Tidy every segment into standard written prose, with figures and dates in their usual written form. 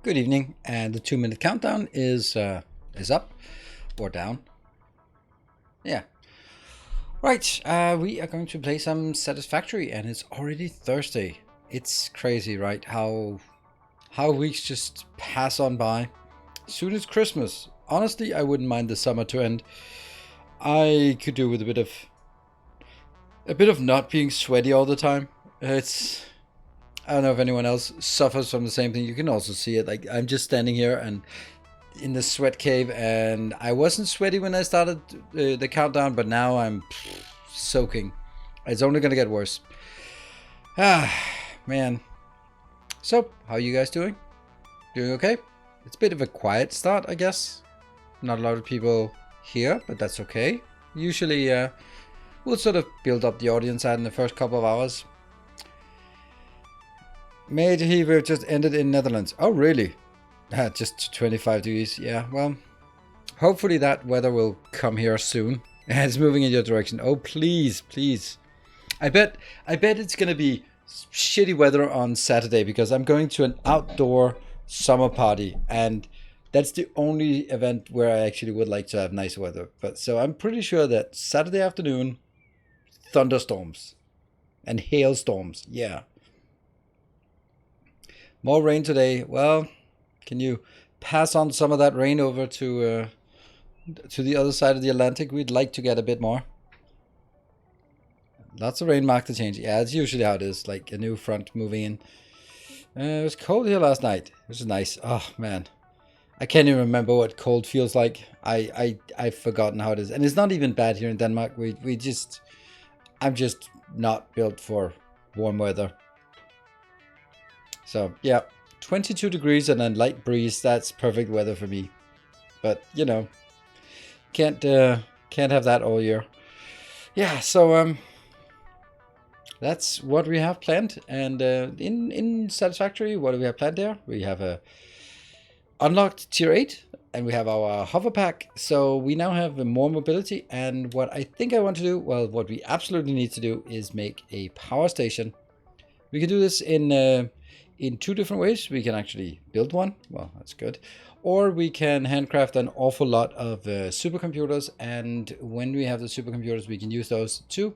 Good evening, and the 2-minute countdown is up or down. Yeah. Right, we are going to play some Satisfactory, and it's already Thursday. It's crazy, right? How weeks just pass on by. Soon it's Christmas. Honestly, I wouldn't mind the summer to end. I could do with a bit of not being sweaty all the time. I don't know if anyone else suffers from the same thing. You can also see it. Like, I'm just standing here and in the sweat cave, and I wasn't sweaty when I started the countdown, but now I'm soaking. It's only gonna get worse. Man. So, how are you guys doing? Doing okay? It's a bit of a quiet start, I guess. Not a lot of people here, but that's okay. Usually, we'll sort of build up the audience in the first couple of hours. Major heat wave just ended in Netherlands. Oh, really? Just 25 degrees. Yeah, well, hopefully that weather will come here soon. And it's moving in your direction. Oh, please, please. I bet it's going to be shitty weather on Saturday because I'm going to an outdoor summer party. And that's the only event where I actually would like to have nice weather. But so I'm pretty sure that Saturday afternoon, thunderstorms and hailstorms. Yeah. More rain today. Well, can you pass on some of that rain over to the other side of the Atlantic? We'd like to get a bit more. Lots of rain mark the change. Yeah, it's usually how it is. Like a new front moving in. It was cold here last night, which is nice. Oh man, I can't even remember what cold feels like. I've forgotten how it is, and it's not even bad here in Denmark. I'm just not built for warm weather. So yeah, 22 degrees and a light breeze. That's perfect weather for me. But you know, can't have that all year. Yeah. So that's what we have planned. And in Satisfactory, what do we have planned there? We have a unlocked tier 8, and we have our hover pack. So we now have more mobility. And what I think I want to do, well, what we absolutely need to do is make a power station. We can do this in two different ways. We can actually build one. Well, that's good. Or we can handcraft an awful lot of supercomputers. And when we have the supercomputers, we can use those to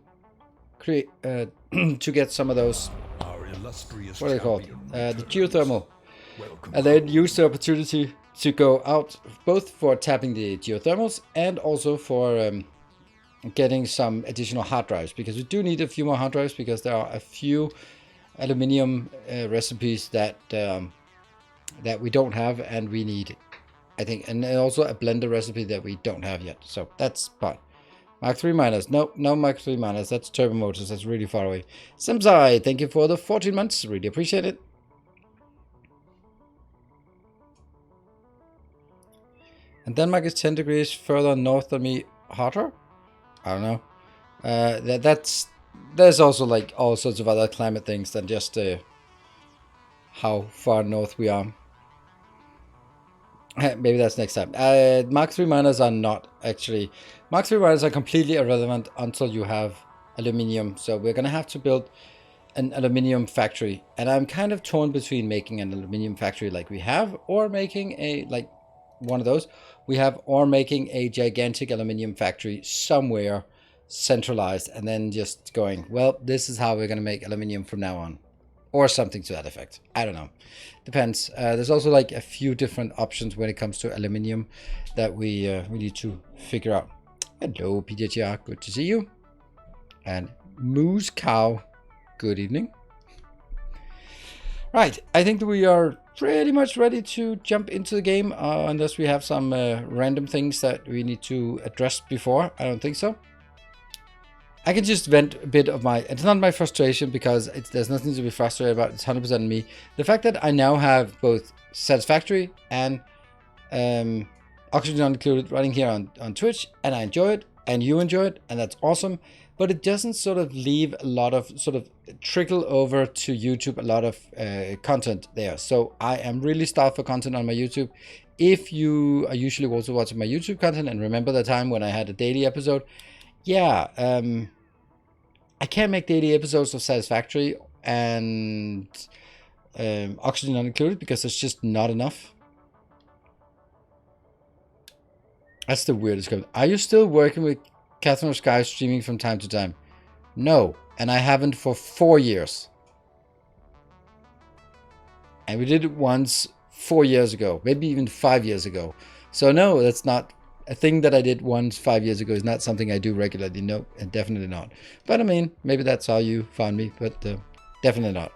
create, to get some of those, what are they called? The geothermal. And then use the opportunity to go out both for tapping the geothermals and also for getting some additional hard drives. Because we do need a few more hard drives because there are a few aluminium recipes that we don't have, and we need, I think, and also a blender recipe that we don't have yet. So that's fine. Mark 3 miners. No Mark 3 miners. That's turbo motors. That's really far away. Samsai, thank you for the 14 months. Really appreciate it. And Denmark is 10 degrees further north than me. Hotter? I don't know. There's also like all sorts of other climate things than just how far north we are. Maybe that's next time. Mark 3 miners are not actually. Mark 3 miners are completely irrelevant until you have aluminium. So we're going to have to build an aluminium factory. And I'm kind of torn between making an aluminium factory like we have, or making one of those we have, or making a gigantic aluminium factory somewhere centralized, and then just going, well, this is how we're going to make aluminium from now on, or something to that effect. I don't know, depends. There's also like a few different options when it comes to aluminium that we need to figure out. Hello PDTR, good to see you. And Moose Cow, good evening. Right, I think that we are pretty much ready to jump into the game, unless we have some random things that we need to address before. I don't think so. I can just vent a bit of it's not my frustration, because there's nothing to be frustrated about. It's 100% me. The fact that I now have both Satisfactory and Oxygen Included running here on Twitch, and I enjoy it, and you enjoy it, and that's awesome. But it doesn't sort of leave a lot of sort of trickle over to YouTube, a lot of content there. So I am really starved for content on my YouTube. If you are usually also watching my YouTube content and remember the time when I had a daily episode, yeah, I can't make daily episodes of Satisfactory, and oxygen not included because there's just not enough. That's the weirdest comment. Are you still working with Catherine of Sky streaming from time to time? No, and I haven't for 4 years. And we did it once 4 years ago, maybe even 5 years ago. So no, that's not a thing that I did once 5 years ago. Is not something I do regularly. No, and definitely not. But I mean, maybe that's how you found me, but definitely not.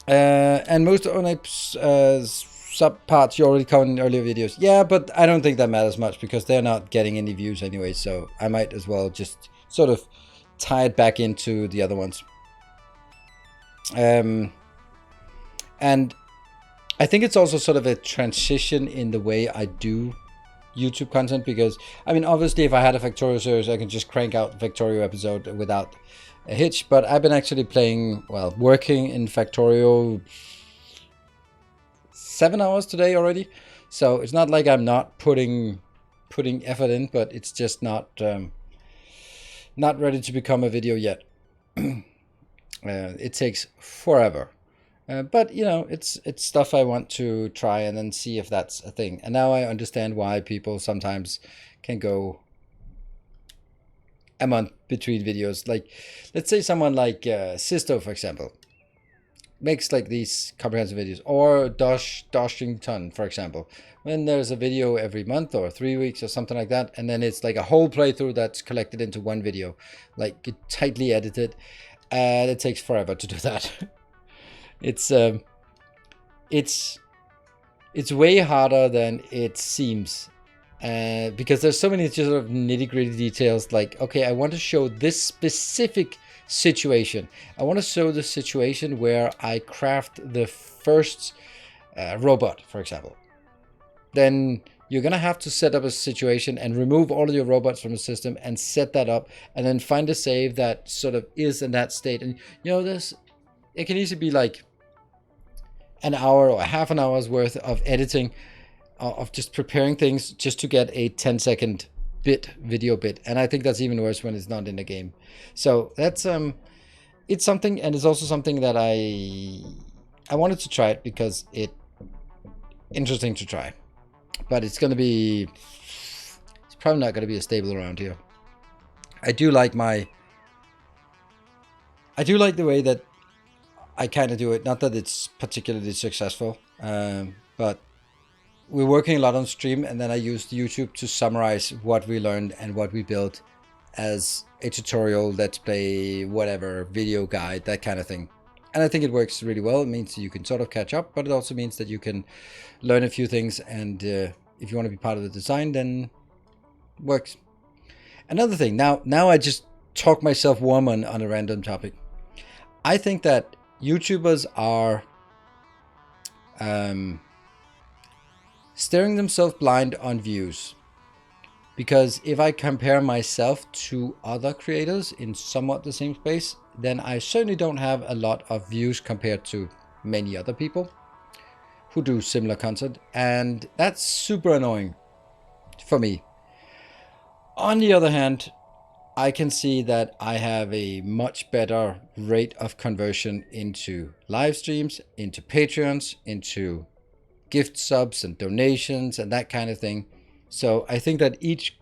And most of sub parts you already covered in earlier videos. Yeah, but I don't think that matters much because they're not getting any views anyway. So I might as well just sort of tie it back into the other ones. And I think it's also sort of a transition in the way I do YouTube content because, I mean, obviously if I had a Factorio series, I can just crank out the Factorio episode without a hitch. But I've been actually playing, well, working in Factorio 7 hours today already. So it's not like I'm not putting effort in, but it's just not ready to become a video yet. It takes forever. But you know, it's stuff I want to try and then see if that's a thing. And now I understand why people sometimes can go a month between videos. Like, let's say someone like Sisto, for example, makes like these comprehensive videos, or Doshington, for example, when there's a video every month or 3 weeks or something like that, and then it's like a whole playthrough that's collected into one video, like tightly edited, and it takes forever to do that. It's way harder than it seems, because there's so many sort of nitty-gritty details. Like, okay, I want to show this specific situation. I want to show the situation where I craft the first robot, for example. Then you're gonna have to set up a situation and remove all of your robots from the system and set that up, and then find a save that sort of is in that state. And you know, it can easily be like an hour or half an hour's worth of editing, of just preparing things just to get a 10-second video bit. And I think that's even worse when it's not in the game. So that's it's something, and it's also something that I wanted to try it because it's interesting to try. But it's probably not gonna be a stable around here. I do like the way that I kind of do it. Not that it's particularly successful, but we're working a lot on stream, and then I used YouTube to summarize what we learned and what we built as a tutorial, let's play, whatever, video guide, that kind of thing. And I think it works really well. It means you can sort of catch up, but it also means that you can learn a few things, and if you want to be part of the design, then it works. Another thing, now I just talk myself warm on a random topic. I think that YouTubers are staring themselves blind on views, because if I compare myself to other creators in somewhat the same space, then I certainly don't have a lot of views compared to many other people who do similar content, and that's super annoying for me. On the other hand, I can see that I have a much better rate of conversion into live streams, into Patreons, into gift subs and donations and that kind of thing. So I think that each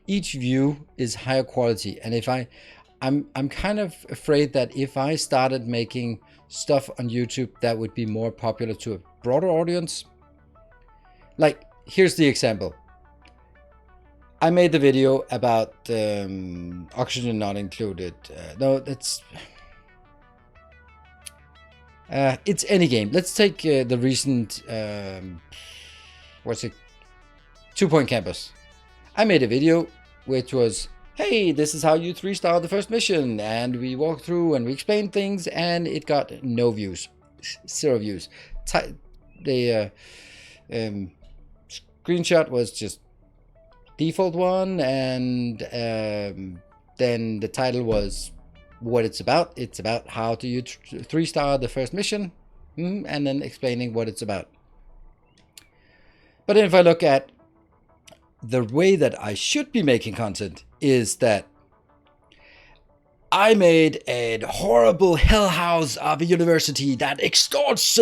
view is higher quality. And if I'm kind of afraid that if I started making stuff on YouTube that would be more popular to a broader audience. Like, here's the example. I made the video about oxygen not included. No, that's... it's any game. Let's take the recent... what's it? 2 Point Campus. I made a video which was, hey, this is how you 3-star the first mission. And we walked through and we explained things, and it got no views. 0 views. The screenshot was just default one, and then the title was what it's about. It's about how do you 3-star the first mission, and then explaining what it's about. But if I look at the way that I should be making content, is that I made a horrible hellhouse of a university that extorts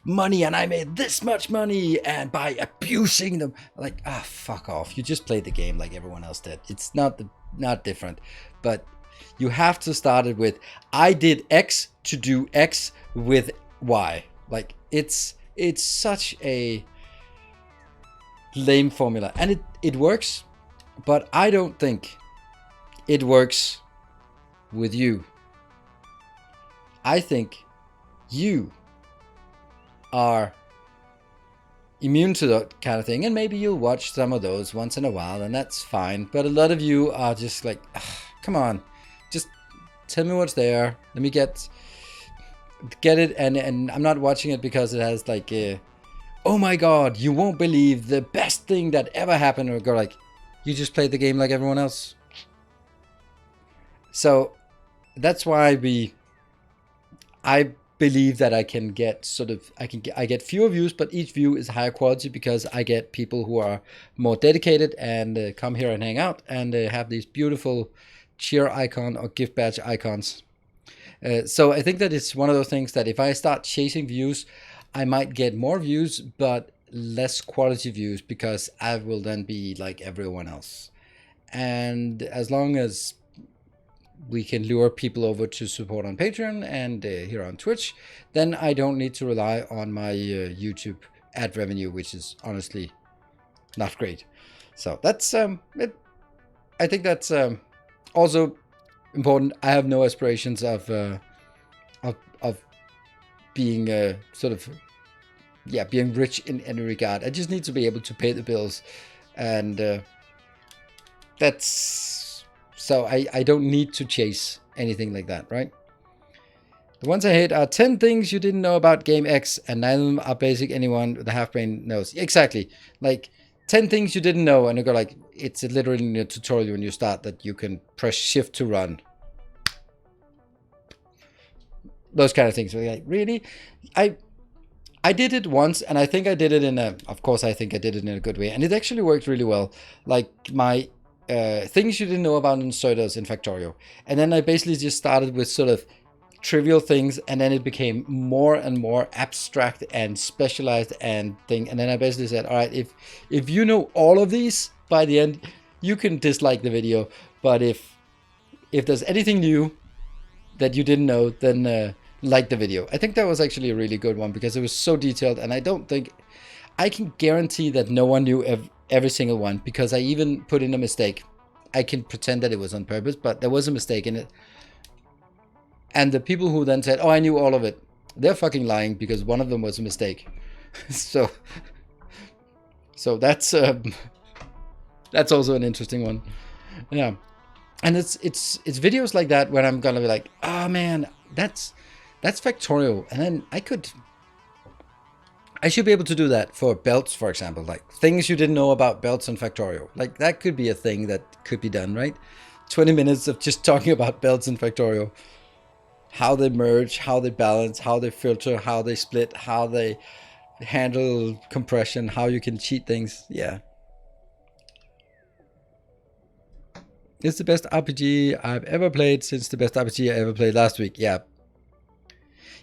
money, and I made this much money, and by abusing them, like, fuck off. You just played the game like everyone else did. It's not different, but you have to start it with, I did X to do X with Y. Like, it's such a lame formula, and it works, but I don't think it works with you. I think you are immune to that kind of thing, and maybe you'll watch some of those once in a while, and that's fine. But a lot of you are just like, come on, just tell me what's there. Let me get it, and I'm not watching it because it has like oh my god, you won't believe the best thing that ever happened, or go like, you just played the game like everyone else. So that's why I believe that I can get I get fewer views, but each view is higher quality because I get people who are more dedicated and come here and hang out and have these beautiful cheer icon or gift badge icons. So I think that it's one of those things that if I start chasing views, I might get more views, but less quality views because I will then be like everyone else. And as long as we can lure people over to support on Patreon and here on Twitch, then I don't need to rely on my YouTube ad revenue, which is honestly not great. So that's it. I think that's also important. I have no aspirations of being being rich in any regard. I just need to be able to pay the bills, and that's. So I don't need to chase anything like that, right? The ones I hate are 10 things you didn't know about game X, and none of them are basic anyone with a half brain knows. Exactly. Like 10 things you didn't know, and you go like, it's literally in a tutorial when you start that you can press shift to run. Those kind of things. Like, really? I did it once, and I think I did it in a, of course I think I did it in a good way, and it actually worked really well. Like my things you didn't know about inserters in Factorio. And then I basically just started with sort of trivial things, and then it became more and more abstract and specialized and thing. And then I basically said, all right, if you know all of these by the end, you can dislike the video. But if there's anything new that you didn't know, then like the video. I think that was actually a really good one because it was so detailed, and I don't think I can guarantee that no one knew every single one, because I even put in a mistake. I can pretend that it was on purpose, but there was a mistake in it. And the people who then said, oh, I knew all of it, they're fucking lying, because one of them was a mistake. so that's also an interesting one. Yeah. And it's videos like that when I'm gonna be like, oh man, that's Factorio. And then I should be able to do that for belts, for example, like things you didn't know about belts in Factorio. Like that could be a thing that could be done, right? 20 minutes of just talking about belts in Factorio. How they merge, how they balance, how they filter, how they split, how they handle compression, how you can cheat things. Yeah. It's the best RPG I've ever played since the best RPG I ever played last week. Yeah.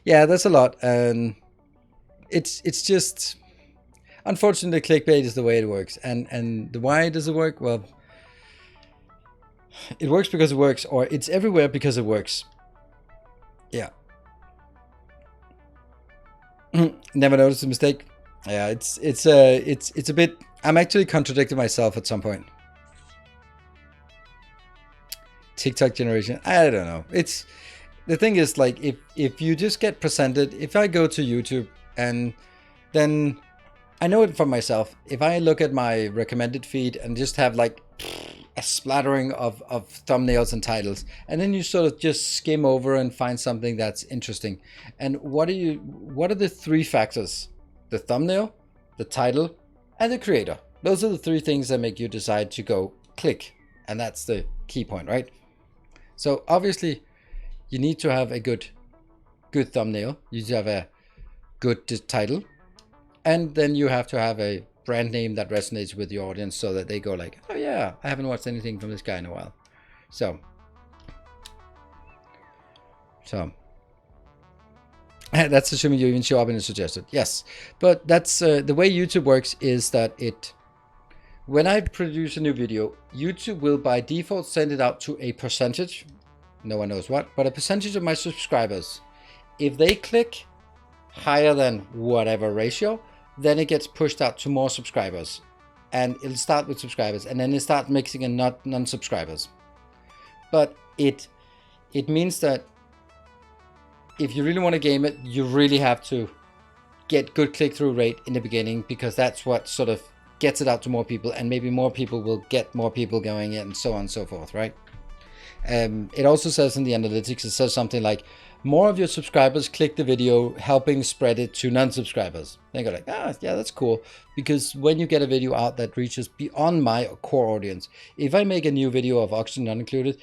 Yeah, that's a lot. And it's just, unfortunately, clickbait is the way it works. And why does it work? Well, it works because it works, or it's everywhere because it works. Yeah. Never noticed a mistake. Yeah, it's a bit. I'm actually contradicting myself at some point. TikTok generation. I don't know. It's the thing is, like, if you just get presented. If I go to YouTube and then I know it for myself. If I look at my recommended feed and just have like a splattering of thumbnails and titles, and then you sort of just skim over and find something that's interesting. And what are the three factors? The thumbnail, the title, and the creator. Those are the three things that make you decide to go click. And that's the key point, right? So obviously you need to have a good thumbnail. You need to have a good title. And then you have to have a brand name that resonates with the audience so that they go like, oh yeah, I haven't watched anything from this guy in a while. So So that's assuming you even show up in the suggested. Yes, but that's the way YouTube works is that when I produce a new video, YouTube will by default send it out to a percentage, no one knows what, but a percentage of my subscribers. If they click higher than whatever ratio, then it gets pushed out to more subscribers, and it'll start with subscribers, and then it starts mixing in non-subscribers. But it means that if you really want to game it, you really have to get good click-through rate in the beginning, because that's what sort of gets it out to more people, and maybe more people will get more people going in, and so on and so forth, right? It also says in the analytics, it says something like, more of your subscribers click the video, helping spread it to non-subscribers. They go like, yeah, that's cool. Because when you get a video out that reaches beyond my core audience, if I make a new video of Oxygen Not Included,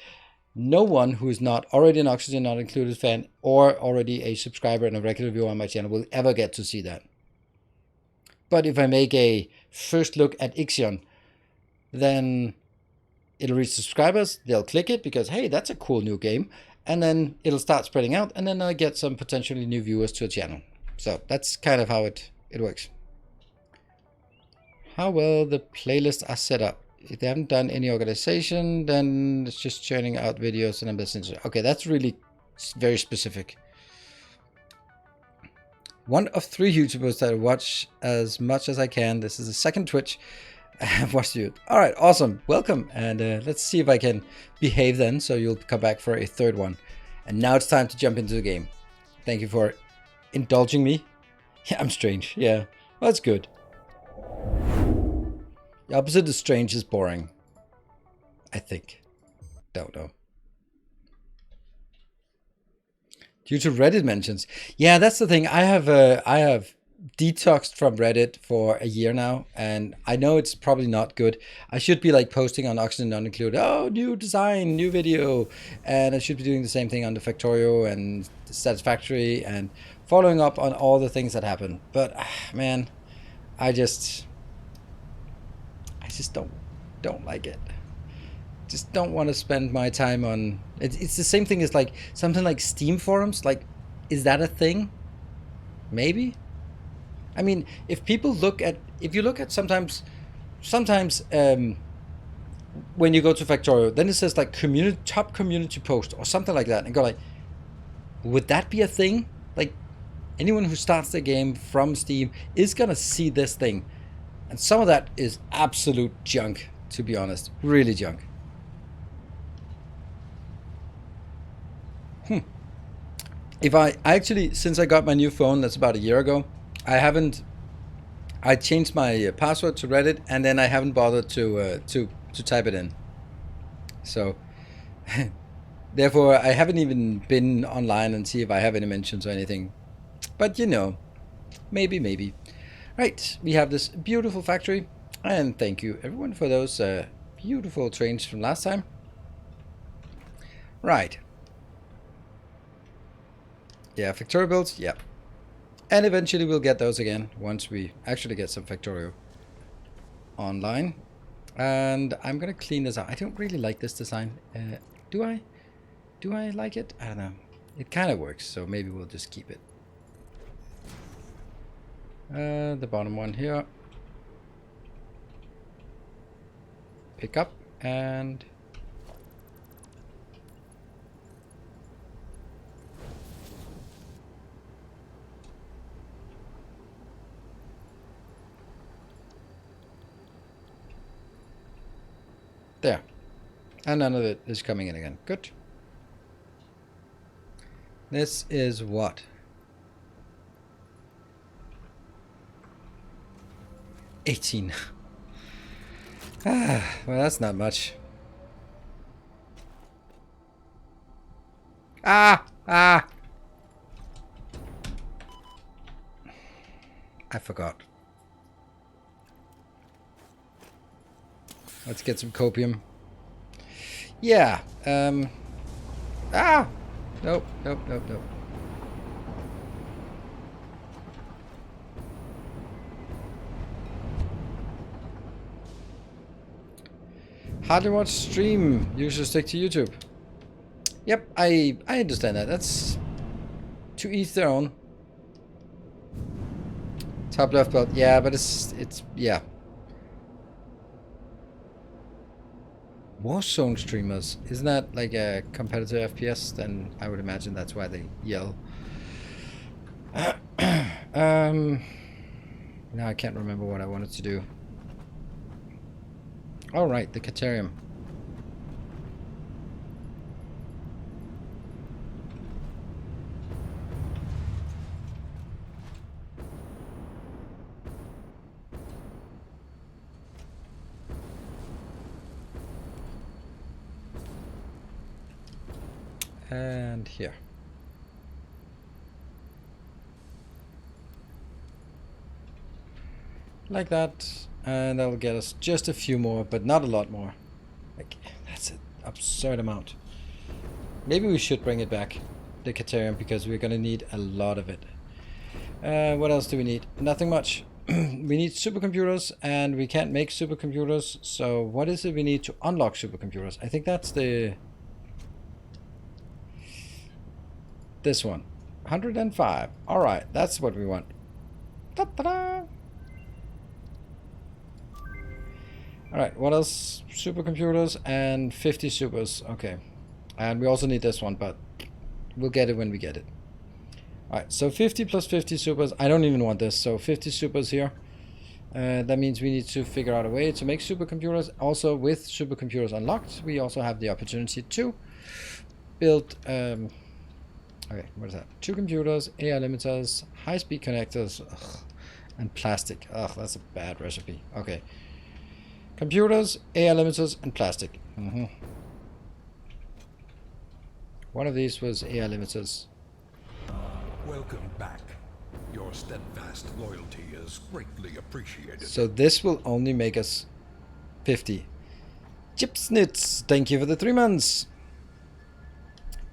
no one who is not already an Oxygen Not Included fan or already a subscriber and a regular viewer on my channel will ever get to see that. But if I make a first look at Ixion, then it'll reach subscribers, they'll click it because, hey, that's a cool new game. And then it'll start spreading out, and then I get some potentially new viewers to a channel. So that's kind of how it works. How well the playlists are set up. If they haven't done any organization, then it's just churning out videos and I'm listening. Okay, that's really very specific. One of 3 YouTubers that I watch as much as I can. This is the second Twitch I've watched you. All right, awesome. Welcome. And let's see if I can behave then, so you'll come back for a third one. And now it's time to jump into the game. Thank you for indulging me. Yeah, I'm strange. Yeah, well, that's good. The opposite of strange is boring, I think. Don't know. Due to Reddit mentions. Yeah, that's the thing. I have detoxed from Reddit for a year now, and I know it's probably not good. I should be like posting on Oxygen Not Included, oh, new design, new video, and I should be doing the same thing on the Factorio and Satisfactory and following up on all the things that happen. But man, I just don't like it. Just don't want to spend my time on it. It's the same thing as like something like Steam forums. Like, is that a thing? Maybe. I mean, if you look at sometimes when you go to Factorio, then it says like top community post or something like that, and go like, would that be a thing? Like, anyone who starts the game from Steam is gonna see this thing, and some of that is absolute junk, to be honest, really junk. If I actually, since I got my new phone, that's about a year ago, I changed my password to Reddit, and then I haven't bothered to type it in. So, therefore, I haven't even been online and see if I have any mentions or anything. But you know, maybe. Right, we have this beautiful factory, and thank you everyone for those beautiful trains from last time. Right. Yeah, Factorio builds, yeah. And eventually we'll get those again once we actually get some Factorio online. And I'm gonna clean this out. I don't really like this design. Do I like it? I don't know. It kind of works, so maybe we'll just keep it. The bottom one here. Pick up and there. And none of it is coming in again. Good. This is what? 18. Well, that's not much. I forgot. Let's get some copium. Yeah. Nope. Hardly watch stream. You should stick to YouTube. Yep, I understand that. That's to each their own. Top left belt, yeah, but it's yeah. Warzone streamers, isn't that like a competitive FPS? Then I would imagine that's why they yell. Now I can't remember what I wanted to do. All right, the Caterium. And here. Like that. And that'll get us just a few more, but not a lot more. Like, that's an absurd amount. Maybe we should bring it back, the Caterium, because we're going to need a lot of it. What else do we need? Nothing much. We need supercomputers, and we can't make supercomputers. So what is it we need to unlock supercomputers? I think that's the... this one. 105. Alright, that's what we want. Ta-da-da! Alright, what else? Supercomputers and 50 supers. Okay. And we also need this one, but we'll get it when we get it. Alright, so 50 plus 50 supers. I don't even want this, so 50 supers here. That means we need to figure out a way to make supercomputers. Also, with supercomputers unlocked, we also have the opportunity to build... okay, what is that? 2 computers, AI limiters, high-speed connectors, and plastic. Ugh, that's a bad recipe. Okay. Computers, AI limiters, and plastic. One of these was AI limiters. Welcome back. Your steadfast loyalty is greatly appreciated. So this will only make us 50. Chipsnits, thank you for the 3 months.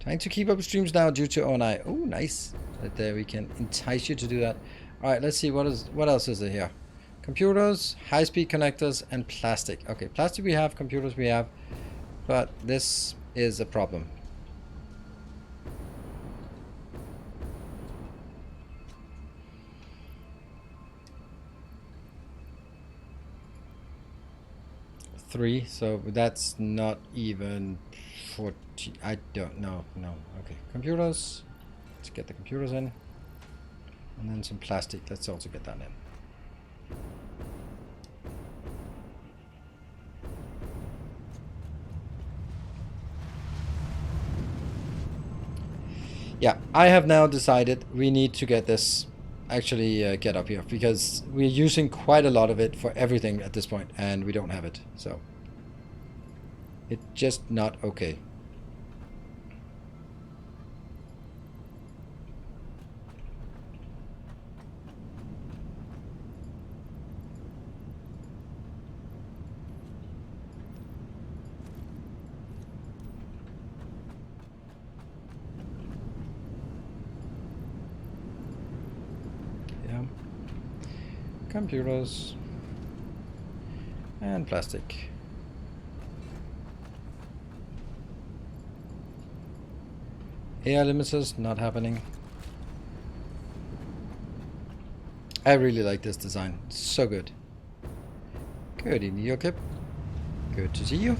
Trying to keep up streams now due to ONI. Oh, nice. Right there, we can entice you to do that. All right, let's see what else is there here. Computers, high-speed connectors, and plastic. Okay, plastic we have, computers we have, but this is a problem. Three, so that's not even 40. I don't know. No. Okay, computers. Let's get the computers in, and then some plastic. Let's also get that in. Yeah, I have now decided we need to get this actually get up here, because we're using quite a lot of it for everything at this point, and we don't have it, so it's just not okay. Computers and plastic. AI limiters not happening. I really like this design. It's so good. Good evening, Yokip. Good to see you.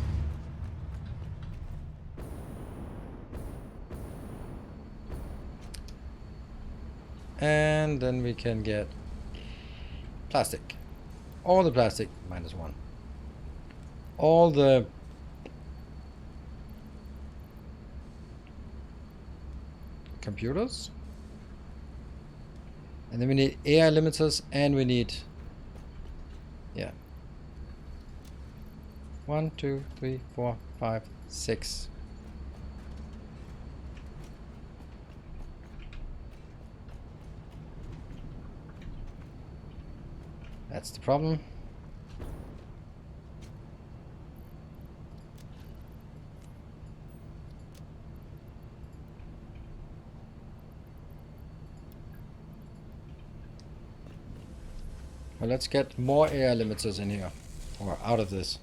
And then we can get plastic. All the plastic, -1. All the computers. And then we need AI limiters, and we need, yeah, 1, 2, 3, 4, 5, 6. That's the problem. Well, let's get more AI limiters in here, or out of this.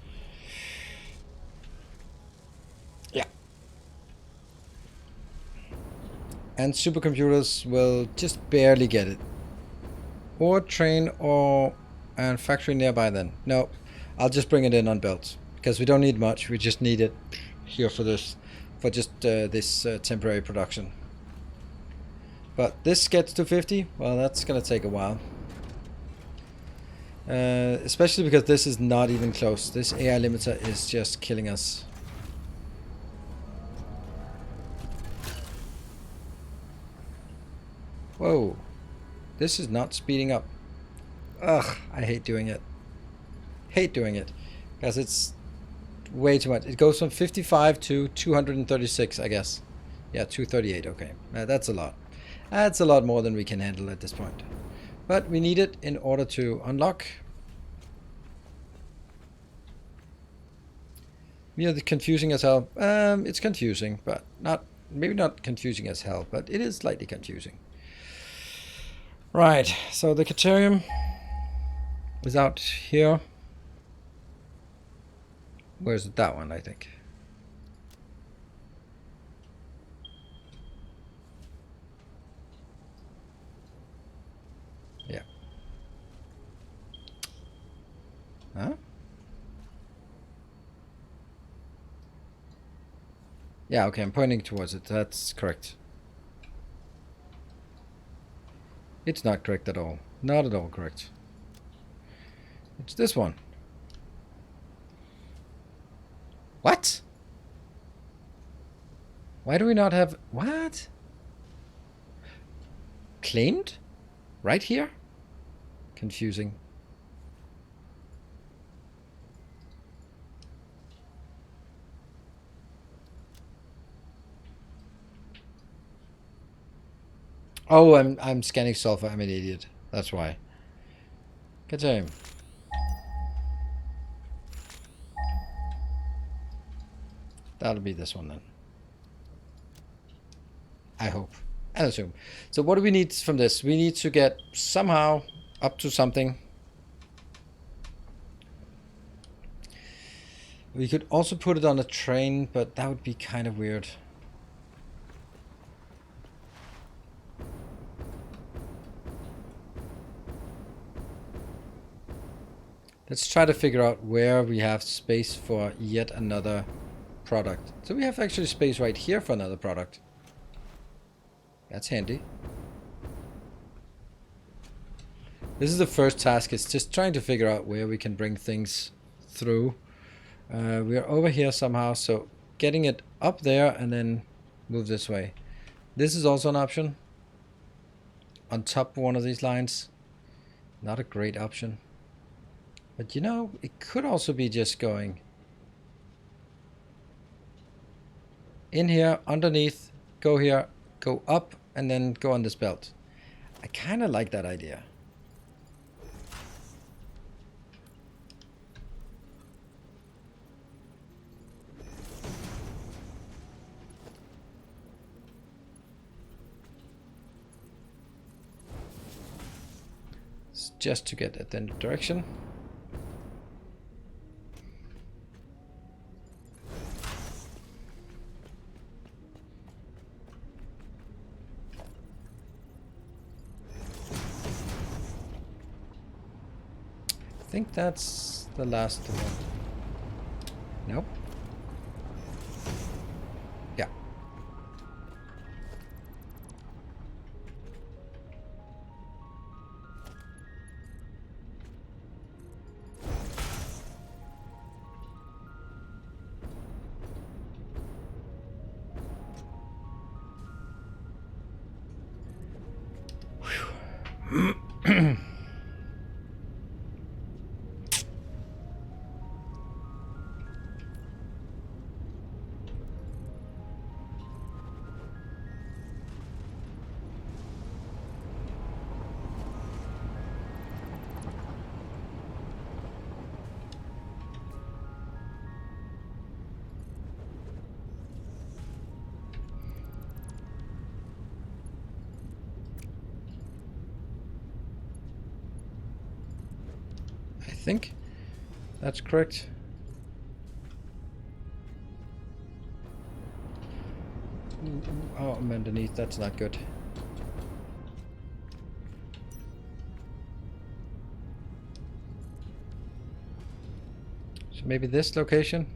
Yeah. And supercomputers will just barely get it. Or train and factory nearby then. No, I'll just bring it in on belts. Because we don't need much, we just need it here for this. For just this temporary production. But this gets to 50, well that's gonna take a while. Especially because this is not even close. This AI limiter is just killing us. Whoa. This is not speeding up. Ugh, I hate doing it. Hate doing it. Because it's way too much. It goes from 55 to 236, I guess. Yeah, 238, okay. That's a lot. That's a lot more than we can handle at this point. But we need it in order to unlock. You know, confusing as hell. It's confusing, but maybe not confusing as hell, but it is slightly confusing. Right, so the Caterium is out here. Where's that one, I think? Yeah. Huh? Yeah, okay, I'm pointing towards it. That's correct. It's not correct at all. Not at all correct. It's this one. What? Why do we not have... What? Claimed? Right here? Confusing. Oh, I'm scanning sulfur. I'm an idiot. That's why. Good time. That'll be this one then. I hope. And assume. So what do we need from this? We need to get somehow up to something. We could also put it on a train, but that would be kind of weird. Let's try to figure out where we have space for yet another product. So we have actually space right here for another product. That's handy. This is the first task. It's just trying to figure out where we can bring things through. We're over here somehow, so getting it up there and then move this way. This is also an option. On top of one of these lines. Not a great option. But you know, it could also be just going in here, underneath, go here, go up, and then go on this belt. I kind of like that idea. It's just to get at the direction. I think that's the last one. Nope. Yeah. Whew. I think that's correct. Oh, I'm underneath. That's not good. So maybe this location?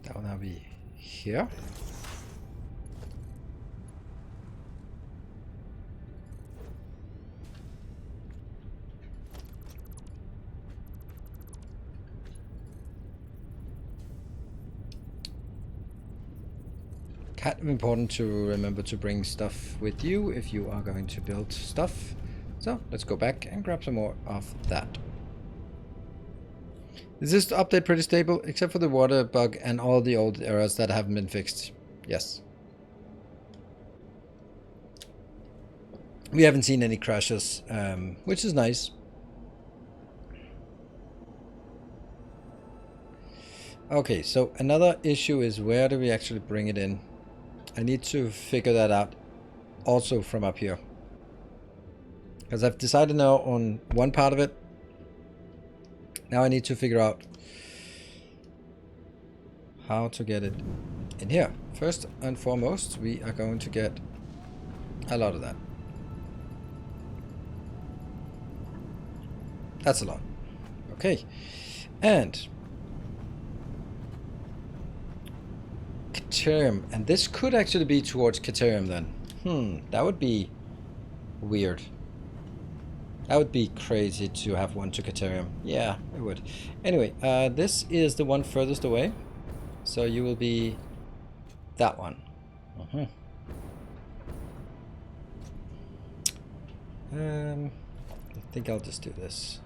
That will now be here. Kind of important to remember to bring stuff with you if you are going to build stuff. So let's go back and grab some more of that. Is this update pretty stable, except for the water bug and all the old errors that haven't been fixed? Yes. We haven't seen any crashes, which is nice. Okay, so another issue is where do we actually bring it in? I need to figure that out also from up here. Because I've decided now on one part of it. Now I need to figure out how to get it in here. First and foremost, we are going to get a lot of that. That's a lot. Okay. And Caterium. And this could actually be towards Caterium then. That would be weird. That would be crazy to have one to Caterium. Yeah, it would. Anyway, this is the one furthest away. So you will be that one. I think I'll just do this.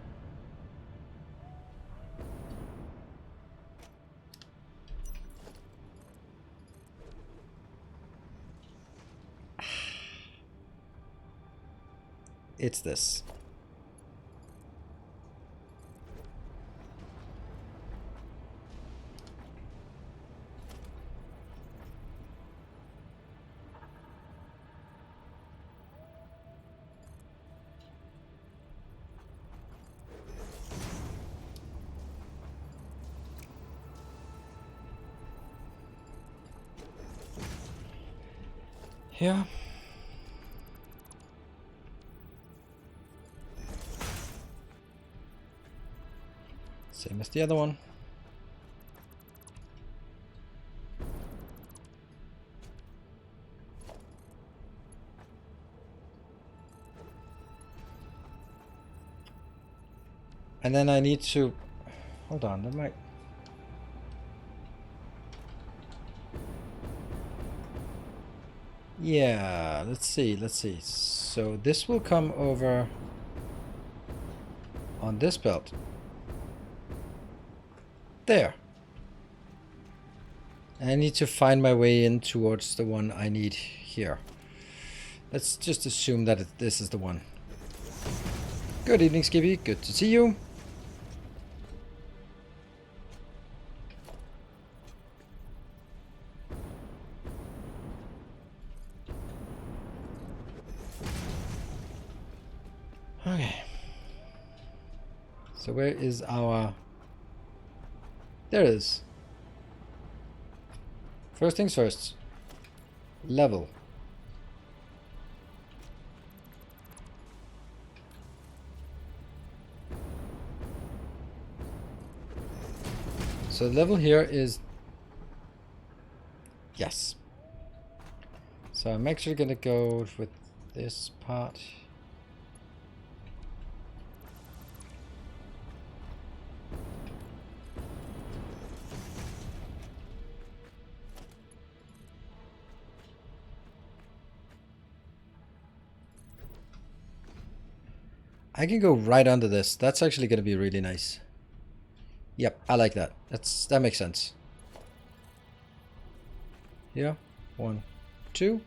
It's this. Yeah. Same as the other one. And then I need to... Hold on, that might... Yeah, let's see. So this will come over on this belt. There. And I need to find my way in towards the one I need here. Let's just assume that this is the one. Good evening, Skippy. Good to see you. Okay. So where is our... There it is. First things first. Level. So the level here is... Yes. So I'm actually going to go with this part. I can go right under this. That's actually going to be really nice. Yep, I like that. That makes sense. Yeah, 1, 2.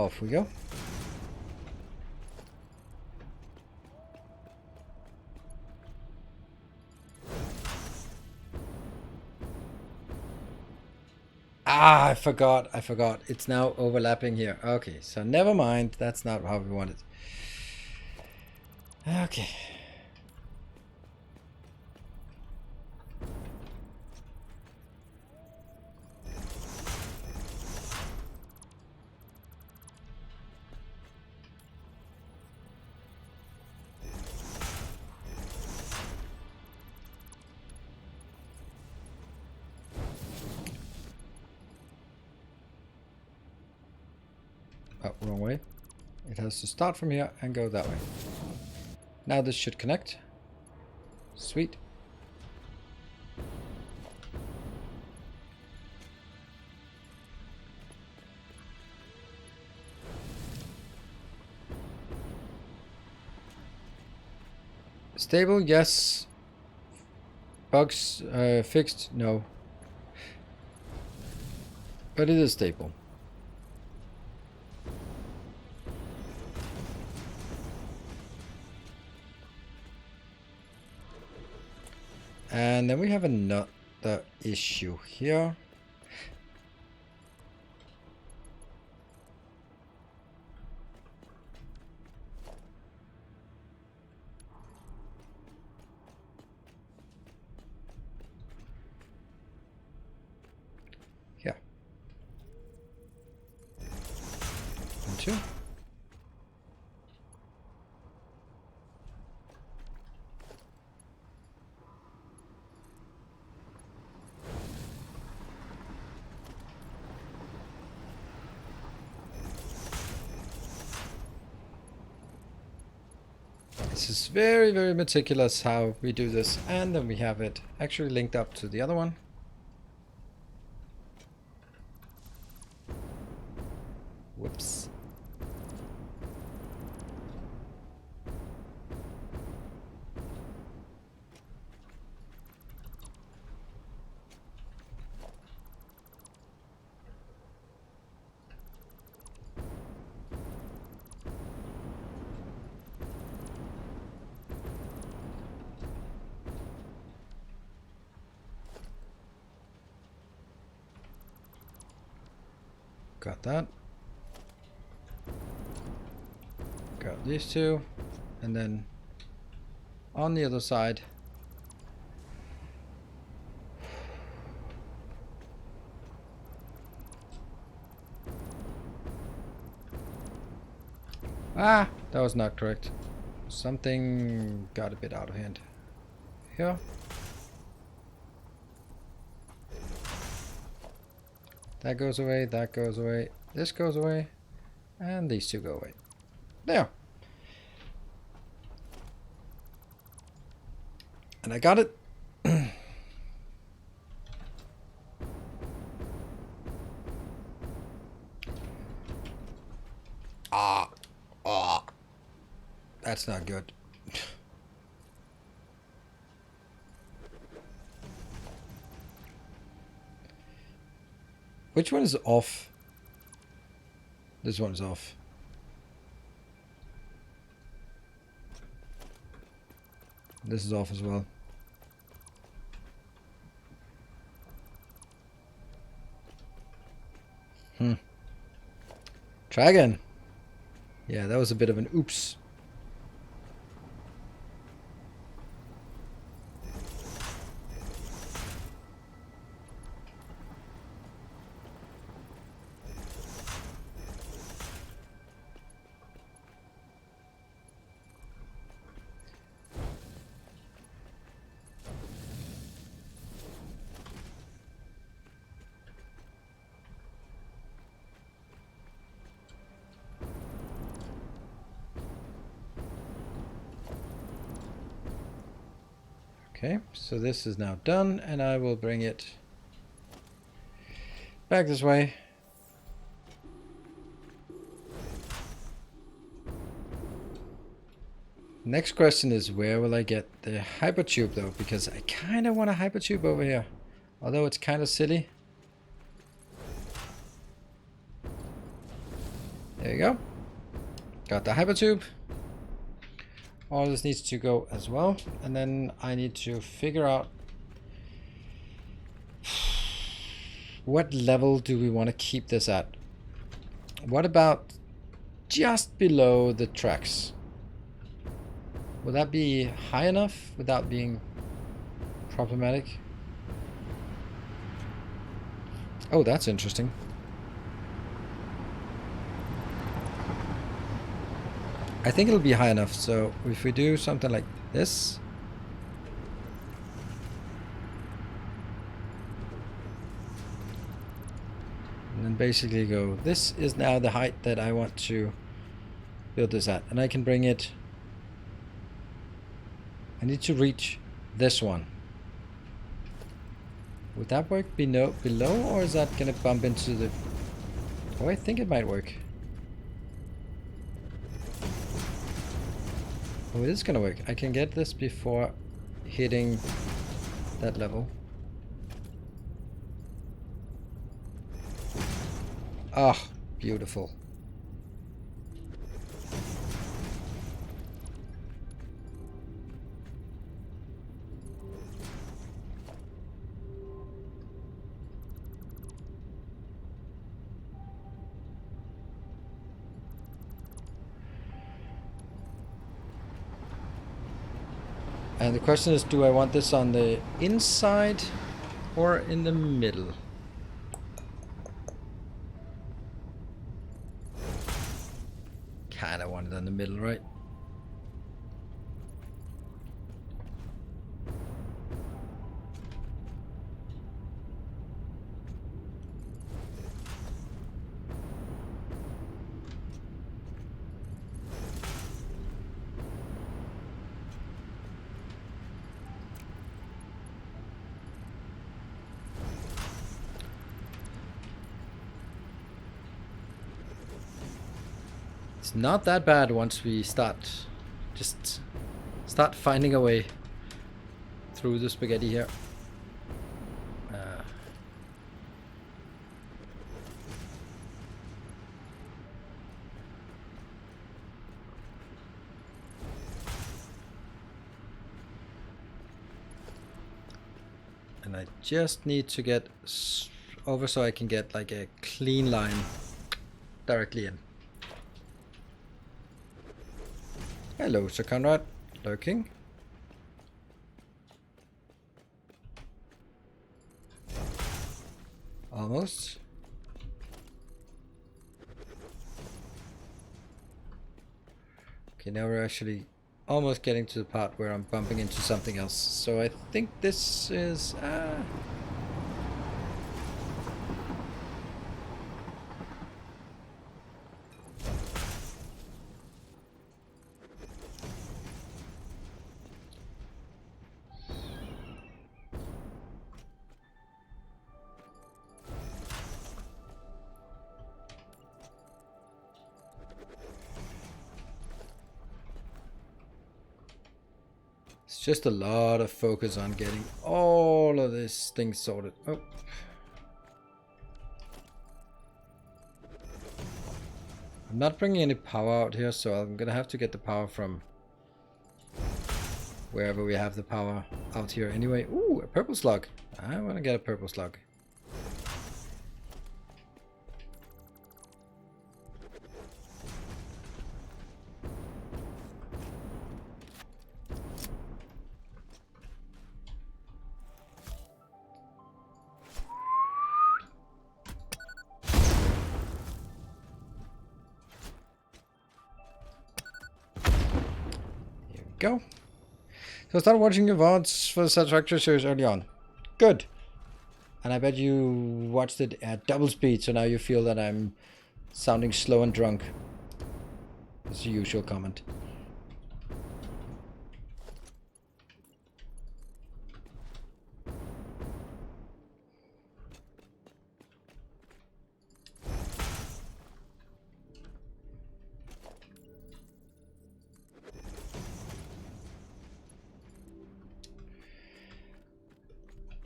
Off we go. Ah, I forgot. It's now overlapping here. Okay, so never mind. That's not how we want it. Okay. Oh, wrong way. It has to start from here and go that way. Now this should connect. Sweet. Stable, yes. Bugs fixed, no. But it is stable. And then we have another issue here. Here. 1, 2. This is very, very meticulous how we do this. And then we have it actually linked up to the other one. Whoops. Got that. Got these two. And then on the other side. Ah, that was not correct. Something got a bit out of hand. Here. That goes away, that goes away, this goes away, and these two go away. There. And I got it. That's not good. Which one is off? This one's off. This is off as well. Try again. Yeah, that was a bit of an oops. Okay, so this is now done, and I will bring it back this way. Next question is, where will I get the hypertube though? Because I kind of want a hypertube over here, although it's kind of silly. There you go. Got the hypertube. All this needs to go as well. And then I need to figure out what level do we want to keep this at? What about just below the tracks? Would that be high enough without being problematic? Oh, that's interesting. I think it'll be high enough, so if we do something like this. And then basically go, this is now the height that I want to build this at. And I can bring it, I need to reach this one. Would that work below, or is that going to bump into the... Oh, I think it might work. Oh, it is going to work. I can get this before hitting that level. Ah, oh, beautiful. And the question is, do I want this on the inside or in the middle? Kinda want it in the middle, right? It's not that bad once we start finding a way through the spaghetti here. And I just need to get over so I can get like a clean line directly in. Hello, Sir Conrad. Lurking. Almost. Okay, now we're actually almost getting to the part where I'm bumping into something else. So I think this is... just a lot of focus on getting all of this thing sorted. Oh. I'm not bringing any power out here, so I'm gonna have to get the power from wherever we have the power out here anyway. Ooh, a purple slug. I want to get a purple slug. Go. So I started watching your VODs for the Satisfactory series early on. Good. And I bet you watched it at double speed, so now you feel that I'm sounding slow and drunk. That's the usual comment.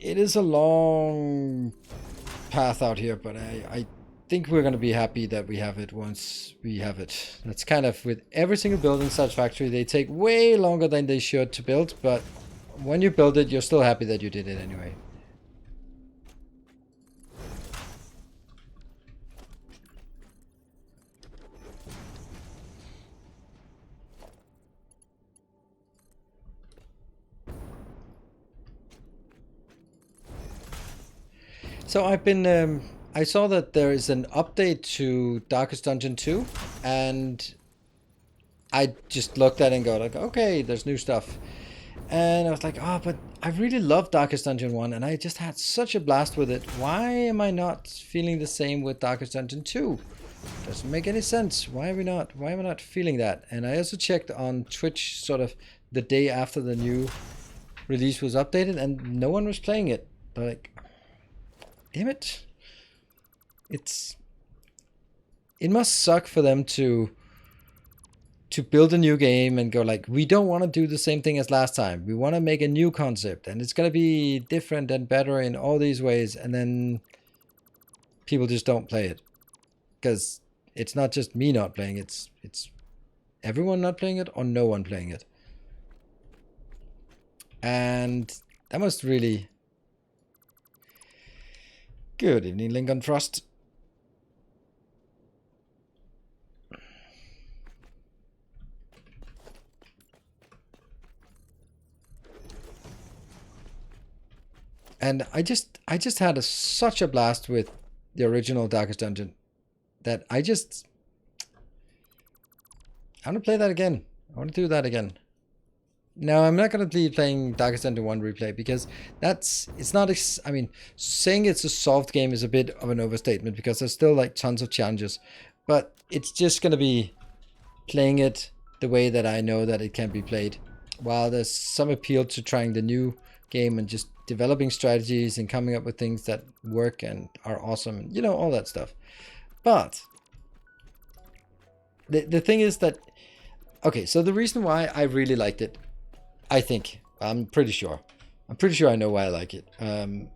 It is a long path out here, but I think we're going to be happy that we have it once we have it. That's kind of with every single build in Satisfactory. They take way longer than they should to build, but when you build it, you're still happy that you did it anyway. So I've been, I saw that there is an update to Darkest Dungeon 2, and I just looked at it and go like, okay, there's new stuff. And I was like, oh, but I really love Darkest Dungeon 1, and I just had such a blast with it. Why am I not feeling the same with Darkest Dungeon 2? Doesn't make any sense. Why am I not feeling that? And I also checked on Twitch sort of the day after the new release was updated, and no one was playing it. Like, damn it. It must suck for them to build a new game and go like, we don't want to do the same thing as last time. We want to make a new concept, and it's going to be different and better in all these ways, and then people just don't play it. Because it's not just me not playing it, it's everyone not playing it or no one playing it. And that must really... Good evening, Lincoln Frost. And I just had such a blast with the original Darkest Dungeon that I want to play that again. I want to do that again. No, I'm not going to be playing Darkest Dungeon 1 replay because it's not, I mean, saying it's a soft game is a bit of an overstatement because there's still like tons of challenges, but it's just going to be playing it the way that I know that it can be played. While there's some appeal to trying the new game and just developing strategies and coming up with things that work and are awesome, and, you know, all that stuff. But the thing is that, okay, so the reason why I really liked it, I'm pretty sure I know why I like it,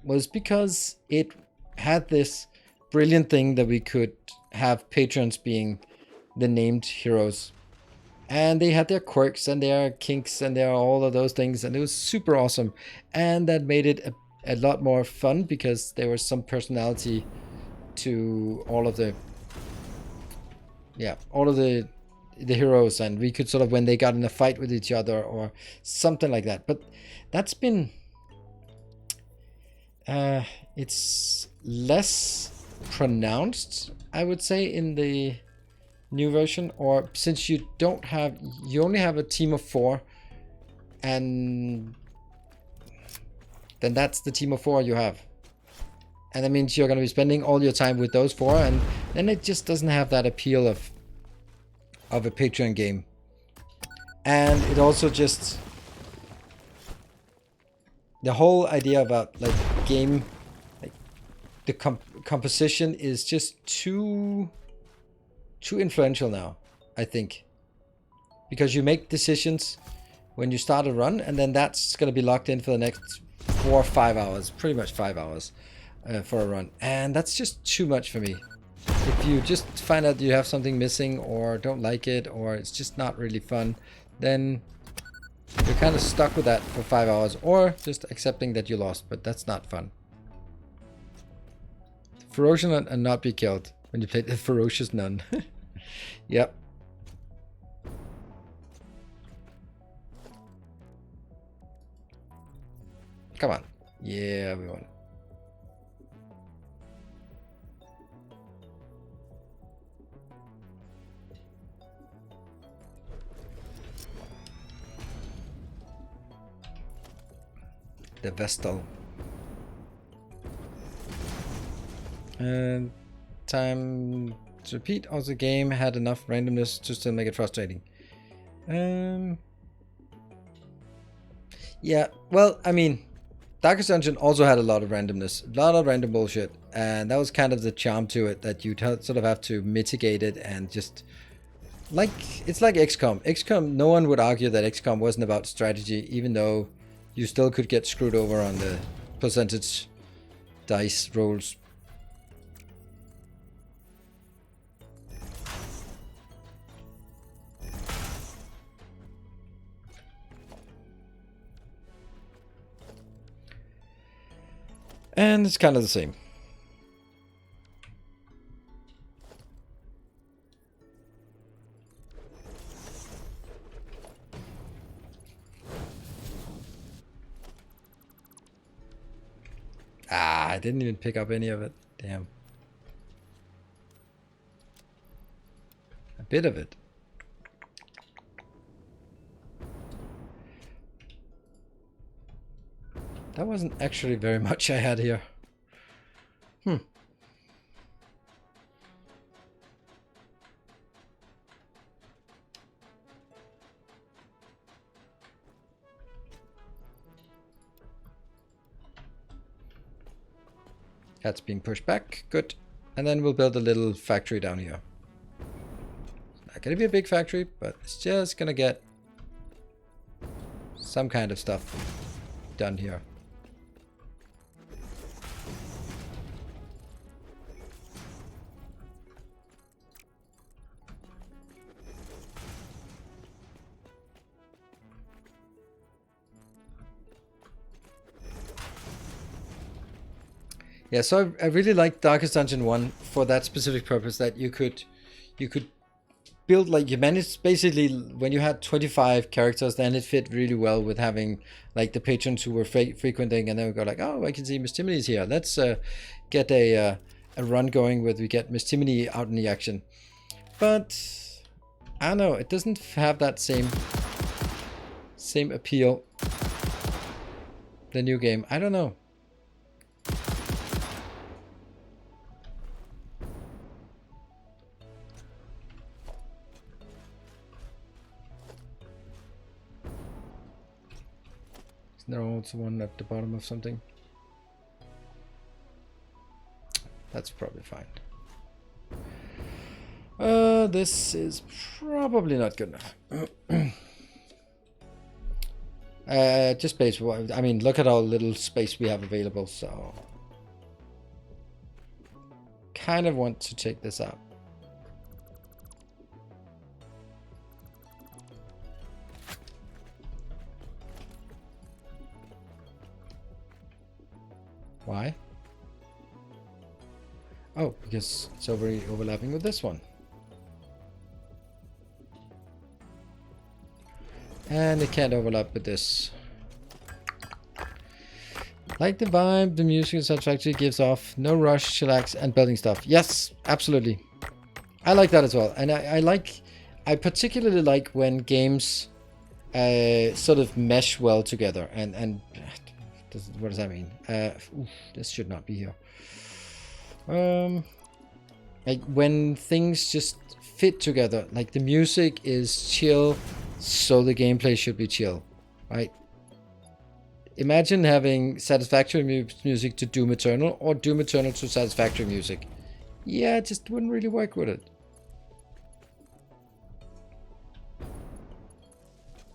was because it had this brilliant thing that we could have patrons being the named heroes. And they had their quirks and their kinks and their all of those things, and it was super awesome. And that made it a lot more fun because there was some personality to all of the heroes, and we could sort of, when they got in a fight with each other or something like that. But that's been it's less pronounced, I would say, in the new version, or since you only have a team of 4, and then that's the team of 4 you have, and that means you're going to be spending all your time with those 4, and then it just doesn't have that appeal of a Patreon game. And it also just, the whole idea about like game, like the composition is just too influential now, I think, because you make decisions when you start a run, and then that's going to be locked in for the next 4 or 5 hours, pretty much 5 hours for a run, and that's just too much for me. If you just find out you have something missing or don't like it, or it's just not really fun, then you're kind of stuck with that for 5 hours, or just accepting that you lost, but that's not fun. Ferocious and not be killed when you play the Ferocious Nun. Yep. Come on. Yeah, everyone. The Vestal. And time to repeat. Also, the game had enough randomness to still make it frustrating. Yeah, well, I mean, Darkest Dungeon also had a lot of randomness, a lot of random bullshit, and that was kind of the charm to it, that you sort of have to mitigate it and just, like, it's like XCOM. XCOM, no one would argue that XCOM wasn't about strategy, even though you still could get screwed over on the percentage dice rolls. And it's kind of the same. Ah, I didn't even pick up any of it. Damn. A bit of it. That wasn't actually very much I had here. That's being pushed back. Good. And then we'll build a little factory down here. It's not going to be a big factory, but it's just going to get some kind of stuff done here. Yeah, so I really like Darkest Dungeon 1 for that specific purpose, that you could build, like, you managed basically when you had 25 characters, then it fit really well with having like the patrons who were frequenting, and then we go like, oh, I can see Miss Timony's here. Let's get a run going where we get Miss Timony out in the action. But I don't know, it doesn't have that same appeal. The new game, I don't know. Isn't there also one at the bottom of something? That's probably fine. This is probably not good enough. Just space. I mean, look at how little space we have available, so kind of want to take this out. Why? Oh, because it's overlapping with this one. And it can't overlap with this. Like the vibe the music in Satisfactory gives off. No rush, chillax, and building stuff. Yes, absolutely. I like that as well. And I particularly like when games sort of mesh well together. And what does that mean? This should not be here. Like when things just fit together. Like the music is chill, so the gameplay should be chill, right? Imagine having Satisfactory music to Doom Eternal, or Doom Eternal to Satisfactory music. Yeah, it just wouldn't really work with it.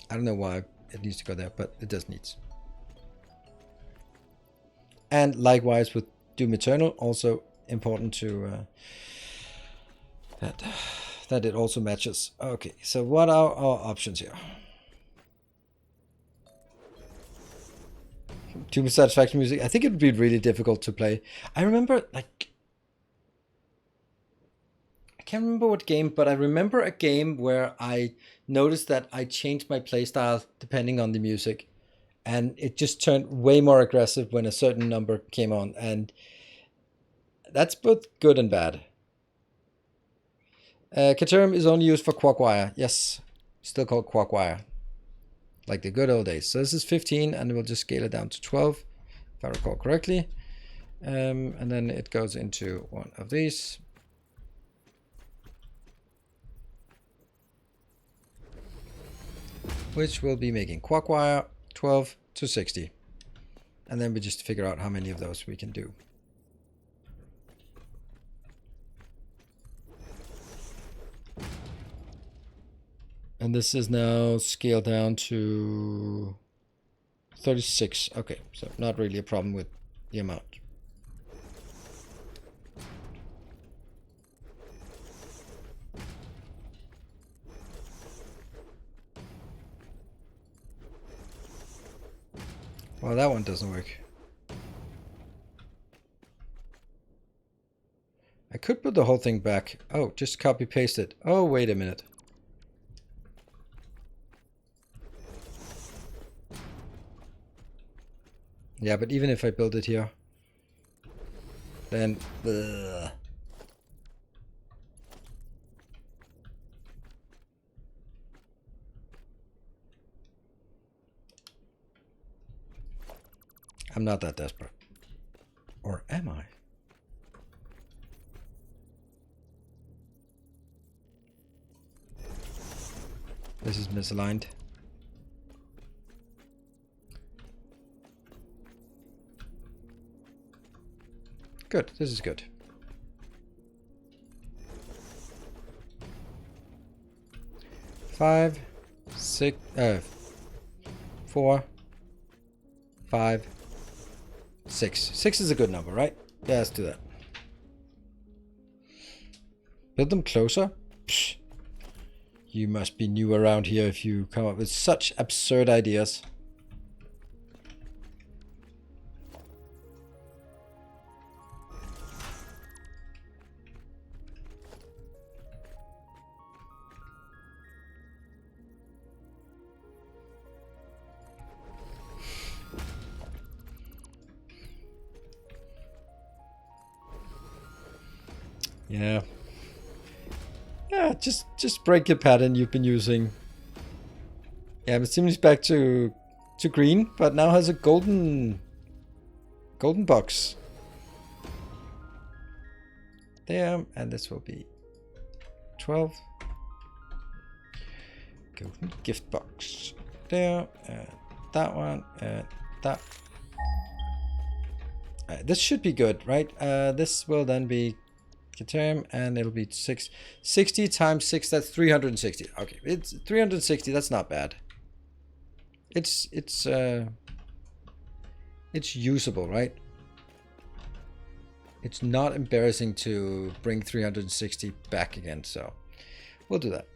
I don't know why it needs to go there, but it does need. And likewise with Doom Eternal, also important to that it also matches. Okay, so what are our options here? Doom Satisfaction music. I think it would be really difficult to play. I remember, like, I can't remember what game, but I remember a game where I noticed that I changed my playstyle depending on the music, and it just turned way more aggressive when a certain number came on, and that's both good and bad. Caterham is only used for Quagwire. Yes, still called Quagwire, like the good old days. So this is 15, and we'll just scale it down to 12, if I recall correctly. And then it goes into one of these. Which will be making Quagwire 12 to 60. And then we just figure out how many of those we can do. And this is now scaled down to 36. Okay, so not really a problem with the amount. Well, that one doesn't work. the whole thing back. Oh, just copy paste it. Oh, wait a minute. Yeah, but even if I build it here, then... Ugh. I'm not that desperate. Or am I? This is misaligned. Good, this is good. Five, six, 4, 5, 6. 6 is a good number, right? Yeah, let's do that. Build them closer? Psh. You must be new around here if you come up with such absurd ideas. Yeah. Yeah, just break your pattern you've been using. Yeah, but seems back to green, but now has a golden box. There, and this will be 12. Golden gift box. There, and that one, and that. This should be good, right? This will then be term, and it'll be 60 times 6, that's 360. Okay, it's 360, that's not bad. It's usable, right? It's not embarrassing to bring 360 back again, so we'll do that.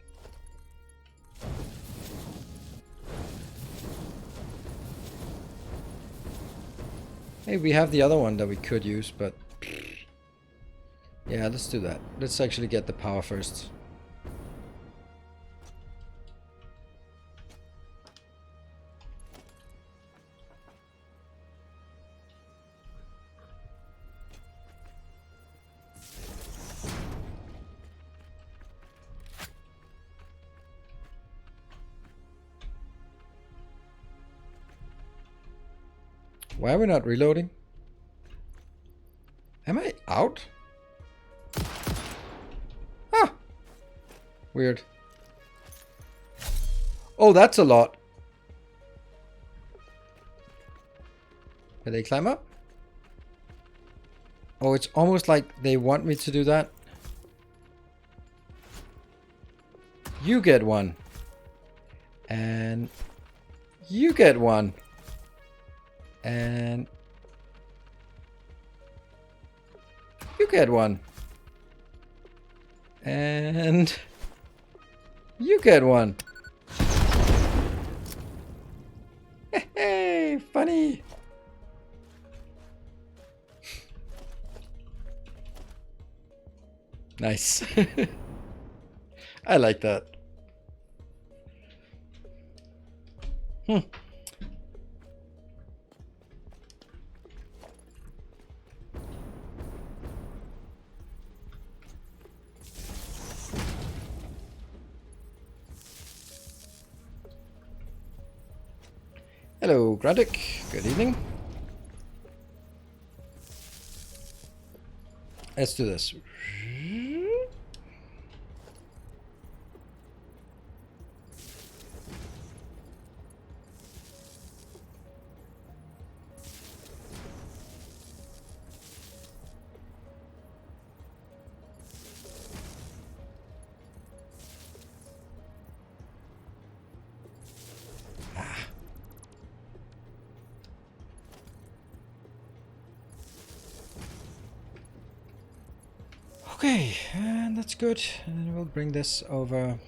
Hey, we have the other one that we could use, but yeah, let's do that. Let's actually get the power first. Why are we not reloading? Am I out? Ah! Weird. Oh, that's a lot. Can they climb up? Oh, it's almost like they want me to do that. You get one. And you get one. And you get one. And you get one. Hey, funny. Nice. I like that. Hello, Grandic. Good evening. Let's do this. Okay, and that's good. And we'll bring this over.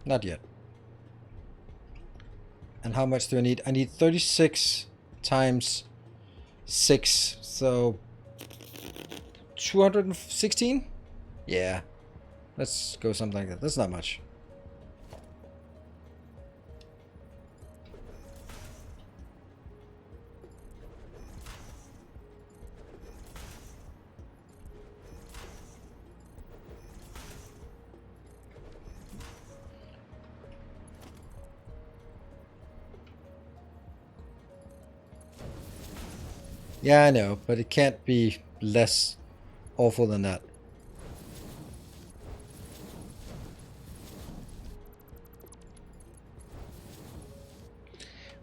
Not yet. And how much do I need? I need 36 times 6, so 216? Yeah, let's go something like that. That's not much. Yeah, I know, but it can't be less awful than that.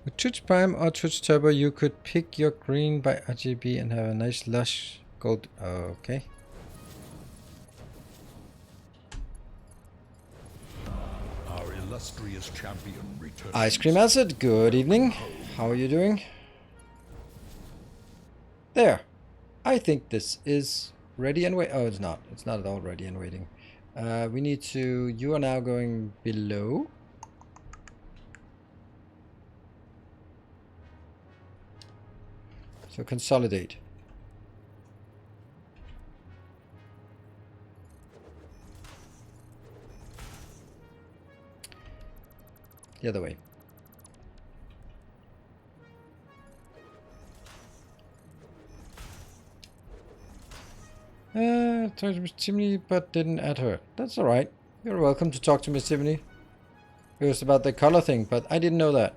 With Twitch Prime or Twitch Turbo, you could pick your green by RGB and have a nice lush gold. Okay. Our illustrious champion returns. Ice Cream Acid, good evening. How are you doing? There. I think this is ready and wait. Oh, it's not. It's not at all ready and waiting. We need to... You are now going below. So consolidate. The other way. Talked to Miss Tiffany, but didn't add her. That's alright. You're welcome to talk to Miss Tiffany. It was about the color thing, but I didn't know that.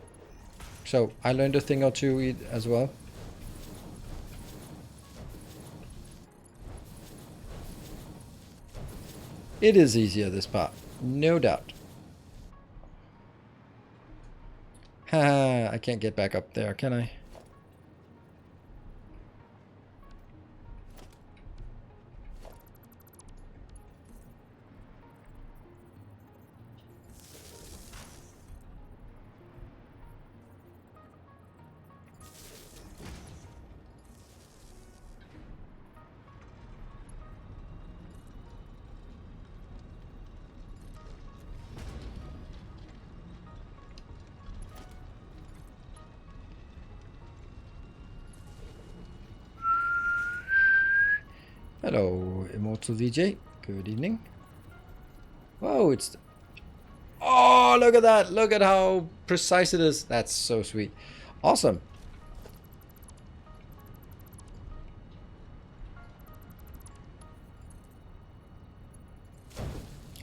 So I learned a thing or two as well. It is easier, this part. No doubt. Haha, I can't get back up there, can I? Hello, Immortal VJ. Good evening. Whoa, it's... Oh, look at that. Look at how precise it is. That's so sweet. Awesome.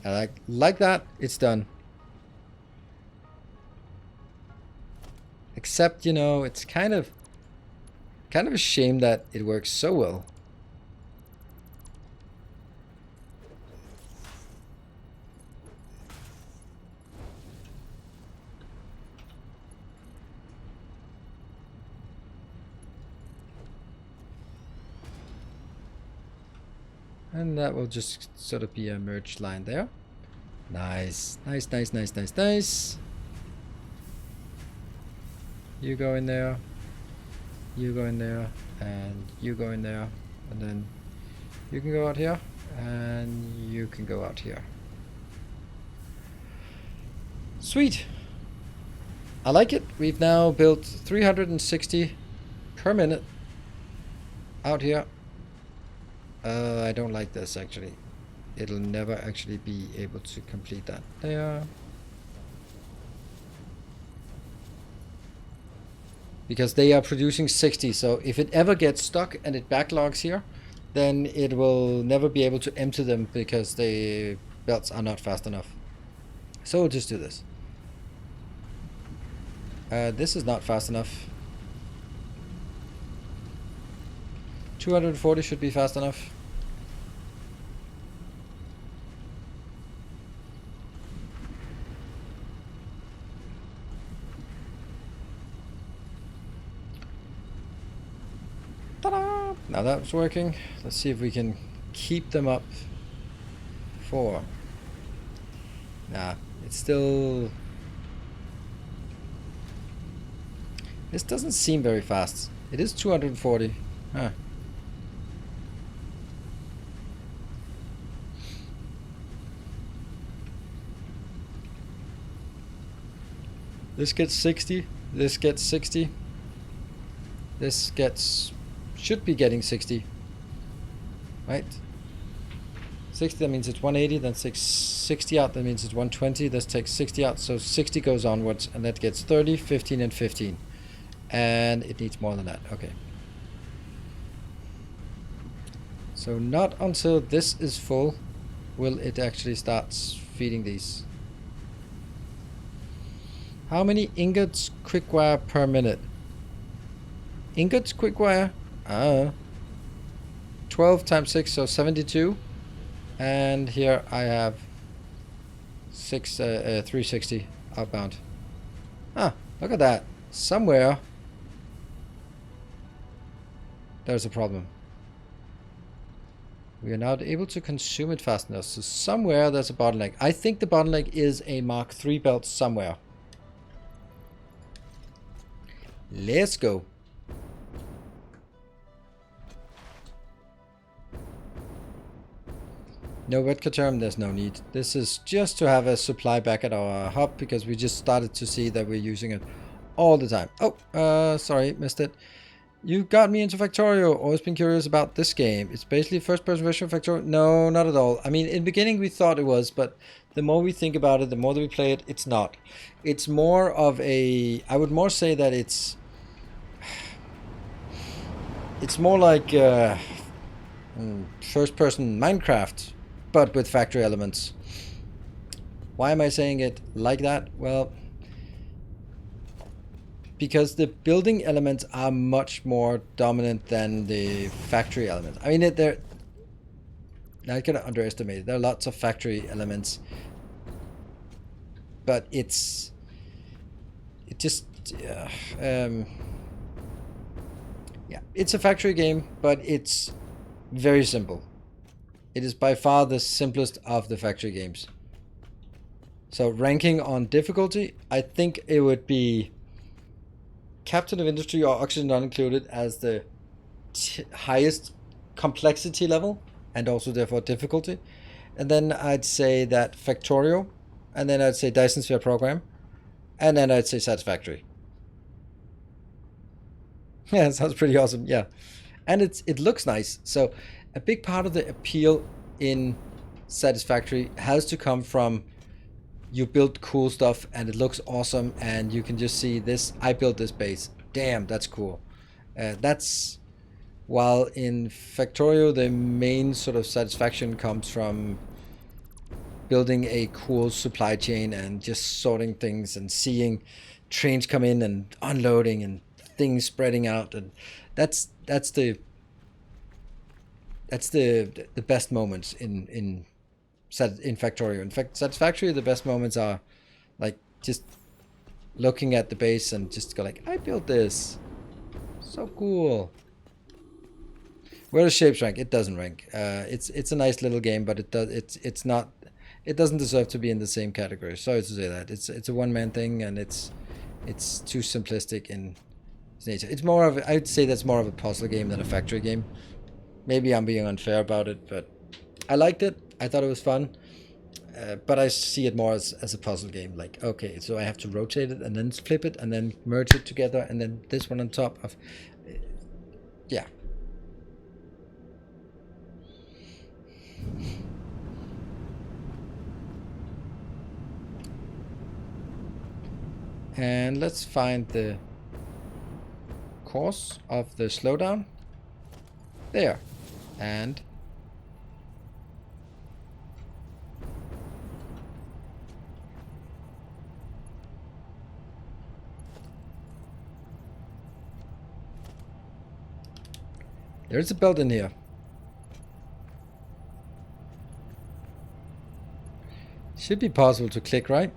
I like that. It's done. Except, you know, it's kind of a shame that it works so well. And that will just sort of be a merge line there. Nice. Nice, nice, nice, nice, nice. You go in there. You go in there. And you go in there. And then you can go out here. And you can go out here. Sweet. I like it. We've now built 360 per minute out here. I don't like this actually. It'll never actually be able to complete that. There. Because they are producing 60, so if it ever gets stuck and it backlogs here, then it will never be able to empty them because the belts are not fast enough. So we'll just do this. This is not fast enough. 240 should be fast enough. Ta-da! Now that's working. Let's see if we can keep them up. 4. Nah, it's still... This doesn't seem very fast. It is 240. Huh. This gets 60. This gets 60. This should be getting 60. Right? 60, that means it's 180, then 60 out, that means it's 120. This takes 60 out, so 60 goes onwards, and that gets 30, 15, and 15. And it needs more than that. Okay. So not until this is full will it actually start feeding these. How many ingots quickwire per minute? Ingots quickwire? 12 times 6, so 72. And here I have 360 outbound. Ah, look at that. Somewhere there's a problem. We are not able to consume it fast enough. So somewhere there's a bottleneck. I think the bottleneck is a Mark III belt somewhere. Let's go. No vodka term, there's no need. This is just to have a supply back at our hub because we just started to see that we're using it all the time. Oh, sorry, missed it. You got me into Factorio. Always been curious about this game. It's basically first-person version of Factorio. No, not at all. I mean, in the beginning we thought it was, but the more we think about it, the more that we play it, it's not. It's more of a... I would more say that it's more like first-person Minecraft, but with factory elements. Why am I saying it like that? Well, because the building elements are much more dominant than the factory elements. I mean, they're not gonna underestimate it. There are lots of factory elements, but yeah, it's a factory game, but it's very simple. It is by far the simplest of the factory games. So ranking on difficulty, I think it would be Captain of Industry or Oxygen not included as the highest complexity level and also therefore difficulty. And then I'd say that Factorio, and then I'd say Dyson Sphere Program, and then I'd say Satisfactory. Yeah, it sounds pretty awesome. Yeah, and it looks nice. So a big part of the appeal in Satisfactory has to come from you build cool stuff and it looks awesome, and you can just see this. I built this base. Damn, that's cool. That's while in Factorio the main sort of satisfaction comes from building a cool supply chain and just sorting things and seeing trains come in and unloading and things spreading out, and that's the best moments in Factorio. In fact, Satisfactory, the best moments are like just looking at the base and just go like, I built this, so cool. Where does Shapes rank? It doesn't rank. It's a nice little game, but it doesn't deserve to be in the same category. Sorry to say that. It's a one-man thing, and it's too simplistic in its nature. It's more of I'd say that's more of a puzzle game than a factory game. Maybe I'm being unfair about it, but I liked it. I thought it was fun, but I see it more as a puzzle game. Like, okay, so I have to rotate it and then flip it and then merge it together and then this one on top of, yeah. And let's find the cause of the slowdown. There. And there's a belt in here. Should be possible to click, right?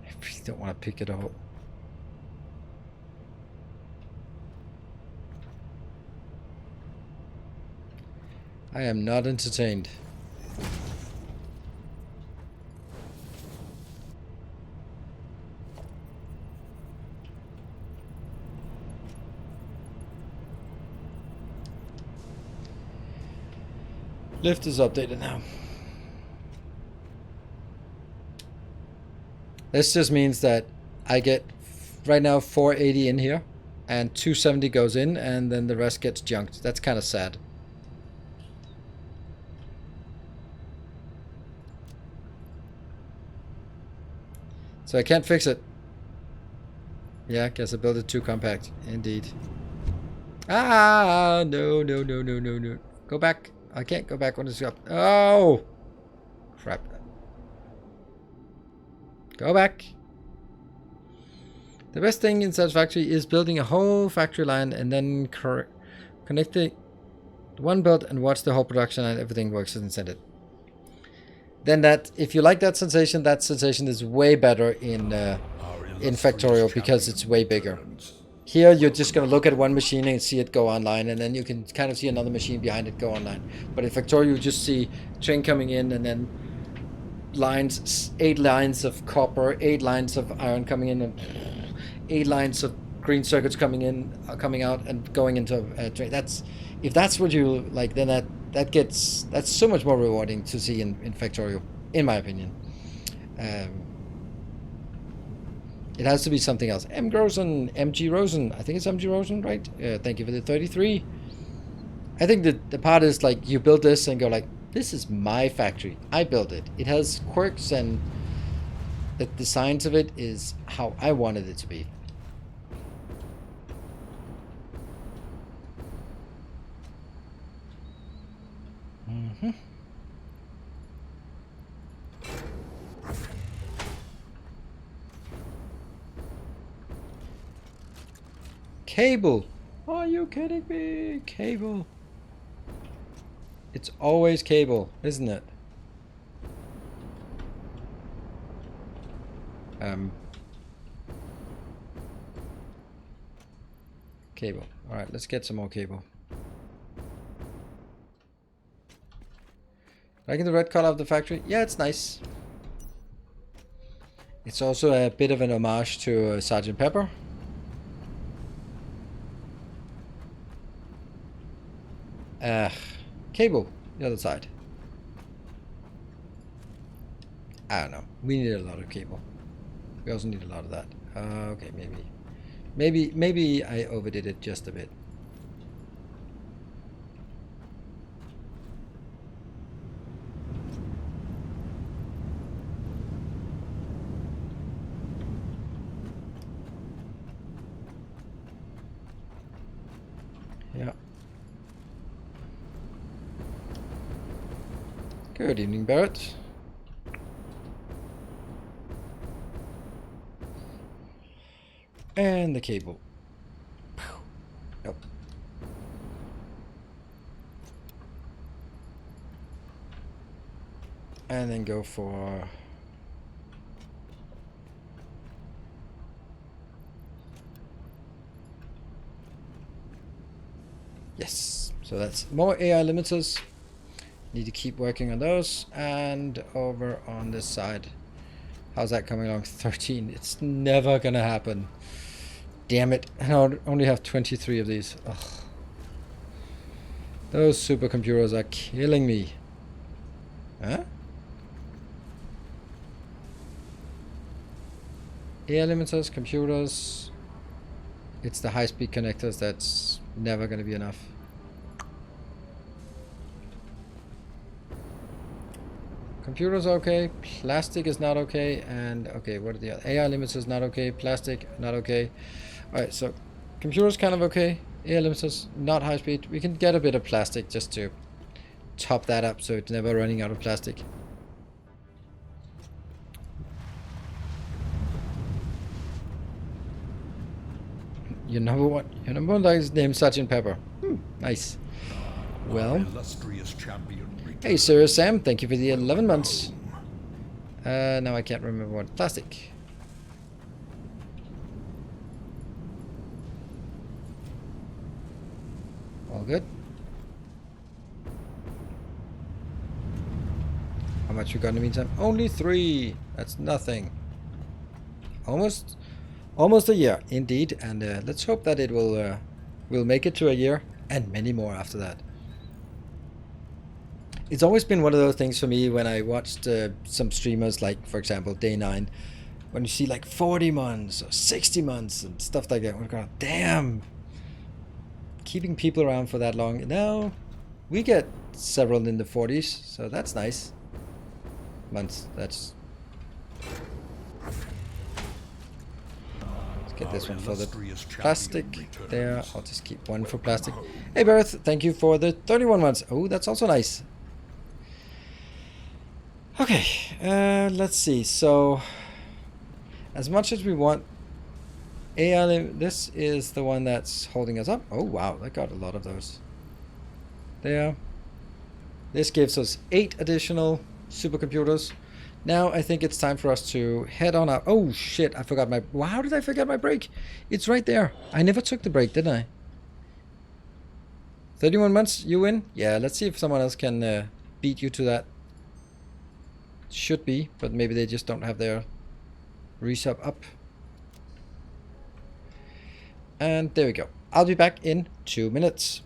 I really don't want to pick it up. I am not entertained. Lift is updated now. This just means that I get right now 480 in here and 270 goes in and then the rest gets junked. That's kind of sad. So I can't fix it. Yeah, guess I built it too compact. Indeed. Ah, no. Go back. I can't go back when it's up. Oh! Crap. Go back. The best thing in Satisfactory is building a whole factory line and then connecting one build and watch the whole production and everything works as intended. Then that, if you like that sensation is way better in Factorial because it's way bigger. Here you're just going to look at one machine and see it go online, and then you can kind of see another machine behind it go online. But in Factorial you just see train coming in and then lines, 8 lines of copper, 8 lines of iron coming in, and 8 lines of green circuits coming in, coming out, and going into a train. If that's what you like, then that's so much more rewarding to see in Factorial, in my opinion. It has to be something else. MG Rosen, I think it's MG Rosen, right? Thank you for the 33. I think that the part is like you build this and go like, this is my factory. I built it. It has quirks and the designs of it is how I wanted it to be. Mm-hmm. Cable. Are you kidding me? Cable. It's always cable, isn't it? Cable. All right, let's get some more cable. Liking the red color of the factory? Yeah, it's nice. It's also a bit of an homage to Sgt. Pepper. Cable, the other side. I don't know. We need a lot of cable. We also need a lot of that. Okay, maybe I overdid it just a bit. Yeah. Good evening, Barrett. And the cable. Nope. And then go for... Yes. So that's more AI limiters. Need to keep working on those. And over on this side. How's that coming along? 13. It's never gonna happen. Damn it. I only have 23 of these. Ugh. Those supercomputers are killing me. Huh? AI limiters, computers. It's the high-speed connectors that's never gonna be enough. Computers are okay, plastic is not okay, and okay, what are the other? AI limiters not okay, plastic not okay. Alright, so computers kind of okay, AI limiters not high speed. We can get a bit of plastic just to top that up so it's never running out of plastic. Your number one is named Sgt. Pepper. Nice. Well, hey Sir Sam, thank you for the 11 months. Now I can't remember what. Plastic. All good. How much we got in the meantime? Only 3. That's nothing. Almost a year, indeed. And let's hope that it will make it to a year and many more after that. it's always been one of those things for me when I watched some streamers, like for example Day9, when you see like 40 months or 60 months and stuff like that. We're going, damn, keeping people around for that long. Now we get several in the 40s, so that's nice. Months, that's... Let's get this one for the plastic there. I'll just keep one for plastic. Hey Berth, thank you for the 31 months. Oh, that's also nice. Okay, let's see. So, as much as we want AI, this is the one that's holding us up. Oh wow, that got a lot of those. There. This gives us 8 additional supercomputers. Now I think it's time for us to head on out. Oh shit, I forgot my... Wow, how did I forget my break? It's right there. I never took the break, did I? 31 months, you win? Yeah, let's see if someone else can beat you to that. Should be, but maybe they just don't have their resub up. And there we go. I'll be back in 2 minutes.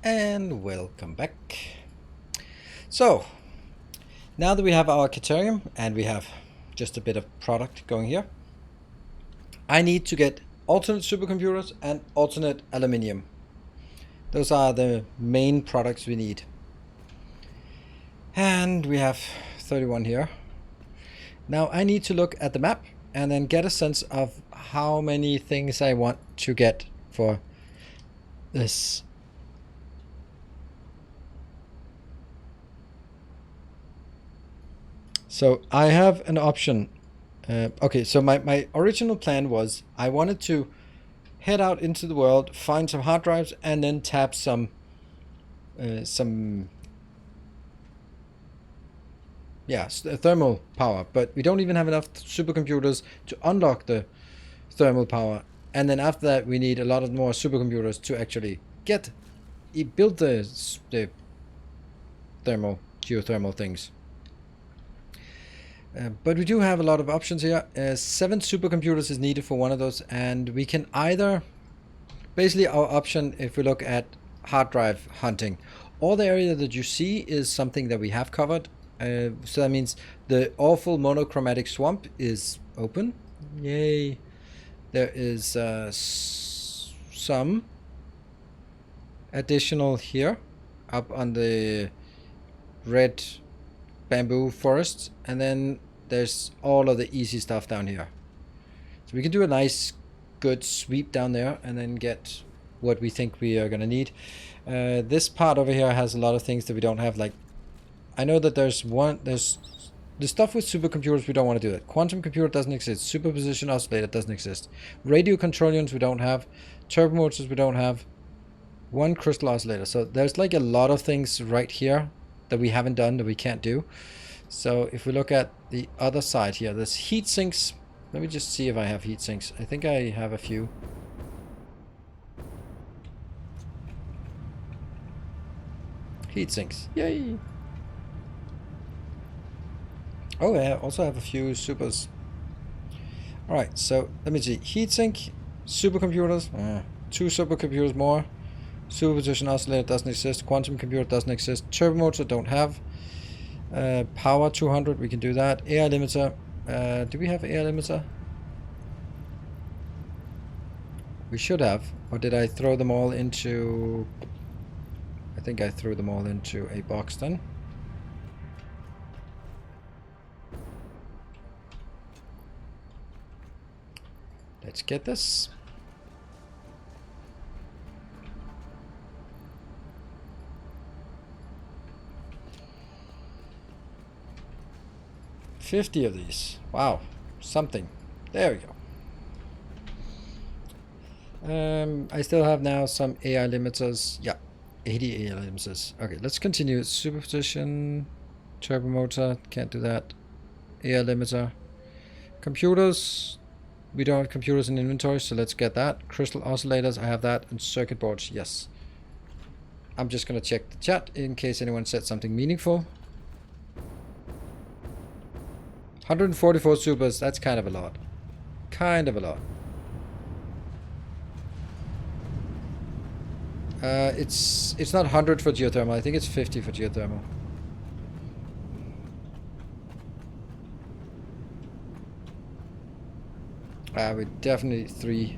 And welcome back. So, now that we have our Caterium and we have just a bit of product going here, I need to get alternate supercomputers and alternate aluminium. Those are the main products we need. And we have 31 here. Now I need to look at the map and then get a sense of how many things I want to get for this. So I have an option. Okay, so my original plan was I wanted to head out into the world, find some hard drives, and then tap some thermal power. But we don't even have enough supercomputers to unlock the thermal power. And then after that, we need a lot of more supercomputers to actually build the geothermal things. But we do have a lot of options here. 7 supercomputers is needed for one of those, and we can either... Basically, our option, if we look at hard drive hunting, all the area that you see is something that we have covered. So that means the awful monochromatic swamp is open. Yay. There is some additional here, up on the red bamboo forests, and then there's all of the easy stuff down here. So we can do a nice good sweep down there and then get what we think we are gonna need. This part over here has a lot of things that we don't have. Like, I know that there's the stuff with supercomputers, we don't want to do that. Quantum computer doesn't exist. Superposition oscillator doesn't exist. Radio control units we don't have. Turbo motors we don't have. One crystal oscillator. So there's like a lot of things right here that we haven't done that we can't do. So if we look at the other side here, there's heat sinks. Let me just see if I have heat sinks. I think I have a few. Heat sinks. Yay! Oh, I also have a few supers. Alright, so let me see. Heatsink, supercomputers. 2 supercomputers more. Superposition oscillator doesn't exist. Quantum computer doesn't exist. Turbo motor don't have. Power 200, we can do that. AI limiter. Do we have AI limiter? We should have. Or did I throw them all into... I think I threw them all into a box then. Let's get this. $50 of these. Wow. Something. There we go. I still have now some AI limiters. Yeah. 80 AI limiters. Okay, let's continue. Superposition. Turbo motor. Can't do that. AI limiter. Computers. We don't have computers in inventory, so let's get that. Crystal oscillators, I have that. And circuit boards, yes. I'm just going to check the chat in case anyone said something meaningful. 144 supers, that's kind of a lot. Kind of a lot. It's not 100 for geothermal, I think it's 50 for geothermal. We definitely 3.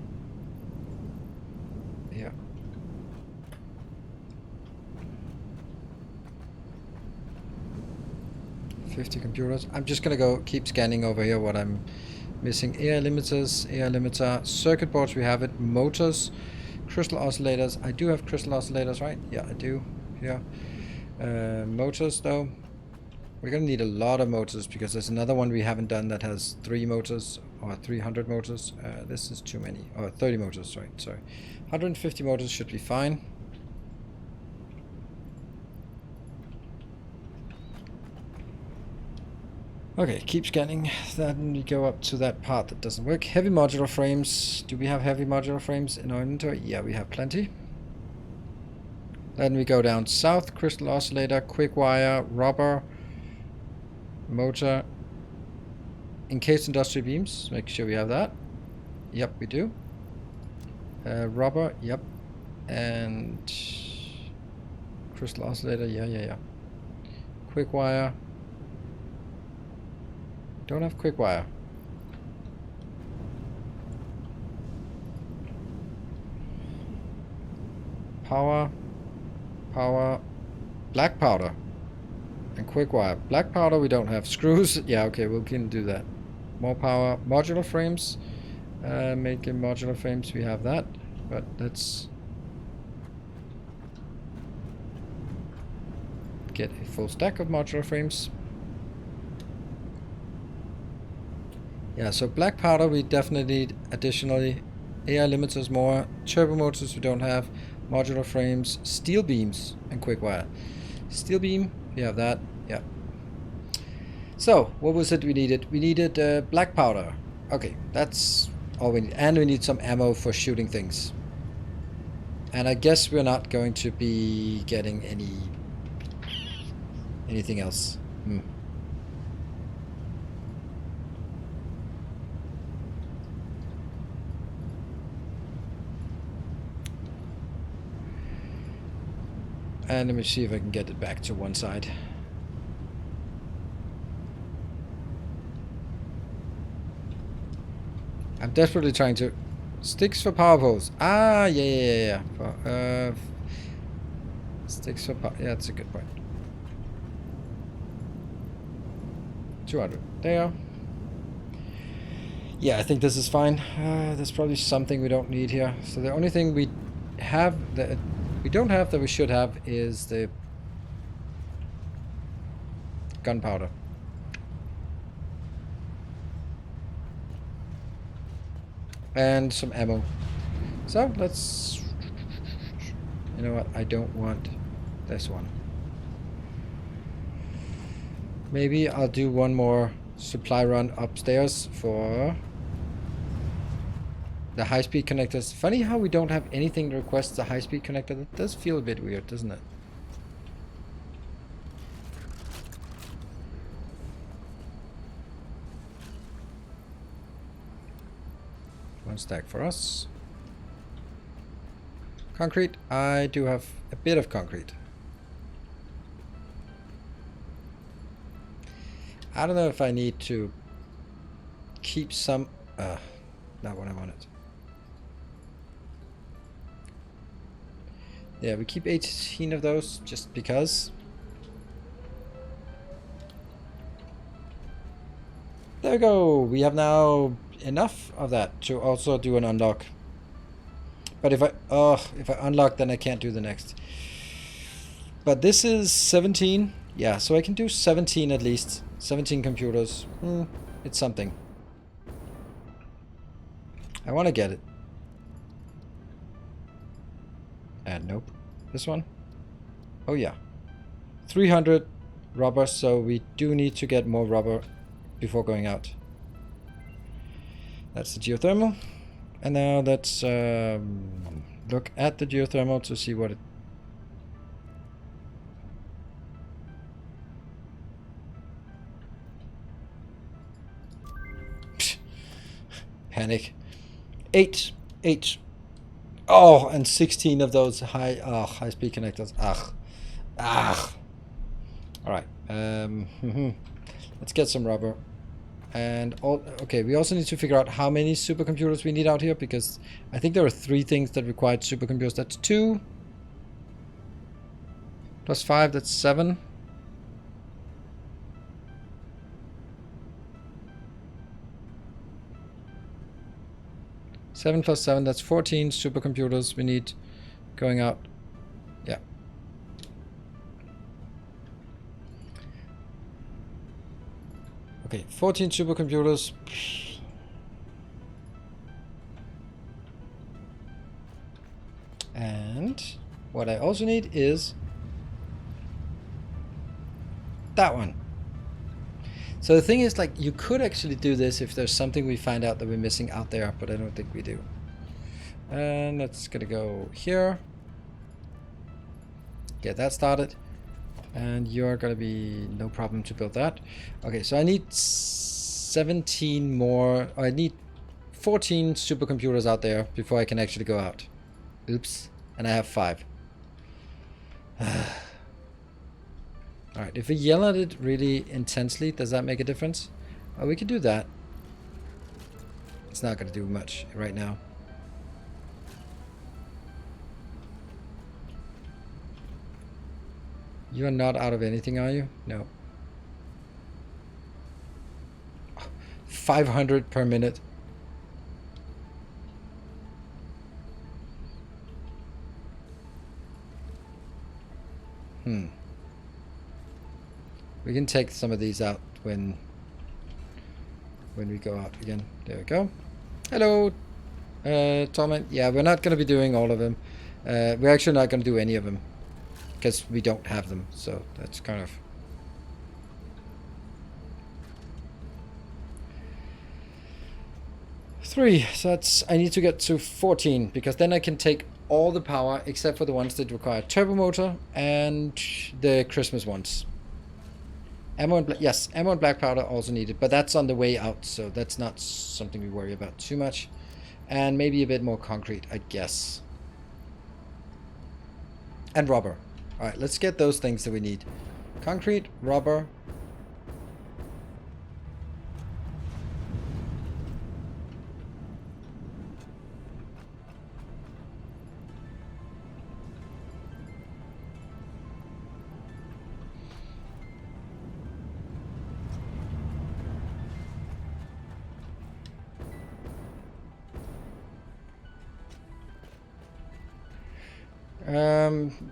Yeah. $50 computers. I'm just gonna go keep scanning over here what I'm missing. AI limiters, AI limiter, circuit boards, we have it. Motors, crystal oscillators. I do have crystal oscillators, right? Yeah, I do. Yeah. Motors though. We're gonna need a lot of motors because there's another one we haven't done that has 3 motors or 300 motors. This is too many. Or 30 motors, right? Sorry. 150 motors should be fine. Okay, keep scanning. Then we go up to that part that doesn't work. Heavy modular frames. Do we have heavy modular frames in our inventory? Yeah, we have plenty. Then we go down south. Crystal oscillator, quick wire, rubber, motor, encased industrial beams. Make sure we have that. Yep, we do. Rubber, yep. And crystal oscillator, yeah. Quick wire. Don't have quick wire. Power, black powder, and quick wire. Black powder we don't have. Screws, yeah, okay, we can do that. More power. Modular frames. Making modular frames, we have that, but let's get a full stack of modular frames. Yeah, so black powder we definitely need additionally. AI limiters more. Turbo motors we don't have. Modular frames. Steel beams and quick wire. Steel beam, we have that. Yeah. So, what was it we needed? We needed black powder. Okay, that's all we need. And we need some ammo for shooting things. And I guess we're not going to be getting anything else. And let me see if I can get it back to one side. I'm desperately trying to... Sticks for power poles. Ah, yeah. Sticks for power... Yeah, that's a good point. 200. There. Yeah, I think this is fine. There's probably something we don't need here. So the only thing we have that we don't have that we should have is the gunpowder. And some ammo. So let's... You know what? I don't want this one. Maybe I'll do one more supply run upstairs for the high-speed connectors. Funny how we don't have anything that requests a high-speed connector. That does feel a bit weird, doesn't it? One stack for us. Concrete. I do have a bit of concrete. I don't know if I need to keep some... not what I wanted. Yeah, we keep 18 of those just because. There we go. We have now enough of that to also do an unlock. But if I unlock, then I can't do the next. But this is 17. Yeah, so I can do 17 at least. 17 computers. It's something. I want to get it. And nope. This one? Oh yeah. 300 rubber, so we do need to get more rubber before going out. That's the geothermal. And now let's look at the geothermal to see what it... Panic. 8. Oh, and 16 of those high-speed connectors. All right. Let's get some rubber. And okay, we also need to figure out how many supercomputers we need out here, because I think there are 3 things that required supercomputers. That's 2 plus 5. That's 7. Seven plus 7, that's 14 supercomputers we need going out. Yeah. Okay, 14 supercomputers. And what I also need is that one. So the thing is, like, you could actually do this if there's something we find out that we're missing out there, but I don't think we do. And that's gonna go here. Get that started. And you're gonna be no problem to build that. Okay, so I need 17 more. I need 14 supercomputers out there before I can actually go out. Oops. And I have 5. Alright, if we yell at it really intensely, does that make a difference? Oh, we could do that. It's not going to do much right now. You are not out of anything, are you? No. 500 per minute. We can take some of these out when we go out again. There we go. Hello, Tom. Yeah, we're not going to be doing all of them. We're actually not going to do any of them because we don't have them. So that's kind of... Three. So that's... I need to get to 14 because then I can take all the power except for the ones that require turbo motor and the Christmas ones. Ammo and yes, ammo and black powder also needed, but that's on the way out, so that's not something we worry about too much. And maybe a bit more concrete, I guess. And rubber. All right, let's get those things that we need. Concrete, rubber.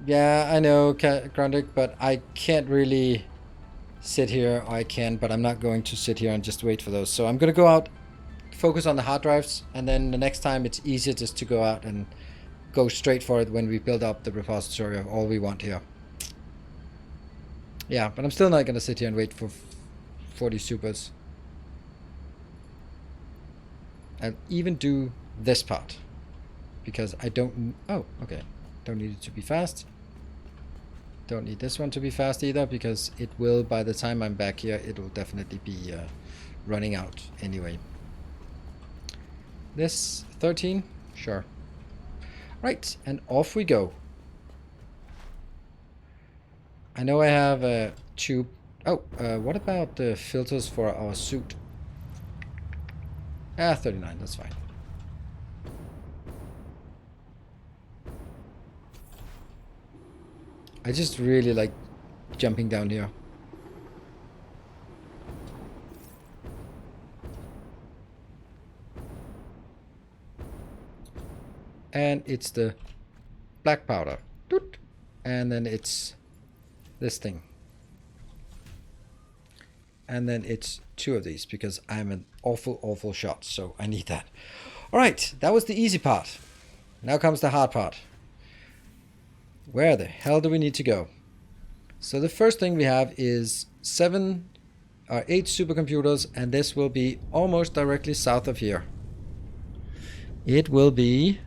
Yeah, I know, Grundig, but I can't really sit here. I can, but I'm not going to sit here and just wait for those. So I'm going to go out, focus on the hard drives, and then the next time it's easier just to go out and go straight for it when we build up the repository of all we want here. Yeah, but I'm still not gonna sit here and wait for 40 supers. I'll even do this part because I don't. Oh, okay. Don't need it to be fast. Don't need this one to be fast either because it will, by the time I'm back here, it will definitely be running out anyway. This 13, sure. Right, and off we go. I know I have a tube. Oh, what about the filters for our suit? 39, that's fine. I just really like jumping down here. And it's the black powder. And then it's this thing. And then it's 2 of these because I'm an awful shot, so I need that. Alright, that was the easy part. Now comes the hard part. Where the hell do we need to go? So the first thing we have is 8 supercomputers, and this will be almost directly south of here. It will be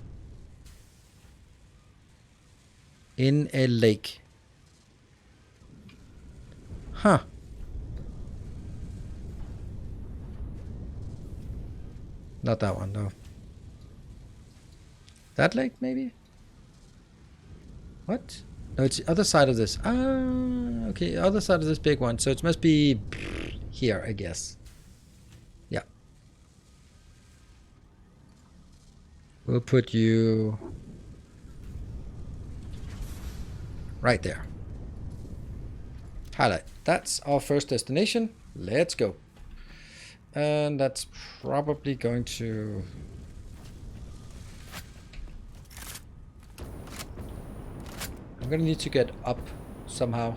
in a lake. Huh. Not that one, no. That lake, maybe? What? No, it's the other side of this. Ah, okay, other side of this big one. So it must be here, I guess. Yeah. We'll put you right there. Highlight. That's our first destination. Let's go. And that's probably going to... I'm gonna need to get up somehow.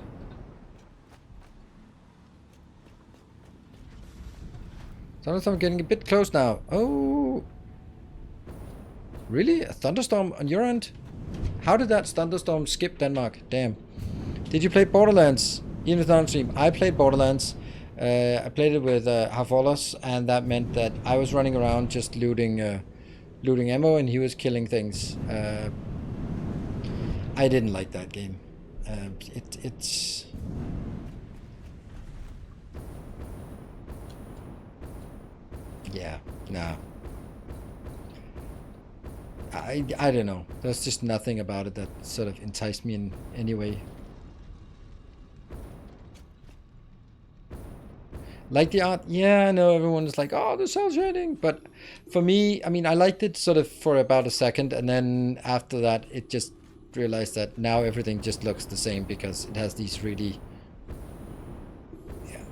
Sometimes I'm getting a bit close now. Oh! Really? A thunderstorm on your end? How did that thunderstorm skip Denmark? Damn. Did you play Borderlands? Even with non-stream. I played Borderlands. I played it with Havolas, and that meant that I was running around just looting ammo, and he was killing things. I didn't like that game. It's yeah, nah. I don't know. There's just nothing about it that sort of enticed me in any way. Like the art, yeah, I know everyone is like, oh, the cell shading. But for me, I mean, I liked it sort of for about a second. And then after that, it just realized that now everything just looks the same because it has these really... Yeah,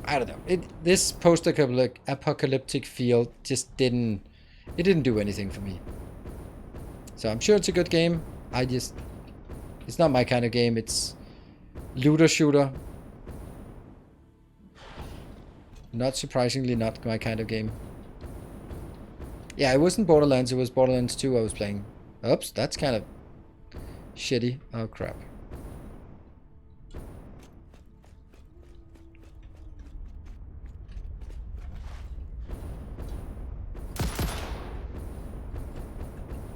I don't know. This post-apocalyptic feel just didn't... It didn't do anything for me. So I'm sure it's a good game. It's not my kind of game. It's looter shooter. Not surprisingly, not my kind of game. Yeah, it wasn't Borderlands, it was Borderlands 2 I was playing. Oops, that's kind of shitty. Oh, crap.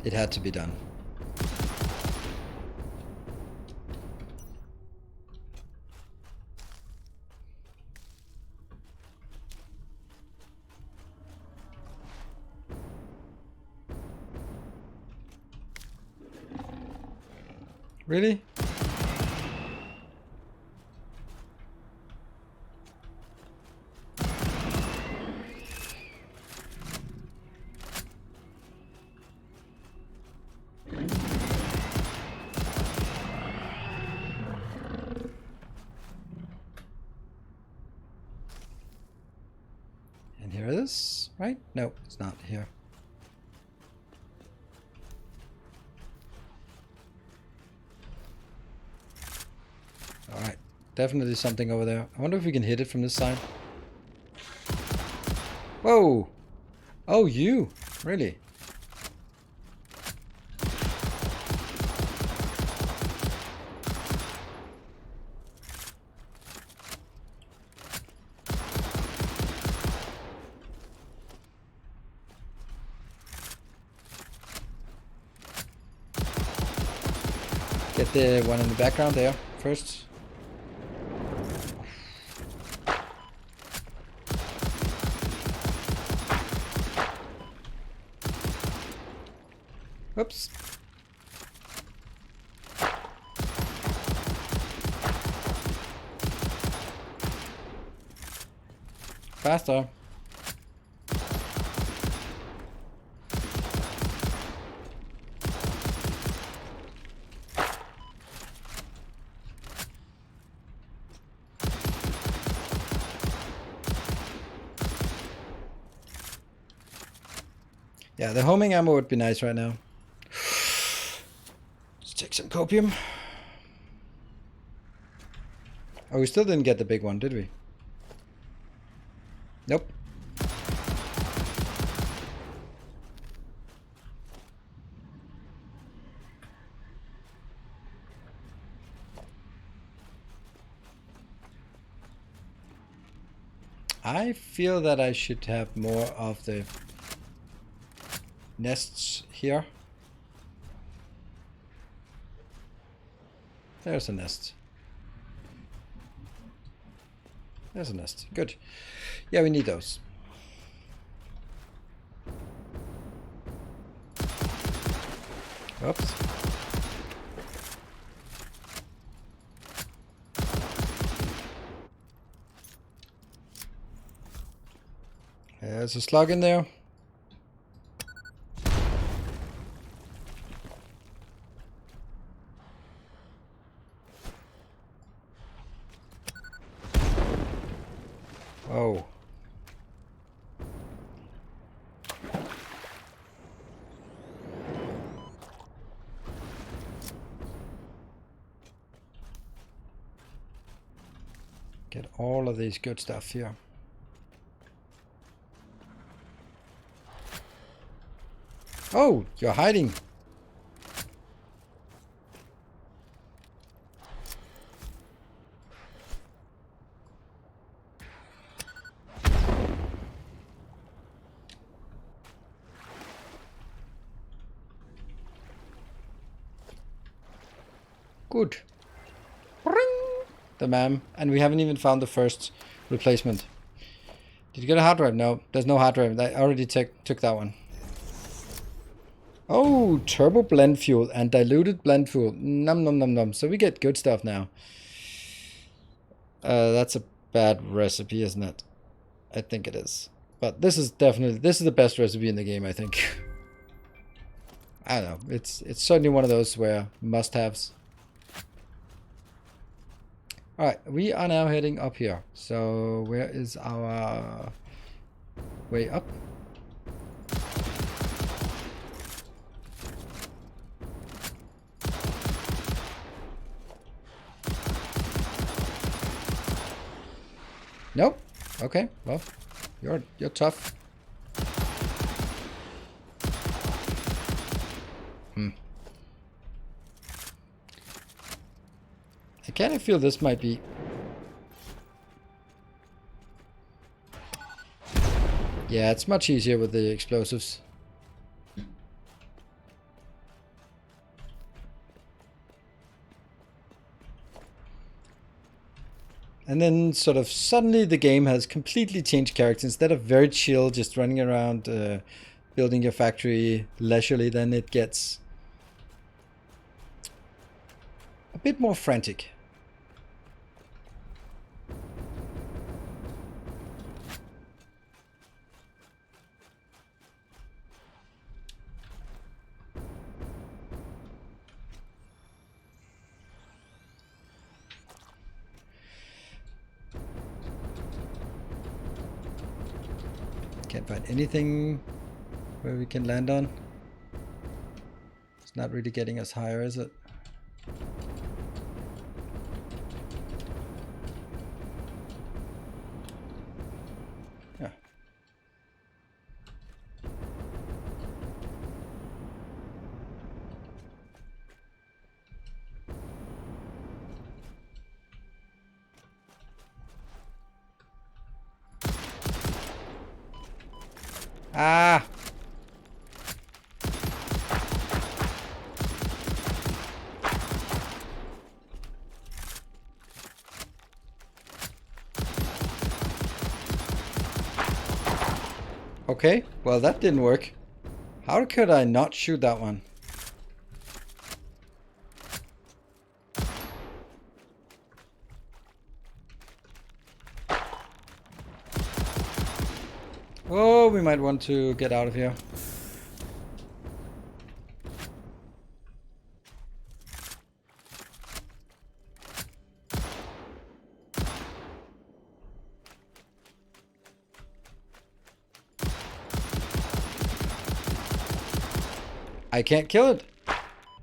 It had to be done. Really? And here it is, right? No, it's not here. Alright, definitely something over there. I wonder if we can hit it from this side. Whoa! Oh, you! Really? Get the one in the background there first. Oops. Faster. Yeah, the homing ammo would be nice right now. Let's take some copium. Oh, we still didn't get the big one, did we? Nope. I feel that I should have more of the nests here. There's a nest. There's a nest. Good. Yeah, we need those. Oops. There's a slug in there. Oh. Get all of these good stuff here. Oh, you're hiding. Good. The ma'am. And we haven't even found the first replacement. Did you get a hard drive? No, there's no hard drive. I already took that one. Oh, turbo blend fuel and diluted blend fuel. Num num num num. So we get good stuff now. That's a bad recipe, isn't it? I think it is. But this is the best recipe in the game, I think. I don't know. It's certainly one of those where must-haves. Alright, we are now heading up here. So where is our way up? Nope. Okay, well, you're tough. I kind of feel this might be... Yeah, it's much easier with the explosives. And then sort of suddenly the game has completely changed characters. Instead of very chill, just running around, building your factory leisurely, then it gets a bit more frantic. Can't find anything where we can land on. It's not really getting us higher, is it? Yeah. Ah! Okay, well that didn't work. How could I not shoot that one? Oh, we might want to get out of here. I can't kill it.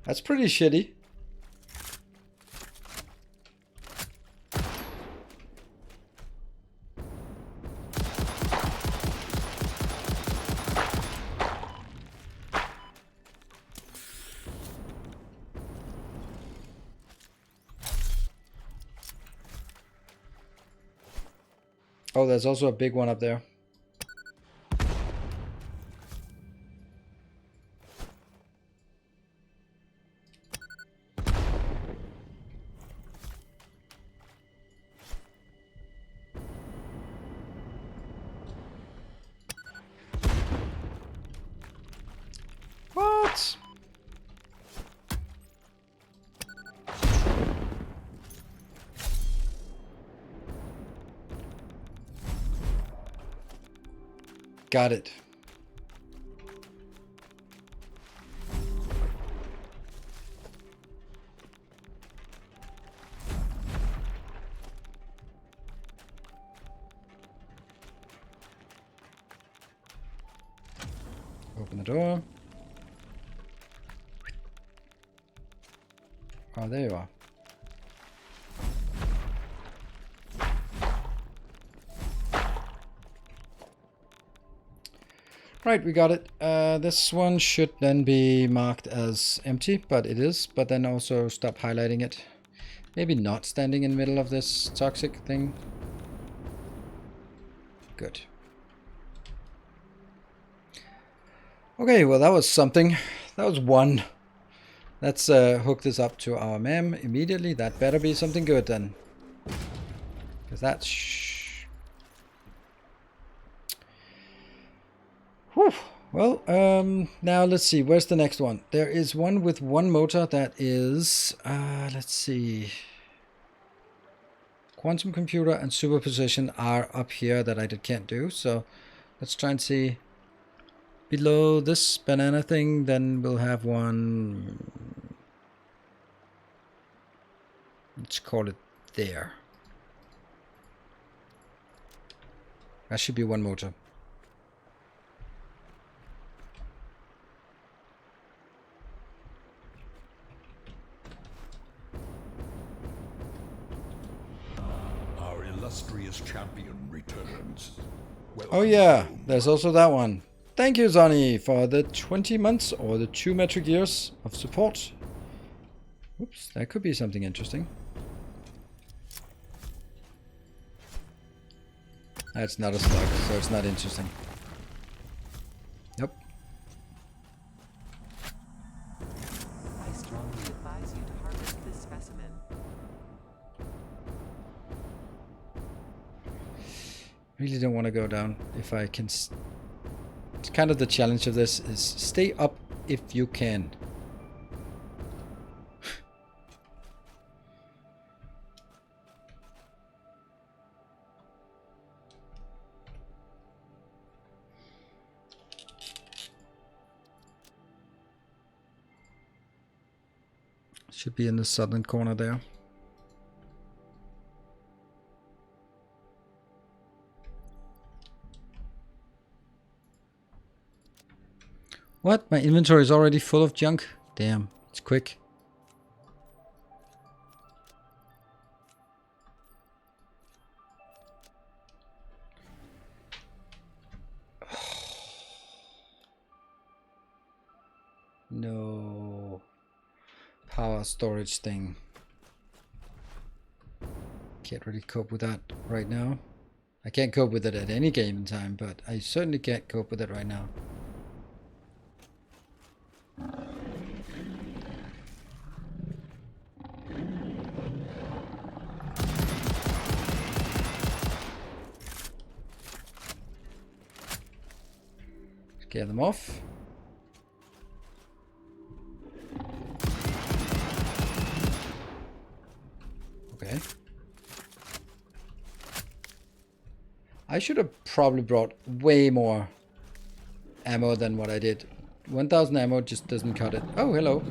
That's pretty shitty. Oh, there's also a big one up there. What? Got it. Open the door. Oh, there you are. Right, we got it. This one should then be marked as empty, but it is. But then also stop highlighting it. Maybe not standing in the middle of this toxic thing. Good. Okay, well that was something. That was one. Let's hook this up to our mem immediately. That better be something good then. Because that's... Whew. Well, now let's see. Where's the next one? There is one with one motor that is... let's see. Quantum computer and superposition are up here that I can't do. So let's try and see. Below this banana thing, then we'll have one. Let's call it there. That should be one motor. Our illustrious champion returns. Oh yeah, there's also that one. Thank you, Zonny, for the 20 months or the 2 metric years of support. Oops, that could be something interesting. That's not a slug, so it's not interesting. Nope. I strongly advise you to harvest this specimen. Really don't want to go down if I can. It's kind of the challenge of this is stay up if you can. Should be in the southern corner there. What? My inventory is already full of junk? Damn, it's quick. No. Power storage thing. Can't really cope with that right now. I can't cope with it at any game in time, but I certainly can't cope with it right now. Scare them off. Okay. I should have probably brought way more ammo than what I did. 1000 ammo just doesn't cut it. Oh, hello.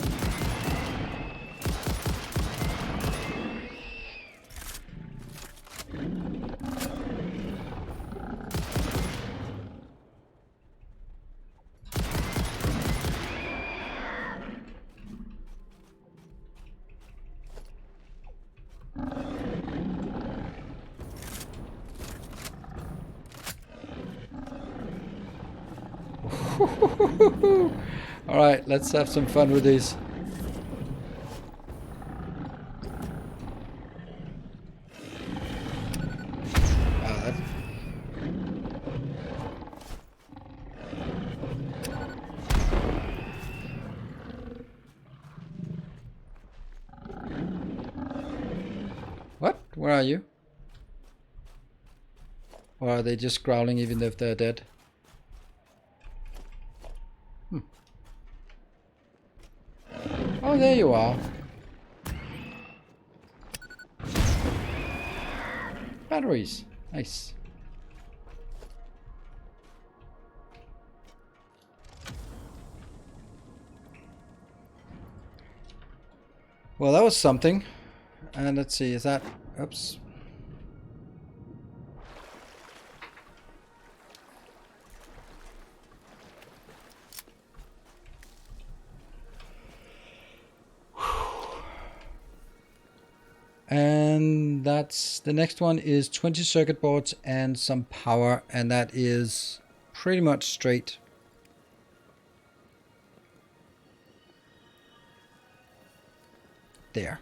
Alright, let's have some fun with these. What? Where are you? Or are they just growling even if they're dead? Oh, there you are. Batteries. Nice. Well, that was something. And let's see, is that... Oops. And that's the next one is 20 circuit boards and some power, and that is pretty much straight. There.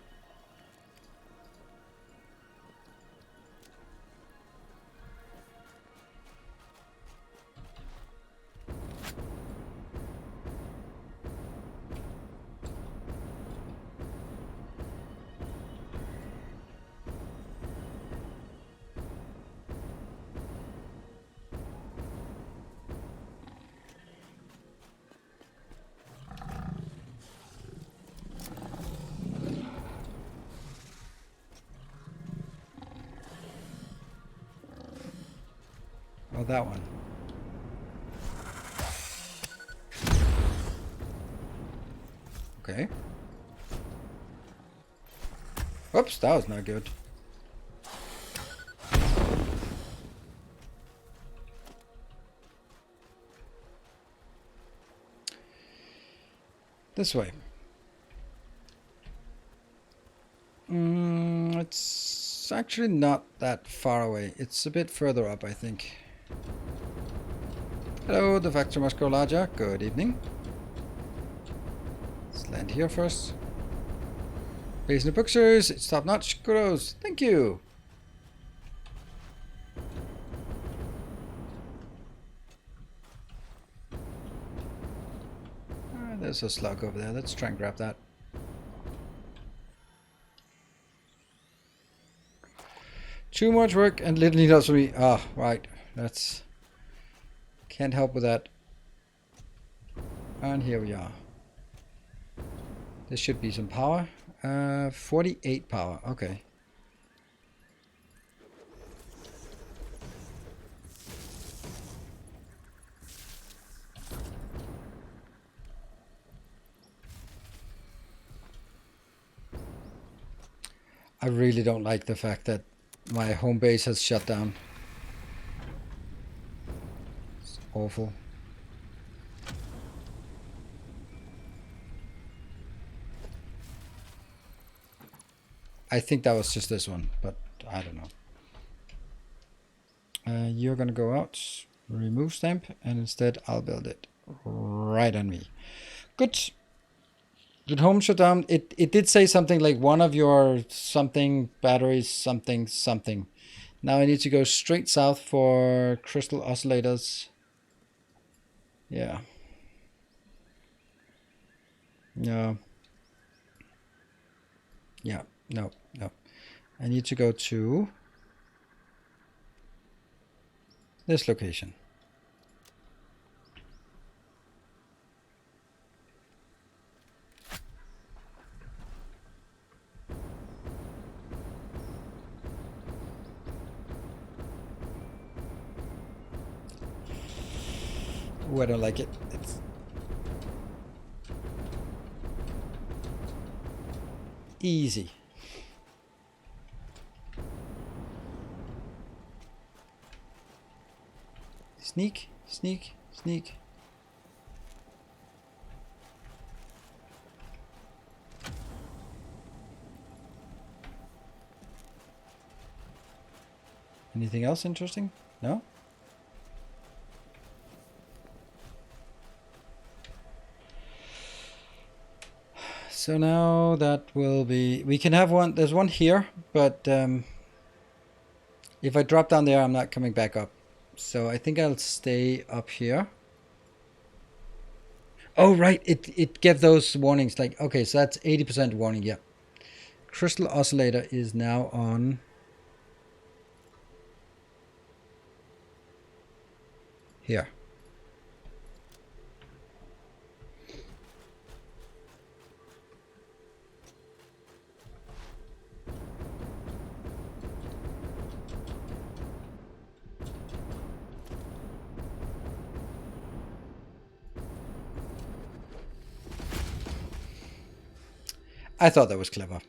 Oh, that one. Okay. Oops, that was not good. This way. It's actually not that far away. It's a bit further up, I think. Hello, the factory must go larger. Good evening. Let's land here first. Base in the boxers. It's top notch. Kudos. Thank you. There's a slug over there. Let's try and grab that. Too much work and little needles for me. Ah, right. That's... Can't help with that. And here we are. This should be some power. 48 power. Okay. I really don't like the fact that my home base has shut down. It's awful. I think that was just this one, but I don't know. You're gonna go out, remove stamp, and instead I'll build it right on me. Good. Did home shut down? It did say something like one of your something batteries something something. Now I need to go straight south for crystal oscillators. Yeah. No. Yeah. No. No. I need to go to this location. Ooh, I don't like it. It's easy. Sneak, sneak, sneak. Anything else interesting? No? So now that will be... We can have one... There's one here, but if I drop down there, I'm not coming back up. So I think I'll stay up here. Oh, right. It gave those warnings. Like, okay, so that's 80% warning. Yeah. Crystal Oscillator is now on... Here. I thought that was clever.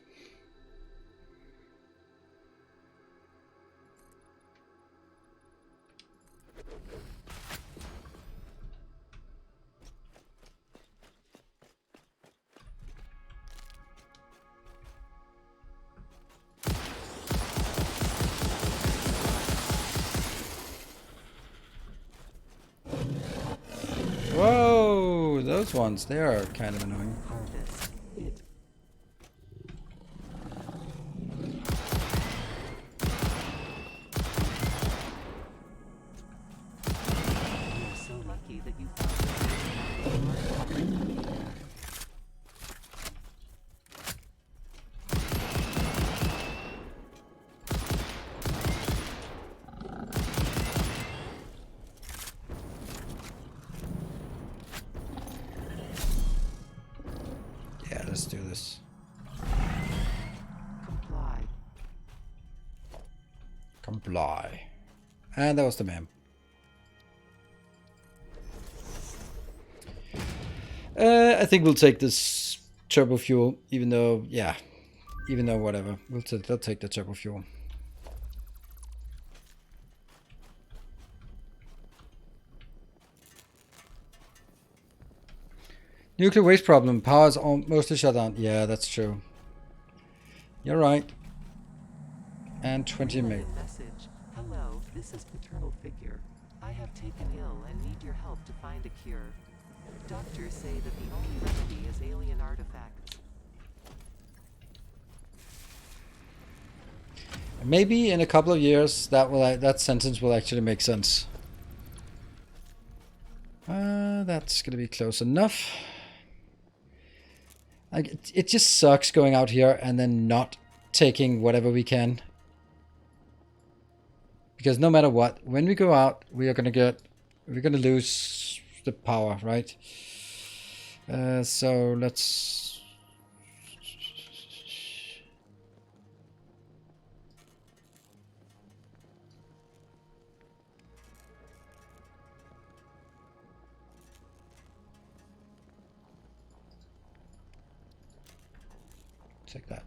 Whoa, those ones, they are kind of annoying. Harvest it. You're so lucky that you found it. Yeah, let's do this. Comply. Comply. And that was the man. I think we'll take this turbo fuel, even though, yeah, even though whatever. They'll take the turbo fuel. Nuclear waste problem. Power's mostly shut down. Yeah, that's true. You're right. And 20 meg. Relay message. Hello, this is paternal figure. I have taken ill and need your help to find a cure. Doctors say that the only remedy is alien artifacts. Maybe in a couple of years that sentence will actually make sense. That's gonna be close enough. Like it just sucks going out here and then not taking whatever we can. Because no matter what, when we go out, we're gonna lose the power, right? So let's. Take that.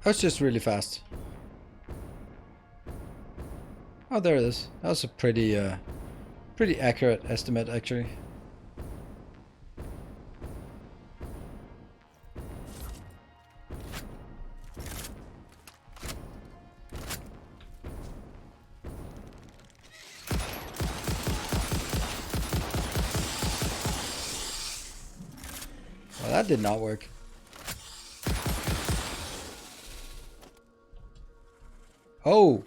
That's just really fast. Oh, there it is. That was a pretty accurate estimate, actually. Well, that did not work. Oh!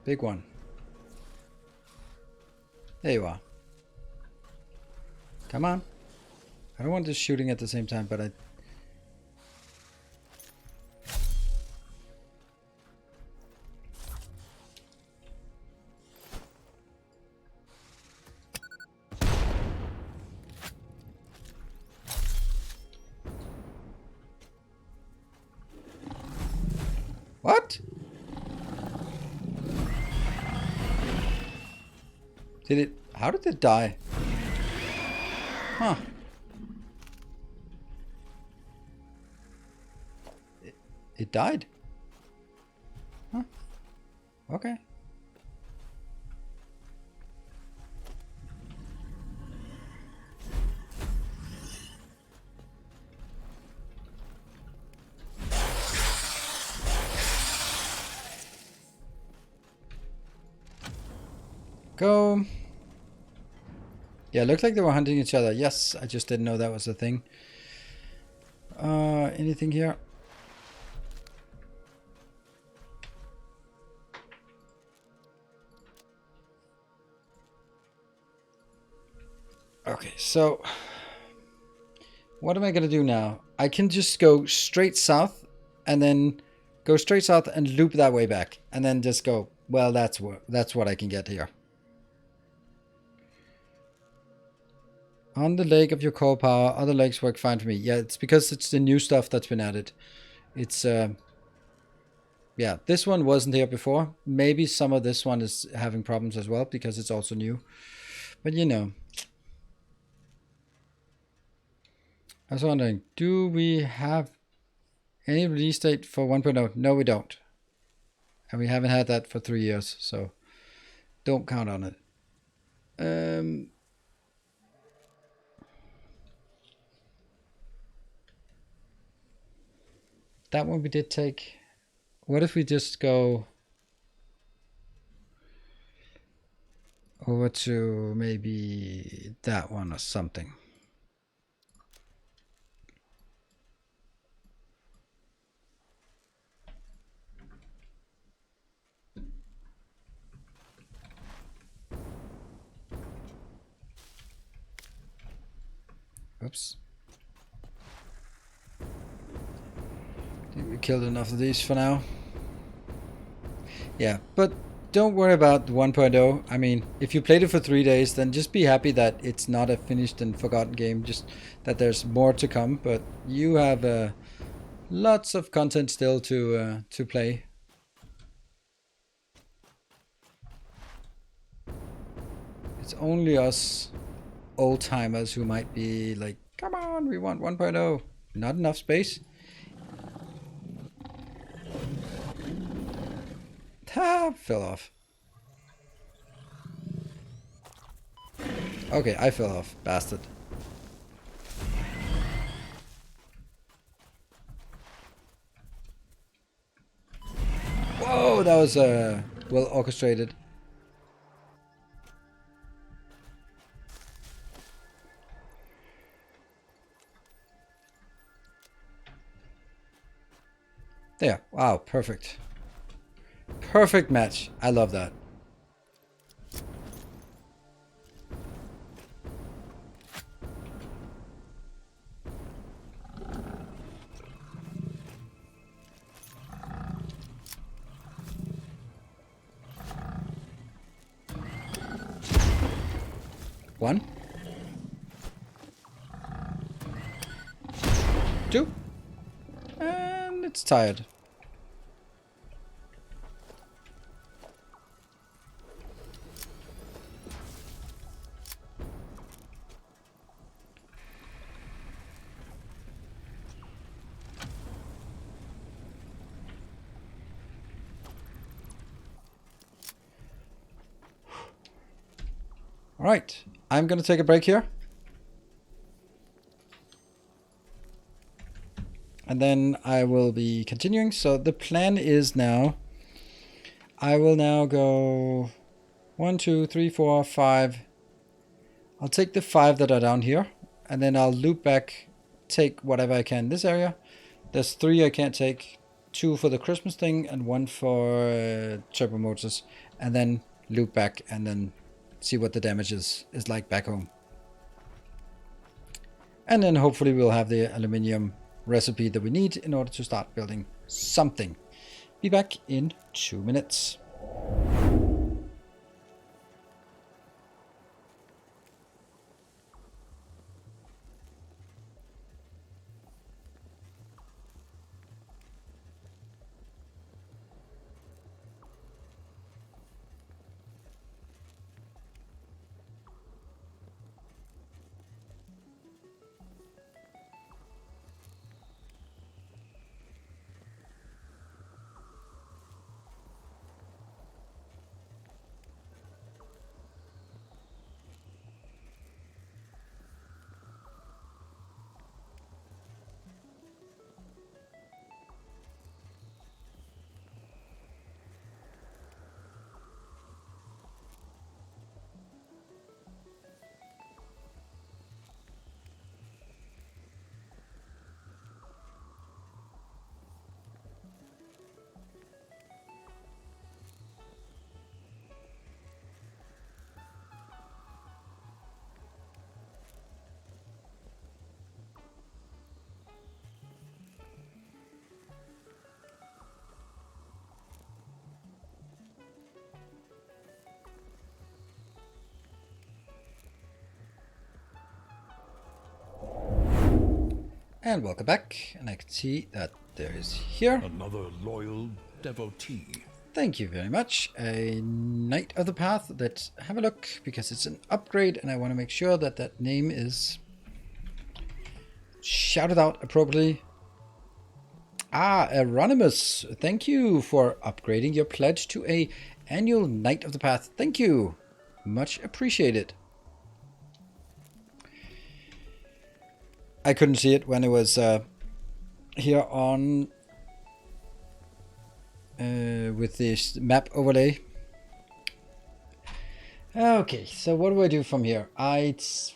Big one. There you are. Come on. I don't want this shooting at the same time, but I... Did it... How did it die? Huh. It died? Huh. Okay. Go. Yeah, it looked like they were hunting each other. Yes, I just didn't know that was a thing. Anything here? Okay, so what am I gonna do now? I can just go straight south and then go straight south and loop that way back and then just go, well, that's what I can get here. On the lake of your core power, other lakes work fine for me. Yeah, it's because it's the new stuff that's been added. It's yeah, this one wasn't here before. Maybe some of this one is having problems as well because it's also new. But you know. I was wondering, do we have any release date for 1.0? No, we don't. And we haven't had that for 3 years, so don't count on it. That one we did take. What if we just go over to maybe that one or something? Oops. I think we killed enough of these for now. Yeah, but don't worry about the 1.0. I mean, if you played it for 3 days, then just be happy that it's not a finished and forgotten game, just that there's more to come. But you have lots of content still to play. It's only us old timers who might be like, come on, we want 1.0. Not enough space. Ha, fell off. Okay, I fell off, bastard. Whoa, that was well orchestrated. There, wow, perfect. Perfect match. I love that. One. Two. And it's tired. All right, I'm gonna take a break here. And then I will be continuing. So the plan is now, I will now go 1, 2, 3, 4, 5. I'll take the 5 that are down here, and then I'll loop back, take whatever I can in this area. There's 3 I can't take, 2 for the Christmas thing, and 1 for turbo motors, and then loop back and then see what the damage is like back home. And then hopefully we'll have the aluminium recipe that we need in order to start building something. Be back in 2 minutes. And welcome back. And I can see that there is here. Another loyal devotee. Thank you very much. A Knight of the Path. Let's have a look, because it's an upgrade and I want to make sure that that name is shouted out appropriately. Ah, Anonymous. Thank you for upgrading your pledge to a annual Knight of the Path. Thank you. Much appreciated. I couldn't see it when it was here on with this map overlay. Okay, so what do I do from here? Let's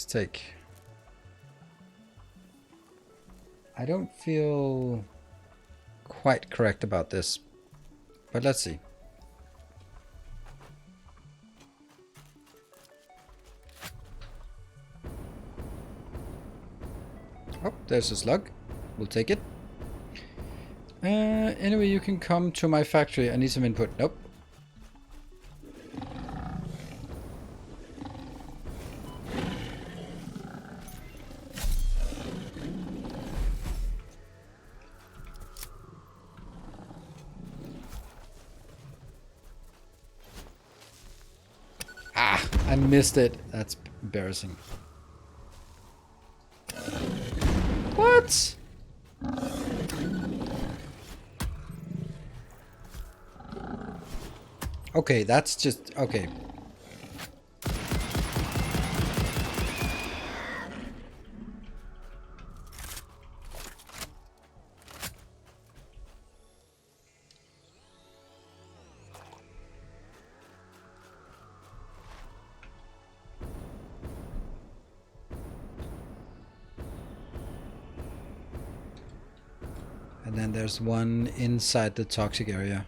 take. I don't feel quite correct about this, but let's see. Oh, there's a slug. We'll take it. Anyway, you can come to my factory. I need some input. Nope. Ah, I missed it. That's embarrassing. What? Okay, that's just... okay. And then there's one inside the toxic area.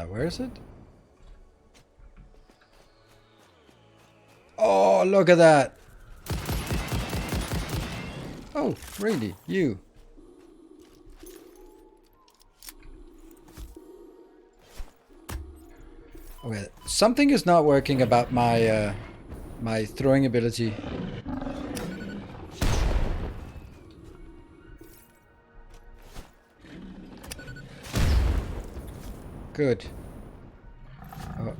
Where is it? Oh, look at that! Oh, really? You? Okay, something is not working about my my throwing ability. Good. Oh.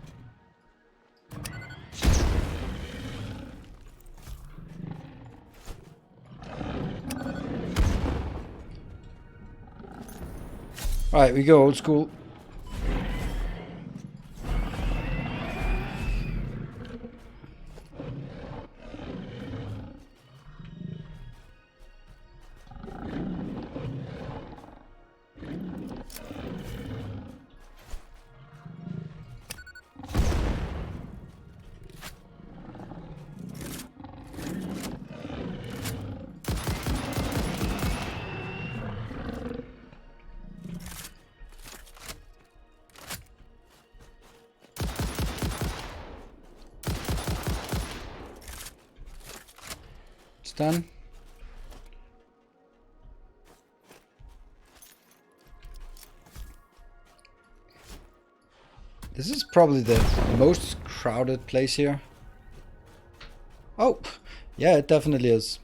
Alright, we go old school. Done. This is probably the most crowded place here. Oh, yeah, it definitely is.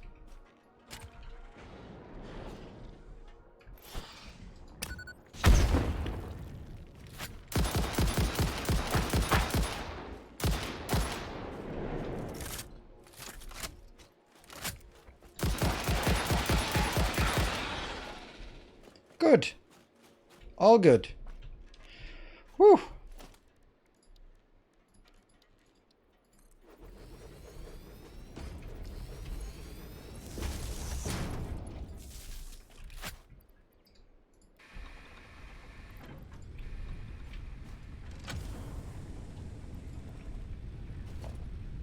Good. All good. Whew.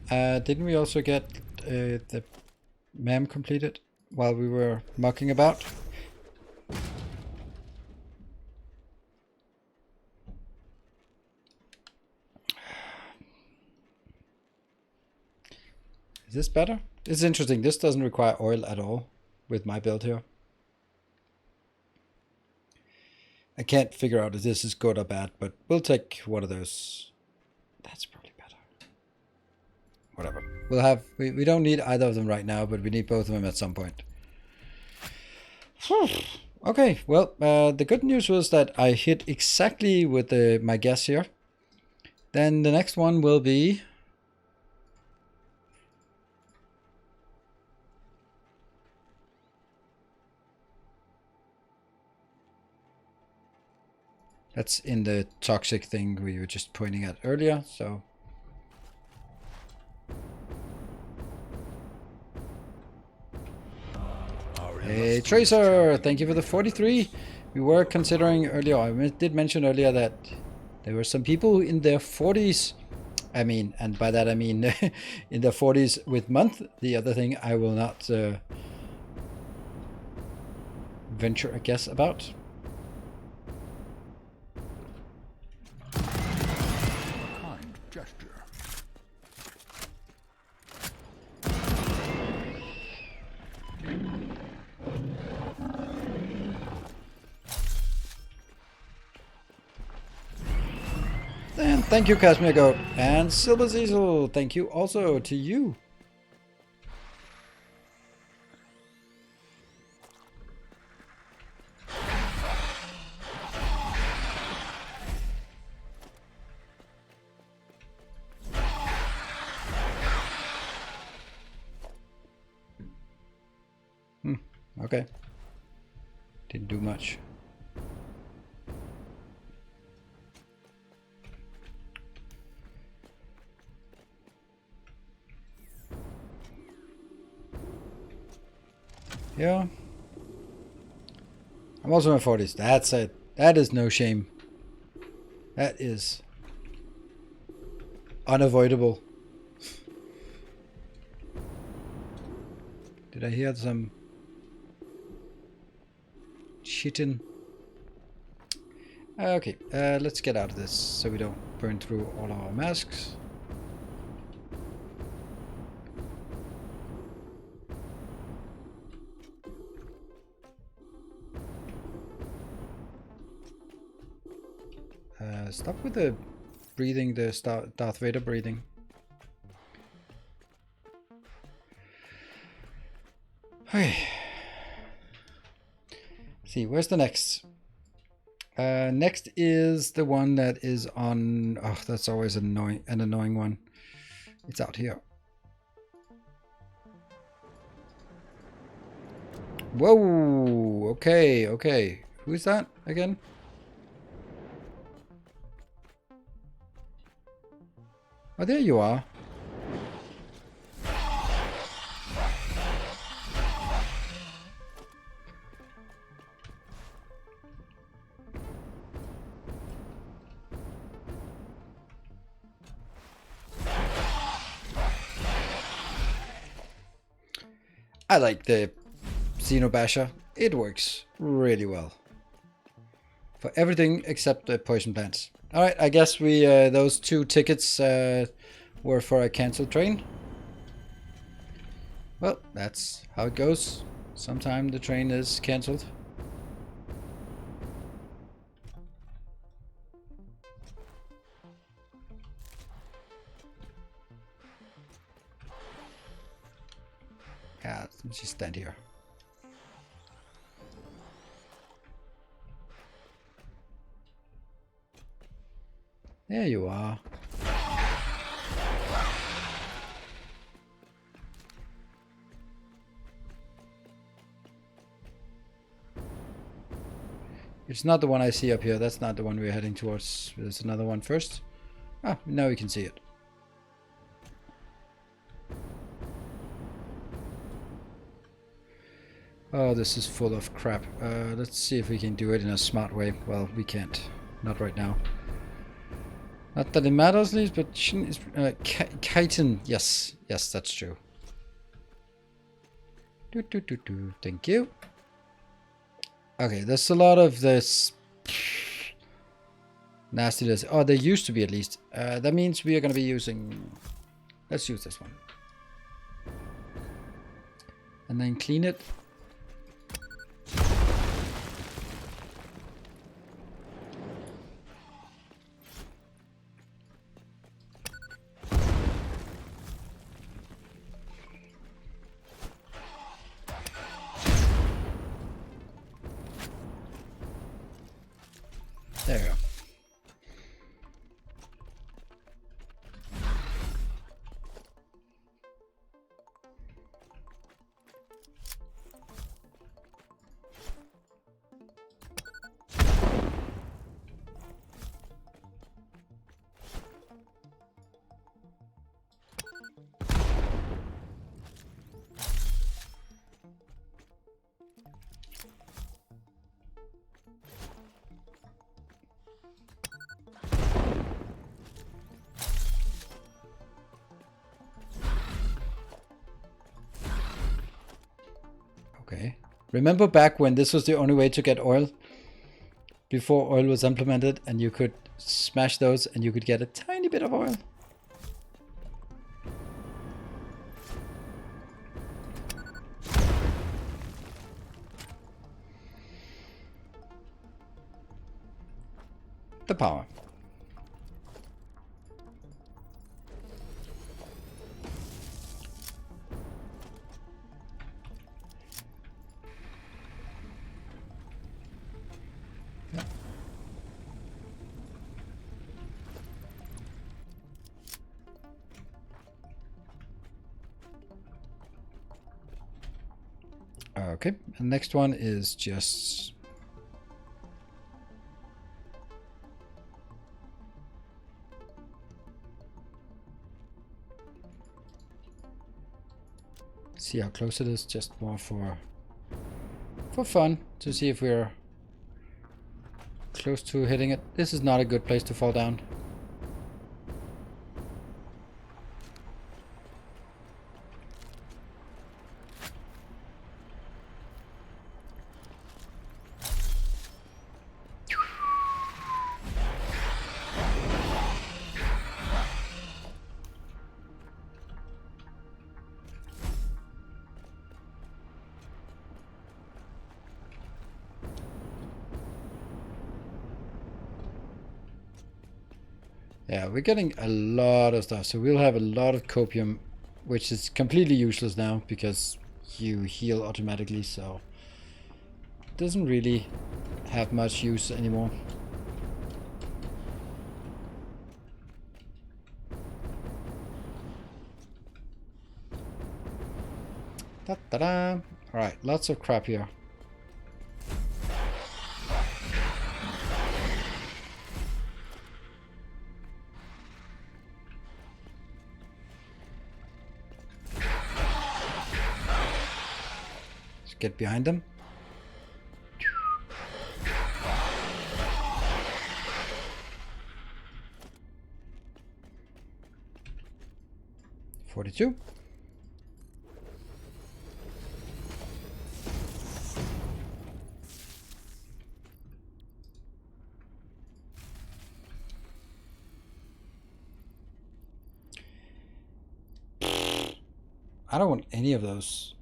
Didn't we also get the mem completed while we were mucking about? Is this better? It's interesting. This doesn't require oil at all with my build here. I can't figure out if this is good or bad, but we'll take one of those. That's probably better. Whatever. We'll have, we don't need either of them right now, but we need both of them at some point. Okay, well, the good news was that I hit exactly with my guess here. Then the next one will be... That's in the toxic thing we were just pointing at earlier, so... Hey Tracer, thank you for the 43. We were considering earlier, I did mention earlier that there were some people in their 40s. I mean, and by that I mean in their 40s with month. The other thing I will not venture a guess about. Kind gesture. And thank you, Cashmere Goat. And Silver Ziesel, thank you also to you. Okay. Didn't do much. Yeah. I'm also in my 40s. That's it. That is no shame. That is unavoidable. Did I hear some cheating? Okay, let's get out of this so we don't burn through all our masks. Stop with the breathing, the Darth Vader breathing. Okay. See, where's the next? Next is the one that is on... Oh, that's always an annoying one. It's out here. Whoa! Okay, okay. Who's that again? Oh, there you are. I like the Xenobasher. It works really well. For everything except the poison plants. Alright, I guess we those 2 tickets were for a cancelled train. Well, that's how it goes. Sometime the train is cancelled. Yeah, let's just stand here. There you are. It's not the one I see up here. That's not the one we're heading towards. There's another one first. Ah, now we can see it. Oh, this is full of crap. Let's see if we can do it in a smart way. Well, we can't. Not right now. Not that it matters, least, but chitin. Yes, yes, that's true. Thank you. Okay, there's a lot of this nastiness. Oh, there used to be at least. That means we are going to be using... Let's use this one. and then clean it. There you go. Okay. Remember back when this was the only way to get oil? Before oil was implemented and you could smash those and you could get a tiny bit of oil? The power. Okay, and next one is just see how close it is, just more for fun, to see if we're close to hitting it. This is not a good place to fall down. Yeah, we're getting a lot of stuff, so we'll have a lot of copium, which is completely useless now because you heal automatically, so it doesn't really have much use anymore. Da-da-da! Alright, lots of crap here. Get behind them. $42. I don't want any of those.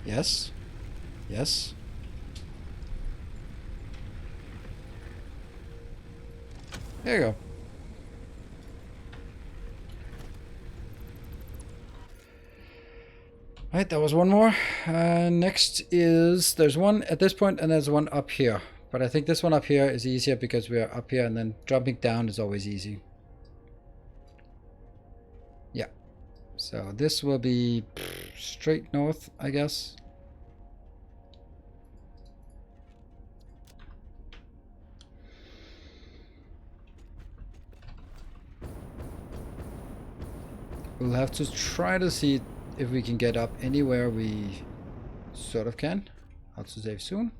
Yes. Yes. There you go. Right, that was one more. Next is, there's one at this point and there's one up here. But I think this one up here is easier because we are up here, and then jumping down is always easy. Yeah. So this will be straight north, I guess. We'll have to try to see if we can get up anywhere we sort of can. How to save soon.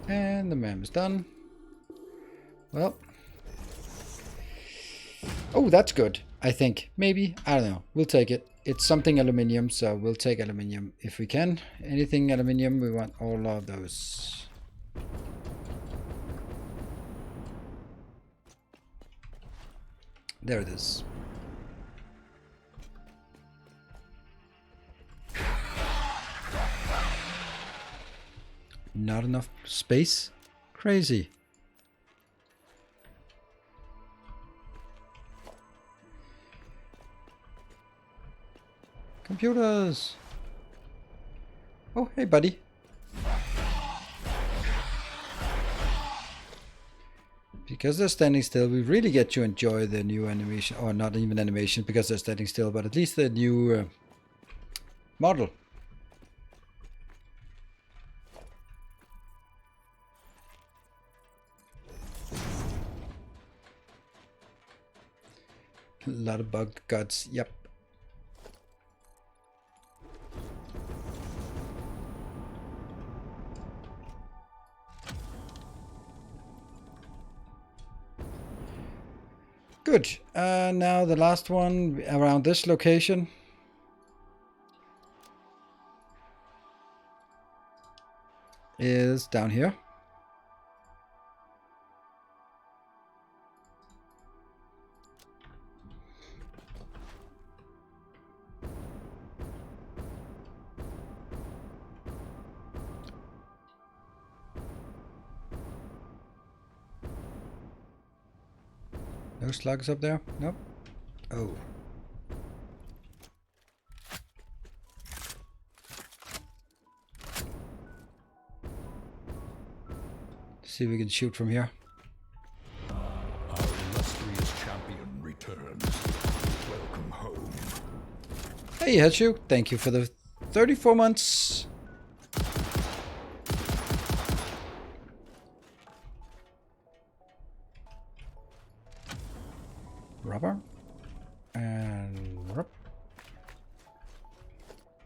And the man is done. Well. Oh, that's good, I think. Maybe. I don't know. We'll take it. It's something aluminium, so we'll take aluminium if we can. Anything aluminium, we want all of those. There it is. Not enough space? Crazy. Computers! Oh, hey buddy. Because they're standing still, we really get to enjoy the new animation, or not even animation because they're standing still, but at least the new model. A lot of bug guts, yep. Good. Now the last one around this location. Is down here. No slugs up there? Nope. Oh. See if we can shoot from here. Our illustrious champion returns. Welcome home. Hey, Hachu. Thank you for the 34 months. Rubber. And rub.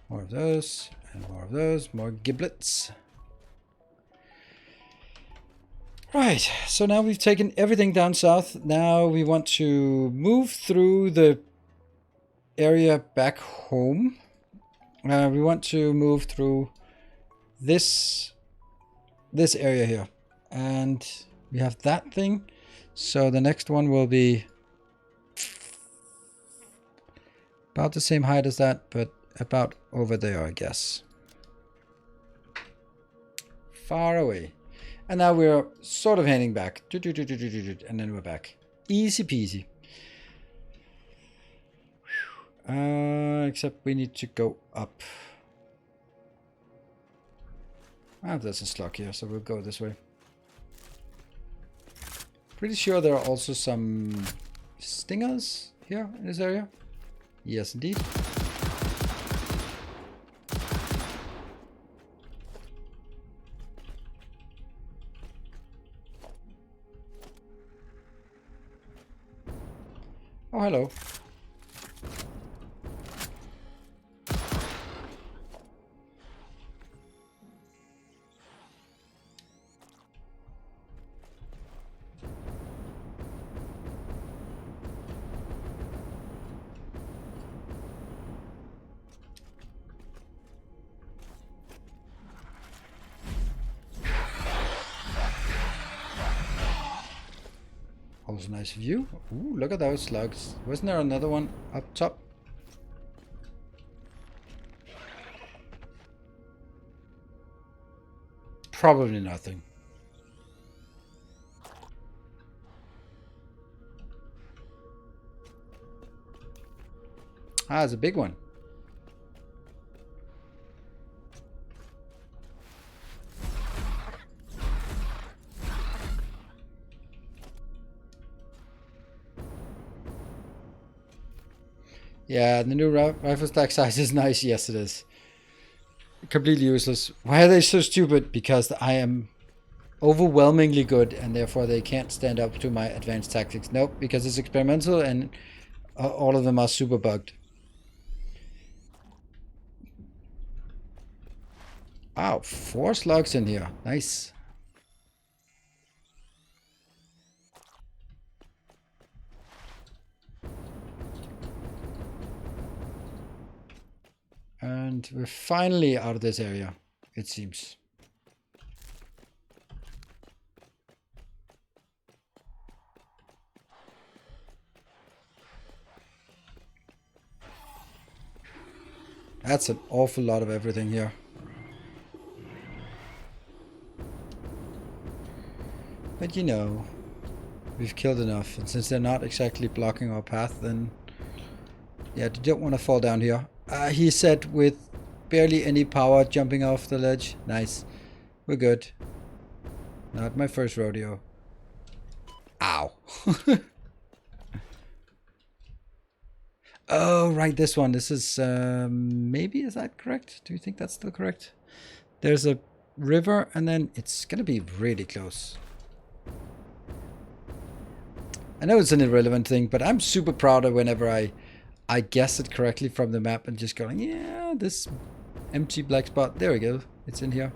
More of those. And more of those. More giblets. Right, so now we've taken everything down south. Now we want to move through the area back home. We want to move through this area here. And we have that thing. So the next one will be about the same height as that, but about over there, I guess. Far away. And now we're sort of heading back. And then we're back. Easy peasy. Except we need to go up. Ah, there's a slug here, so we'll go this way. Pretty sure there are also some stingers here in this area. Yes, indeed. Oh, hello. Also nice view. Ooh, look at those slugs. Wasn't there another one up top? Probably nothing. Ah, it's a big one. Yeah, the new rifle stack size is nice. Yes, it is. Completely useless. Why are they so stupid? Because I am overwhelmingly good and therefore they can't stand up to my advanced tactics. Nope, because it's experimental and all of them are super bugged. Wow, 4 slugs in here. Nice. And we're finally out of this area, it seems. That's an awful lot of everything here. But you know, we've killed enough, and since they're not exactly blocking our path, then yeah, they don't want to fall down here. He said with barely any power jumping off the ledge. Nice. We're good. Not my first rodeo. Ow. Oh, right, this one. This is, maybe, is that correct? Do you think that's still correct? There's a river, and then it's gonna be really close. I know it's an irrelevant thing, but I'm super proud of whenever I guess it correctly from the map and just going, yeah, this empty black spot. There we go. It's in here.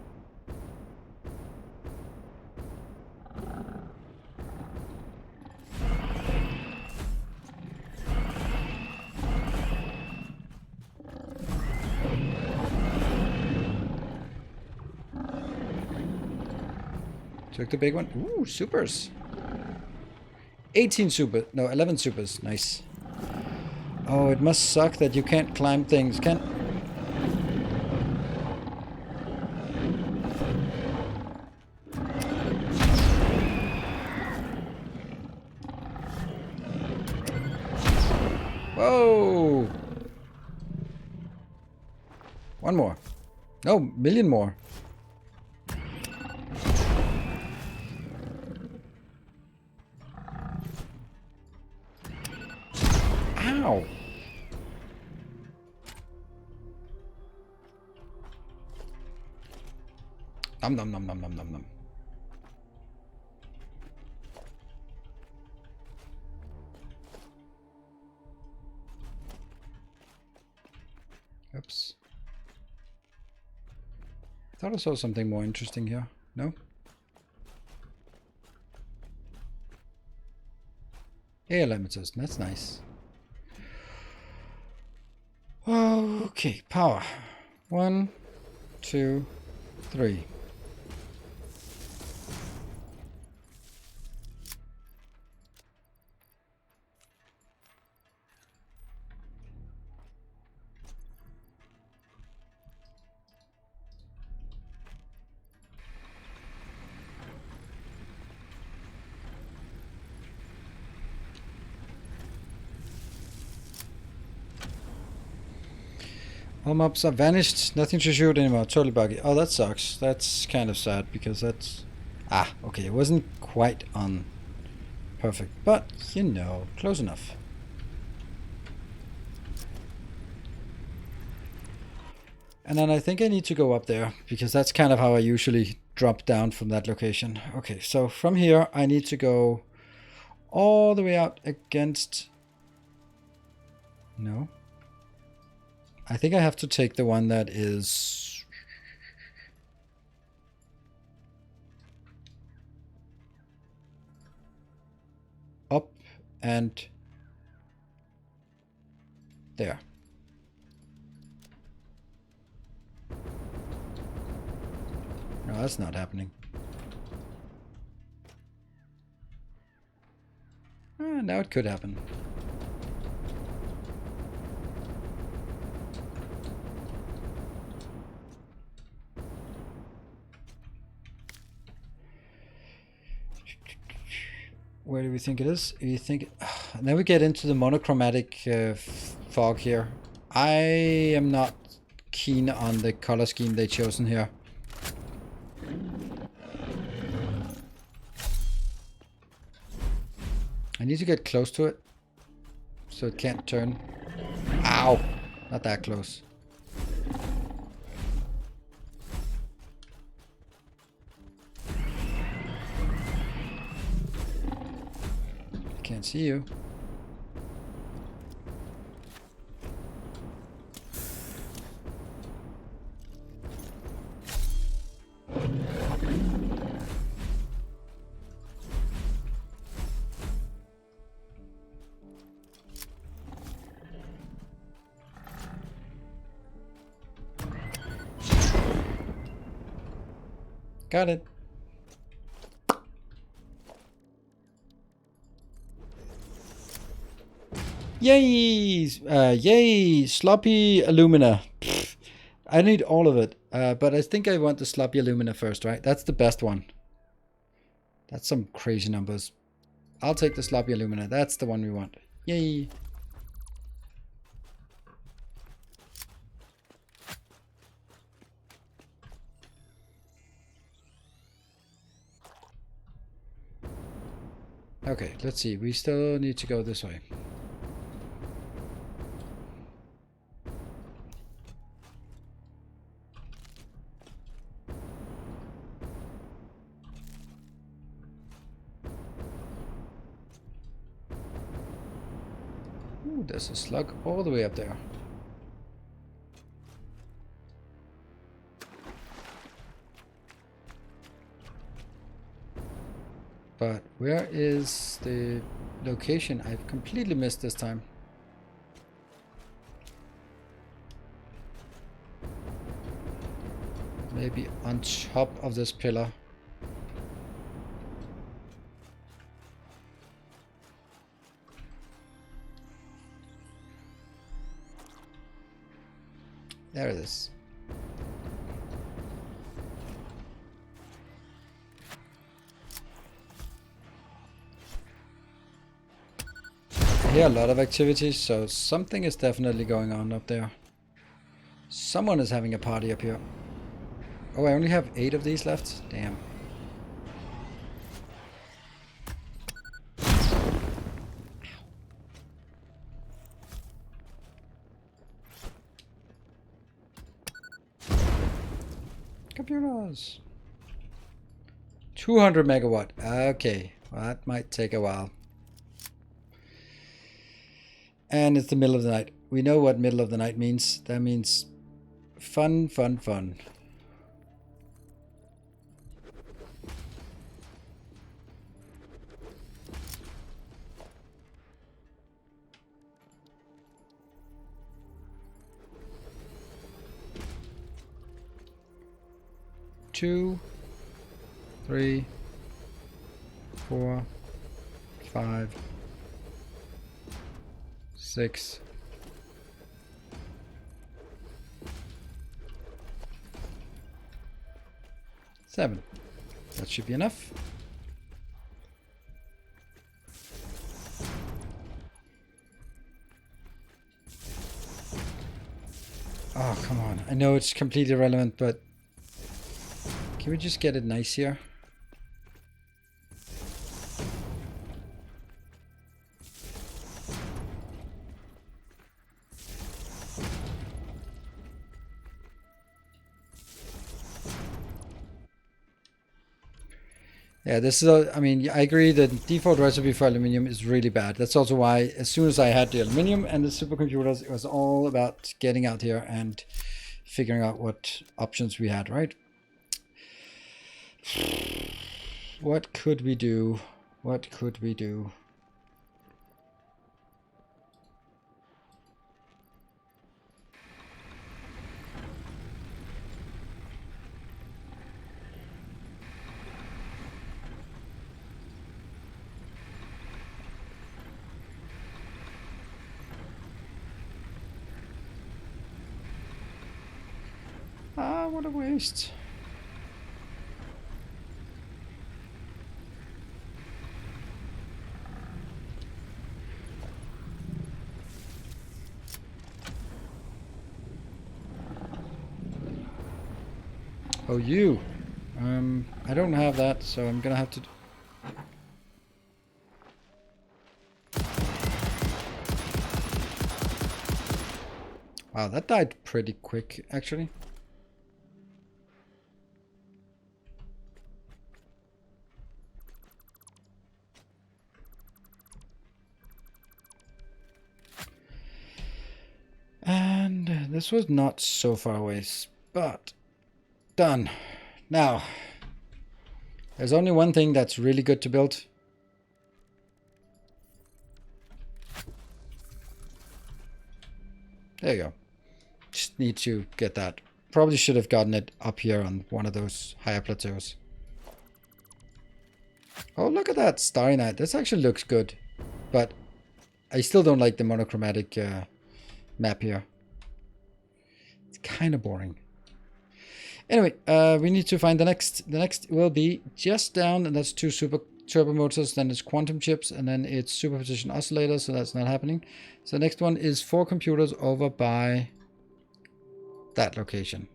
Took the big one. Ooh, supers. 18 super. No, 11 supers. Nice. Oh, it must suck that you can't climb things. Can't. Whoa. One more. No, million more. Ow. Nom nom nom nom nom nom nom. Oops. I thought I saw something more interesting here. No? Air limiters. That's nice. Okay, power. 1, 2, 3. All mobs are vanished. Nothing to shoot anymore. Totally buggy. Oh, that sucks. That's kind of sad because that's... Ah, okay. It wasn't quite on perfect. But, you know, close enough. And then I think I need to go up there because that's kind of how I usually drop down from that location. Okay, so from here I need to go all the way out against... No. I think I have to take the one that is... up and there. No, that's not happening. Now it could happen. Where do we think it is? You think? Then we get into the monochromatic fog here. I am not keen on the color scheme they've chosen here. I need to get close to it so it can't turn. Ow! Not that close. Can't see you. Got it. Yay! Yay! Sloppy alumina. Pfft. I need all of it. But I think I want the sloppy alumina first, right? That's the best one. That's some crazy numbers. I'll take the sloppy alumina. That's the one we want. Yay! Okay, let's see. We still need to go this way. Ooh, there's a slug all the way up there. But where is the location? I've completely missed this time. Maybe on top of this pillar. There it is. I hear a lot of activity, so something is definitely going on up there. Someone is having a party up here. Oh, I only have 8 of these left? Damn. Computers. 200 megawatt. Okay, well, that might take a while. And it's the middle of the night. We know what middle of the night means. That means fun, fun, fun. Two, 3, 4, 5, 6, 7. That should be enough. Oh, come on. I know it's completely irrelevant, but can we just get it nice here? Yeah, this is I mean, I agree the default recipe for aluminium is really bad. That's also why as soon as I had the aluminium and the supercomputers, it was all about getting out here and figuring out what options we had, right? What could we do? What could we do? Ah, what a waste. Oh, you. I don't have that, so I'm gonna have to... Wow, that died pretty quick, actually. And this was not so far away, but done. Now, there's only one thing that's really good to build. There you go. Just need to get that Probably should have gotten it up here on one of those higher plateaus. Oh, look at that Starry Night. This actually looks good. But I still don't like the monochromatic map here. It's kind of boring. Anyway, we need to find the next. The next will be just down, and that's 2 super turbo motors. Then it's quantum chips, and then it's superposition oscillators, so that's not happening. So the next one is 4 computers over by that location.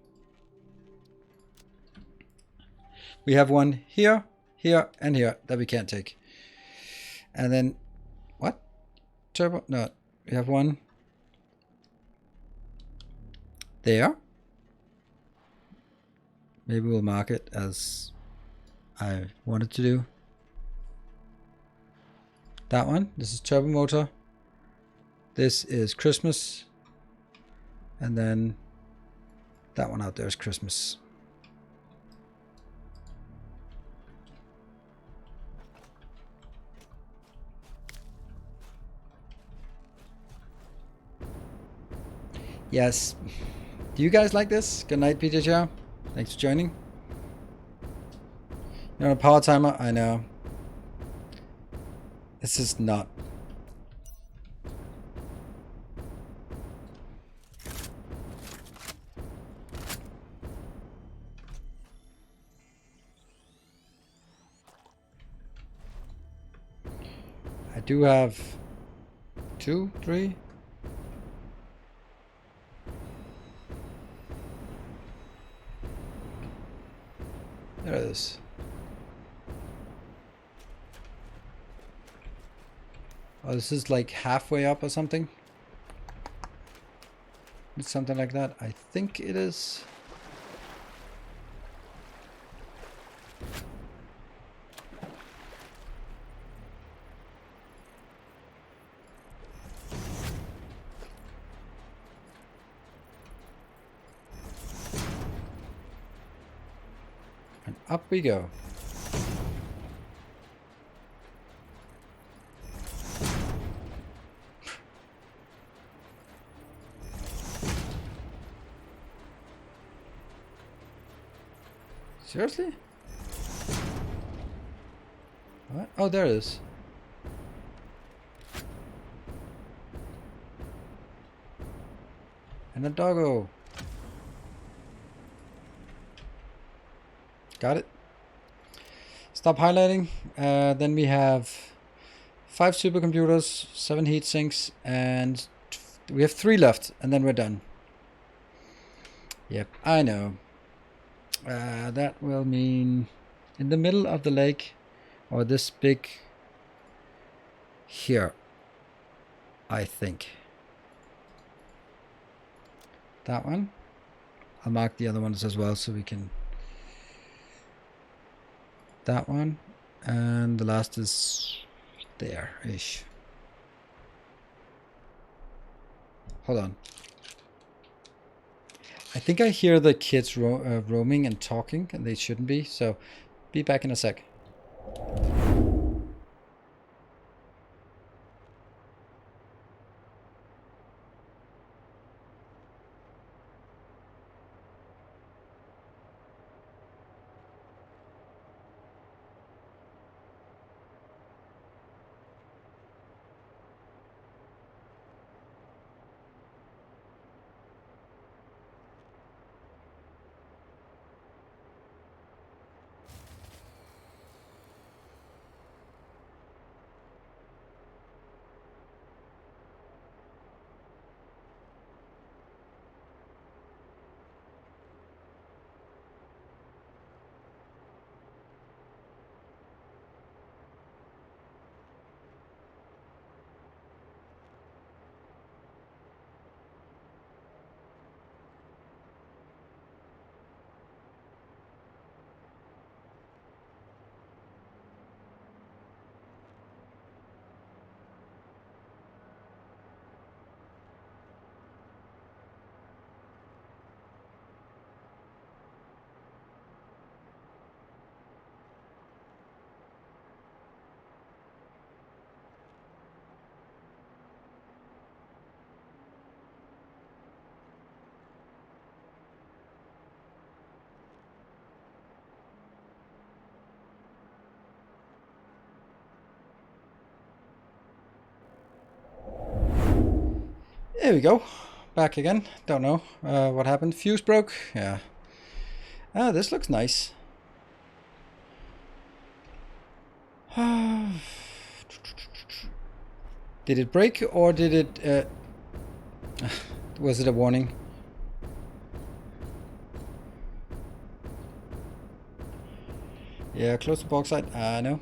We have one here, here, and here that we can't take. And then, what? Turbo? No, we have one there. Maybe we'll mark it as I wanted to do. That one, this is turbo motor. This is Christmas. And then that one out there is Christmas. Yes. Do you guys like this? Good night, Peter Chow. Thanks for joining. You're on a power timer? I know. This is not. I do have 2, 3. There it is. Oh, this is like halfway up or something. It's something like that. I think it is. And up we go. Seriously? What? Oh, there it is. And a doggo. Got it. Stop highlighting. Then we have 5 supercomputers, 7 heat sinks, and we have 3 left, and then we're done. Yep, I know. That will mean in the middle of the lake, or this big here, I think. That one. I'll mark the other ones as well so we can. That one. And the last is there-ish. Hold on. I think I hear the kids roaming and talking, and they shouldn't be, so be back in a sec. There we go. Back again. Don't know what happened. Fuse broke. Yeah. Ah, this looks nice. Did it break or did it... was it a warning? Yeah, close the bauxite. No.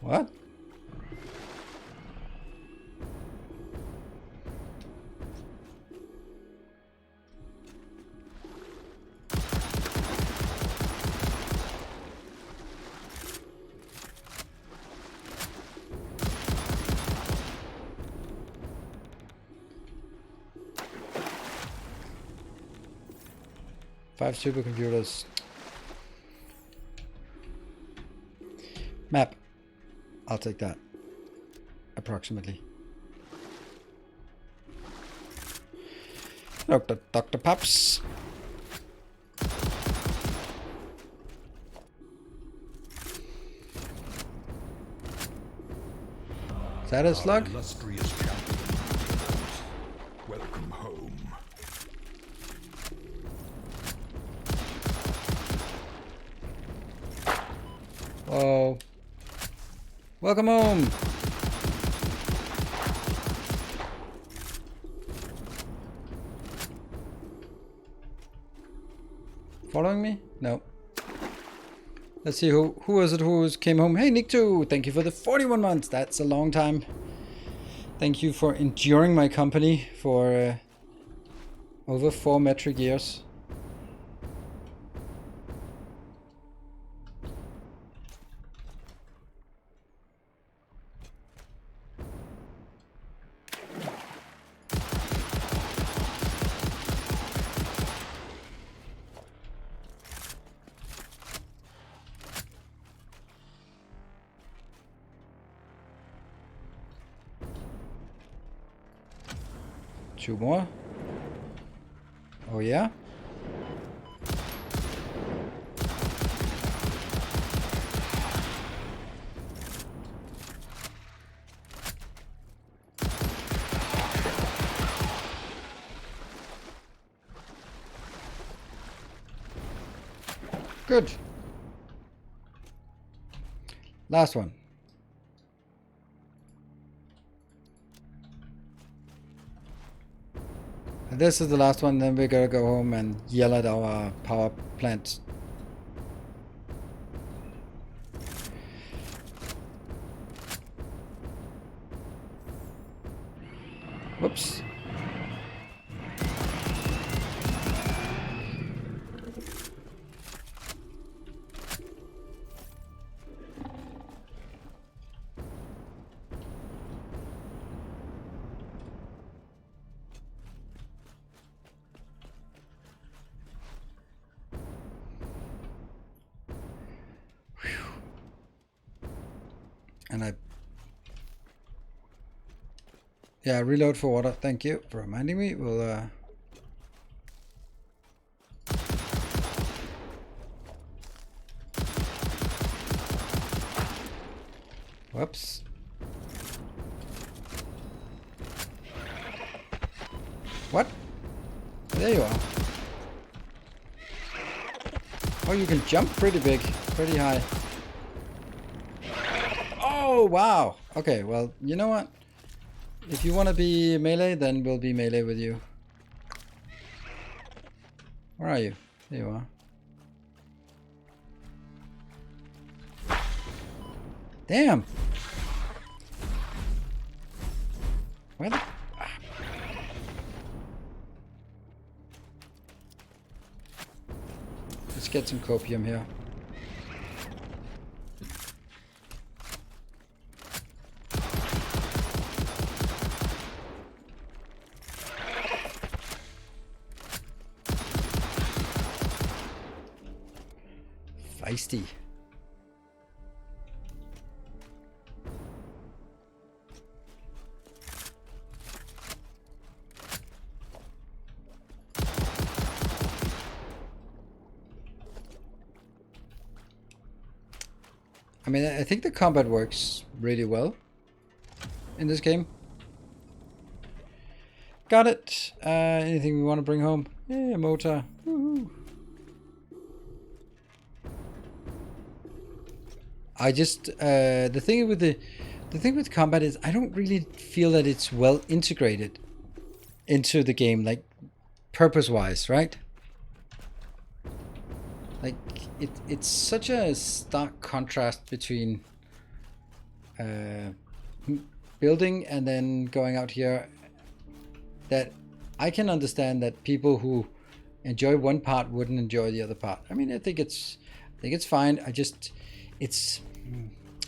What? Five supercomputers. Map. I'll take that. Approximately. Dr. Pops. Is that a slug? Illustrious champion. Welcome home. Oh. Welcome home. Following me? No. Let's see who was it who came home. Hey Nick too. Thank you for the 41 months. That's a long time. Thank you for enduring my company for over 4 metric years. Two more. Oh yeah? Good. Last one. And this is the last one, then we're gonna go home and yell at our power plant. Whoops. And yeah, reload for water. Thank you for reminding me. We'll whoops. What? There you are. Oh, you can jump pretty big, pretty high. Oh, wow. Okay, well, you know what? If you want to be melee, then we'll be melee with you. Where are you? There you are. Damn. Where the... Let's get some copium here. Feisty. I mean, I think the combat works really well in this game. Got it. Anything we want to bring home? Yeah, motor. Woohoo. I just the thing with combat is I don't really feel that it's well integrated into the game, like purpose-wise, right? Like it's such a stark contrast between building and then going out here that I can understand that people who enjoy one part wouldn't enjoy the other part. I mean, I think it's fine.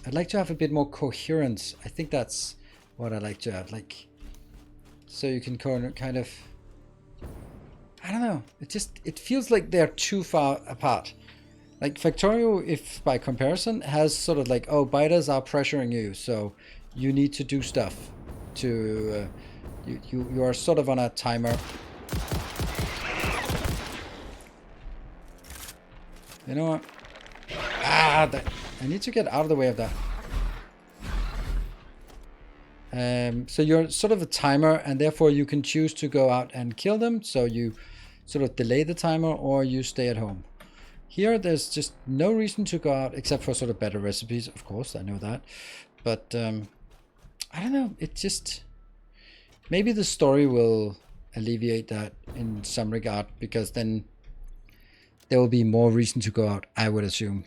I'd like to have a bit more coherence. I think that's what I like to have, like, so you can kind of, I don't know. It feels like they're too far apart. Like Factorio, if by comparison, has sort of like, oh, biters are pressuring you, so you need to do stuff to, you are sort of on a timer. You know what? I need to get out of the way of that. So you're sort of a timer, and therefore you can choose to go out and kill them. So you sort of delay the timer, or you stay at home. Here, there's just no reason to go out, except for sort of better recipes. Of course, I know that. But I don't know. It just... Maybe the story will alleviate that in some regard, because then there will be more reason to go out, I would assume.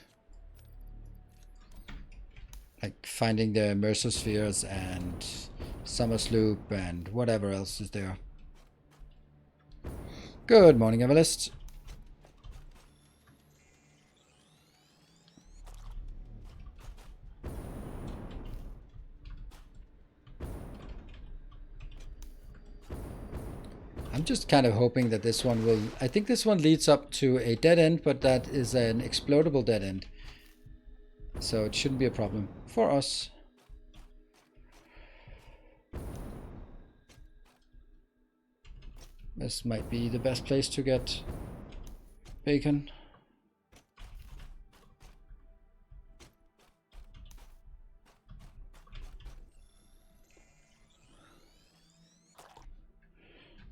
Like finding the Mercer Spheres and Summer Sloop and whatever else is there. Good morning, Everlist. I'm just kind of hoping that this one will... I think this one leads up to a dead end, but that is an explodable dead end. So it shouldn't be a problem for us. This might be the best place to get bacon.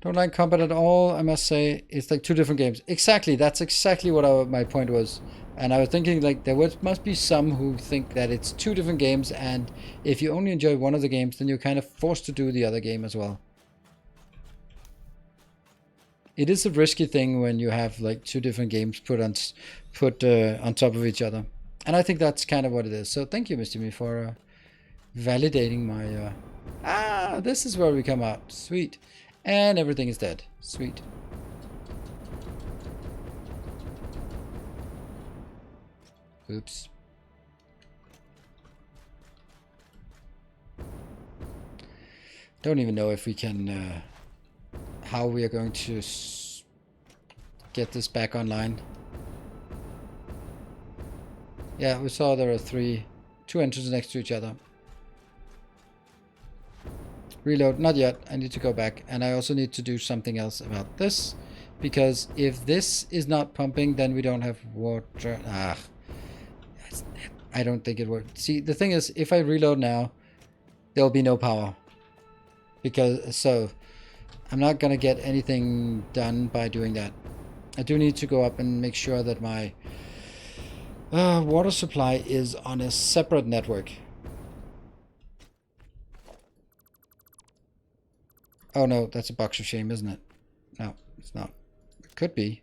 Don't like combat at all, I must say. It's like two different games. Exactly, that's exactly what my point was. And I was thinking, like, must be some who think that it's two different games, and if you only enjoy one of the games, then you're kind of forced to do the other game as well. It is a risky thing when you have like two different games put on top of each other, and I think that's kind of what it is. So thank you, Mr. Me, for validating my. This is where we come out. Sweet, and everything is dead. Sweet. Oops. Don't even know if we can, how we are going to get this back online. Yeah, we saw there are two entrances next to each other. Reload, not yet. I need to go back, and I also need to do something else about this, because if this is not pumping, then we don't have water. I don't think it worked. See, the thing is, if I reload now, there'll be no power. So I'm not gonna get anything done by doing that. I do need to go up and make sure that my water supply is on a separate network. Oh no, that's a box of shame, isn't it? No, it's not. It could be.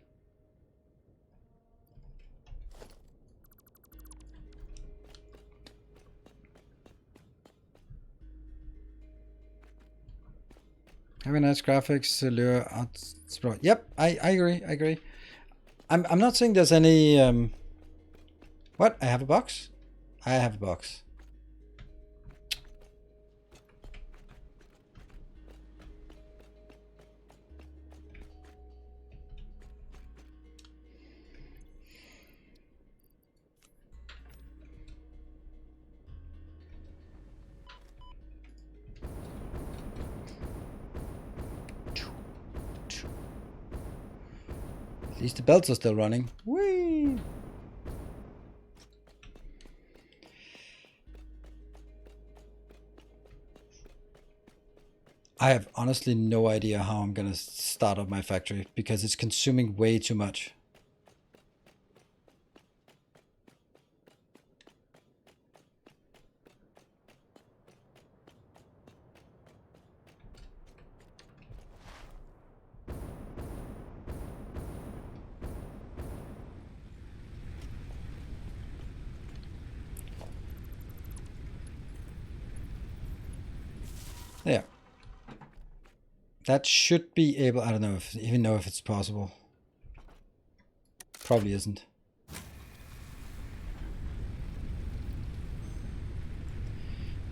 Have a nice graphics, lure out. Yep, I agree. I'm not saying there's any what? I have a box? I have a box. At least the belts are still running. Whee! I have honestly no idea how I'm gonna start up my factory because it's consuming way too much. There. That should be able, I don't know if even know if it's possible. Probably isn't.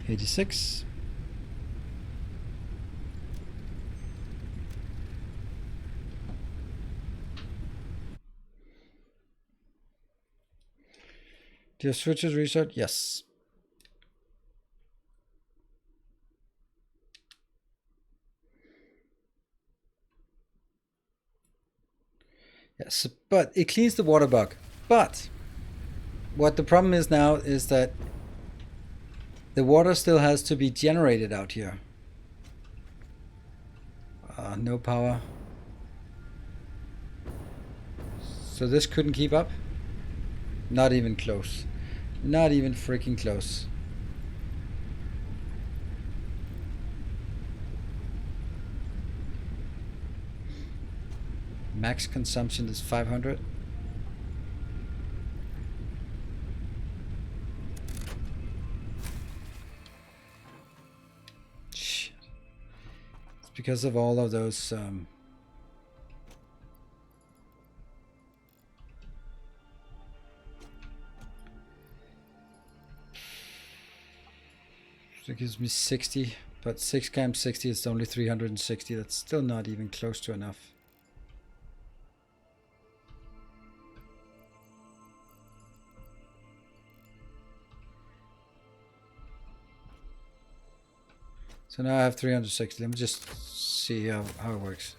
$86. Do your switches restart? Yes. Yes, but it cleans the water bug. But what the problem is now is that the water still has to be generated out here. No power. So this couldn't keep up? Not even close. Not even freaking close. Max consumption is 500. Shit. It's because of all of those so it gives me 60, but 6 times 60 is only 360. That's still not even close to enough. So now I have 360. Let me just see how it works.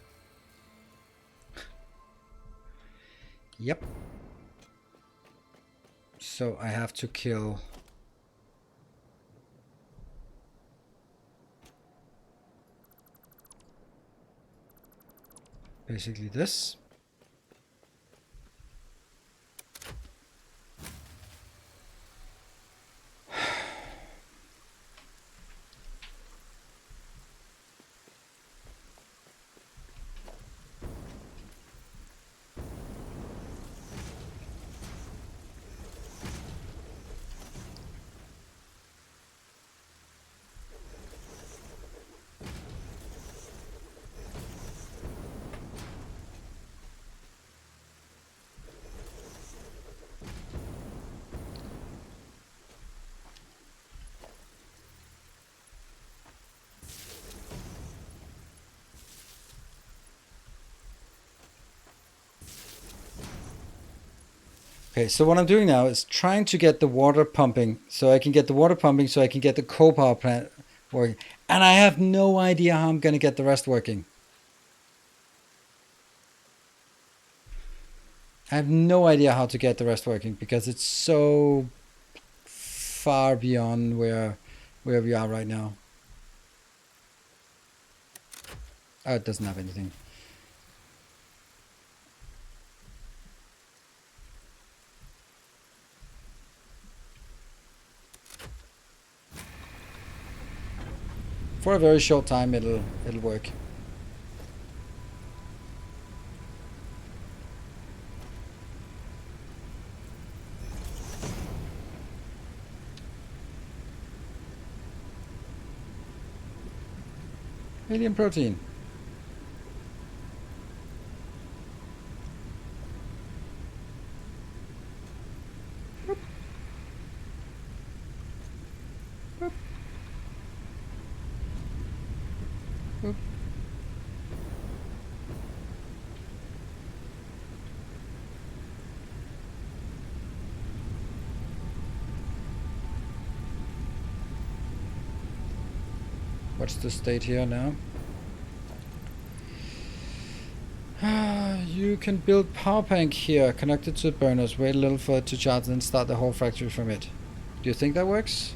Yep. So I have to kill basically this. Okay, so what I'm doing now is trying to get the water pumping so I can get the coal power plant working. And I have no idea how I'm going to get the rest working. I have no idea how to get the rest working because it's so far beyond where we are right now. Oh, it doesn't have anything. For a very short time, it'll work. Alien protein. Boop. Boop. Boop. What's the state here now? You can build power bank here, connected to burners. Wait a little for it to charge, then start the whole factory from it. Do you think that works?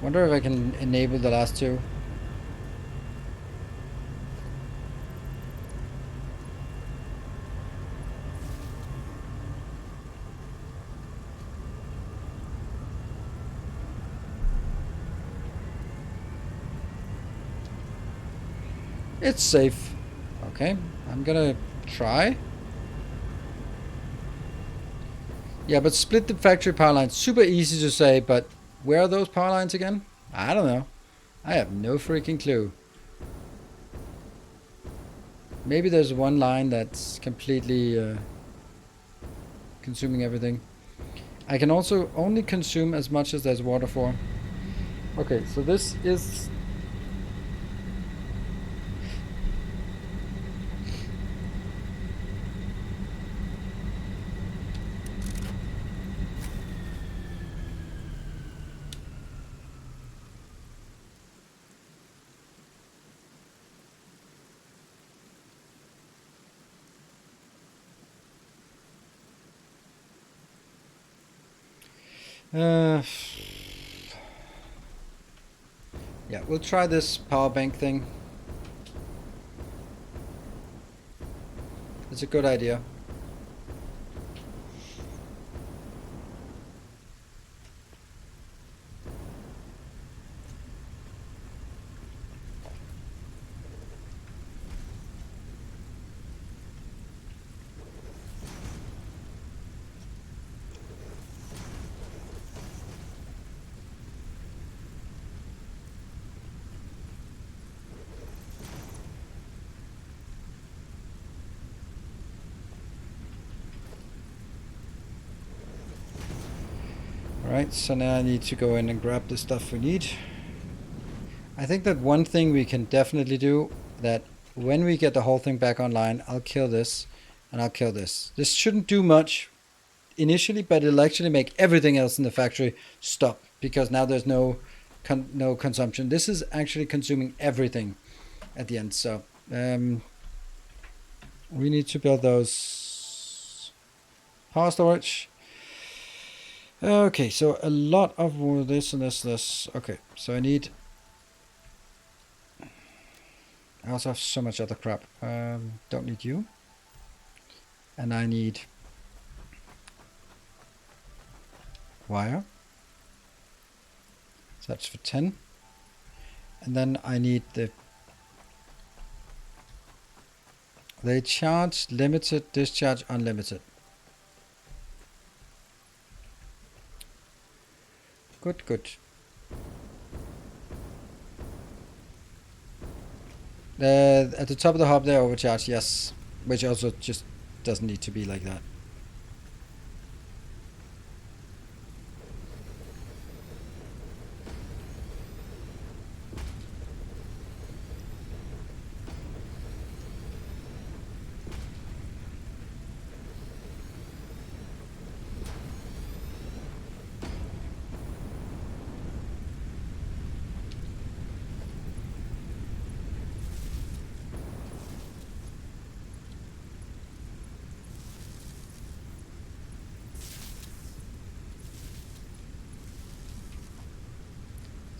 Wonder if I can enable the last two. It's safe. Okay, I'm gonna try. Yeah, but split the factory power lines. Super easy to say, but where are those power lines again? I don't know. I have no freaking clue. Maybe there's one line that's completely consuming everything. I can also only consume as much as there's water for. Okay, so this is... yeah, we'll try this power bank thing. It's a good idea. Alright, so now I need to go in and grab the stuff we need. I think that one thing we can definitely do, that when we get the whole thing back online, I'll kill this and I'll kill this. This shouldn't do much initially, but it'll actually make everything else in the factory stop, because now there's no consumption. This is actually consuming everything at the end, so we need to build those power storage. Okay, so a lot of this and this. Okay, so I need... I also have so much other crap. Don't need you. And I need wire. So that's for 10. And then I need they charge limited, discharge unlimited. Good. At the top of the hub there, overcharge, yes. Which also just doesn't need to be like that.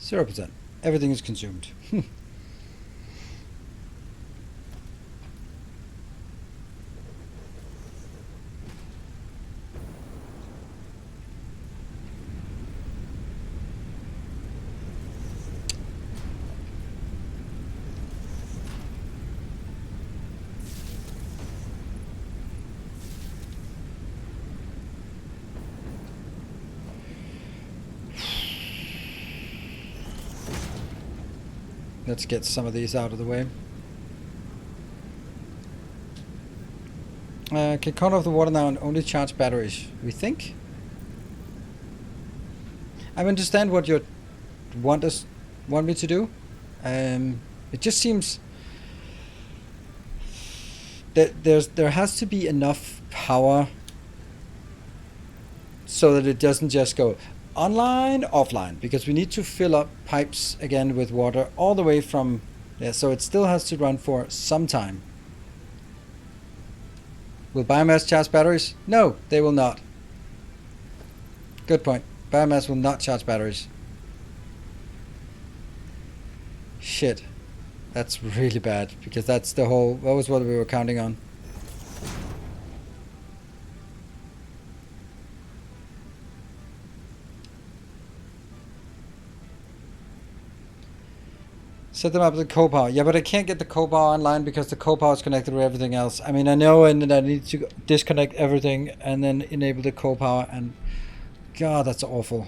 %. Everything is consumed. Let's get some of these out of the way. Can cut off the water now and only charge batteries, we think? I understand what you want me to do. It just seems that there has to be enough power so that it doesn't just go online, offline, because we need to fill up pipes again with water all the way from there, so it still has to run for some time. Will biomass charge batteries? No, they will not. Good point. Biomass will not charge batteries. Shit. That's really bad, because that's the whole... That was what we were counting on. Set them up with the co-power. Yeah, but I can't get the co-power online because the co-power is connected with everything else. I mean, I know, and then I need to disconnect everything and then enable the co-power, and... God, that's awful.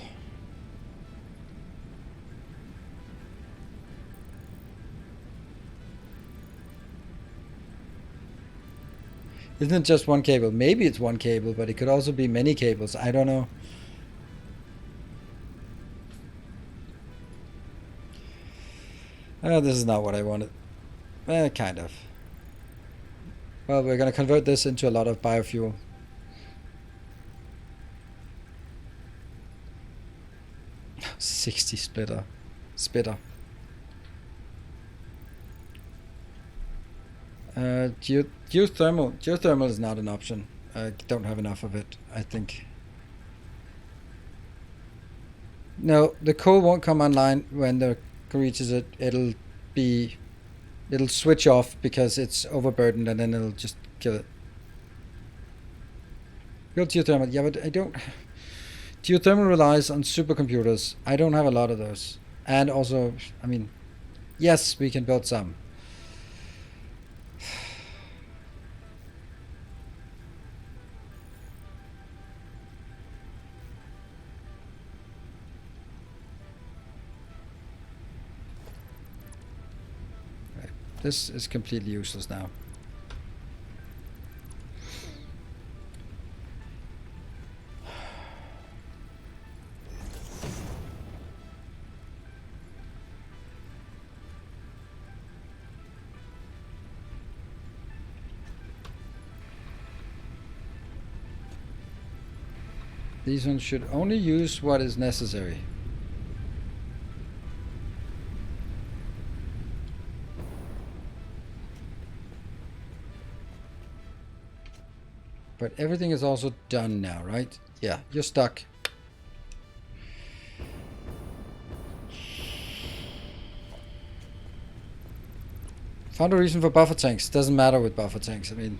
Isn't it just one cable? Maybe it's one cable, but it could also be many cables. I don't know. This is not what I wanted. Kind of. Well, we're going to convert this into a lot of biofuel. $60 spitter. Geothermal is not an option. I don't have enough of it, I think. No, the coal won't come online when the reaches it. It'll switch off because it's overburdened, and then it'll just kill it. Build geothermal. Yeah, but I don't... Geothermal relies on supercomputers. I don't have a lot of those. And also, I mean, yes, we can build some. Right. This is completely useless now. These ones should only use what is necessary. But everything is also done now, right? Yeah, you're stuck. Found a reason for buffer tanks. Doesn't matter with buffer tanks. I mean,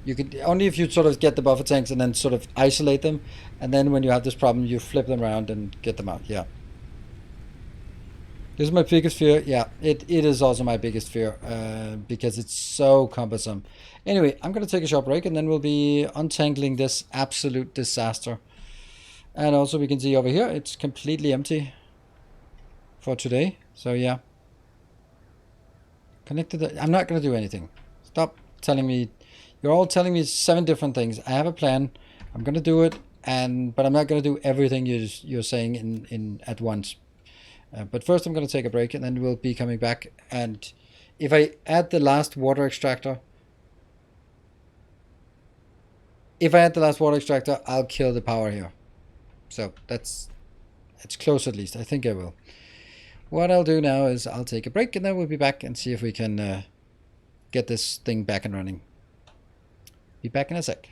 you can only if you sort of get the buffer tanks and then sort of isolate them, and then when you have this problem, you flip them around and get them out. Yeah. This is my biggest fear. Yeah, it is also my biggest fear because it's so cumbersome. Anyway, I'm going to take a short break, and then we'll be untangling this absolute disaster. And also we can see over here, it's completely empty for today. So yeah. Connected. I'm not going to do anything. Stop telling me. You're all telling me 7 different things. I have a plan. I'm going to do it, but I'm not going to do everything you're saying in at once. But first I'm going to take a break, and then we'll be coming back. And if I add the last water extractor, I'll kill the power here. So it's close at least. I think I will. What I'll do now is I'll take a break, and then we'll be back and see if we can get this thing back and running. Be back in a sec.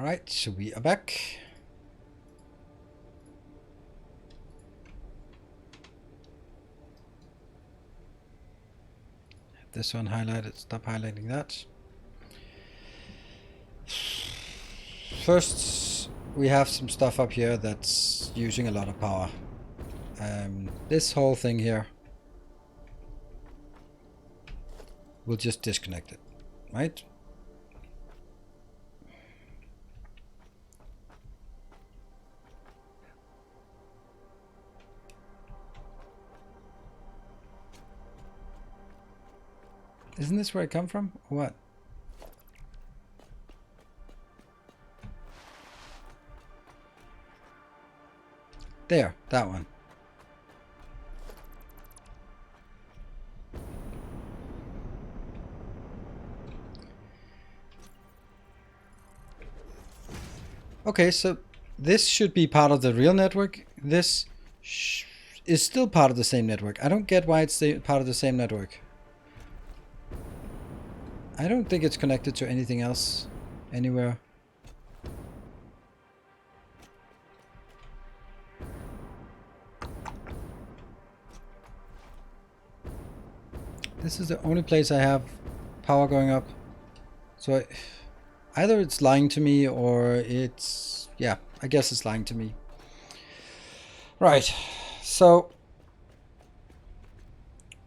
Alright, so we are back. This one highlighted, stop highlighting that. First, we have some stuff up here that's using a lot of power. This whole thing here, we'll just disconnect it, right? Isn't this where it come from? Or what? There, that one. Okay, so this should be part of the real network. This is still part of the same network. I don't get why it's part of the same network. I don't think it's connected to anything else anywhere. This is the only place I have power going up. So either it's lying to me or it's... yeah, I guess it's lying to me. Right, so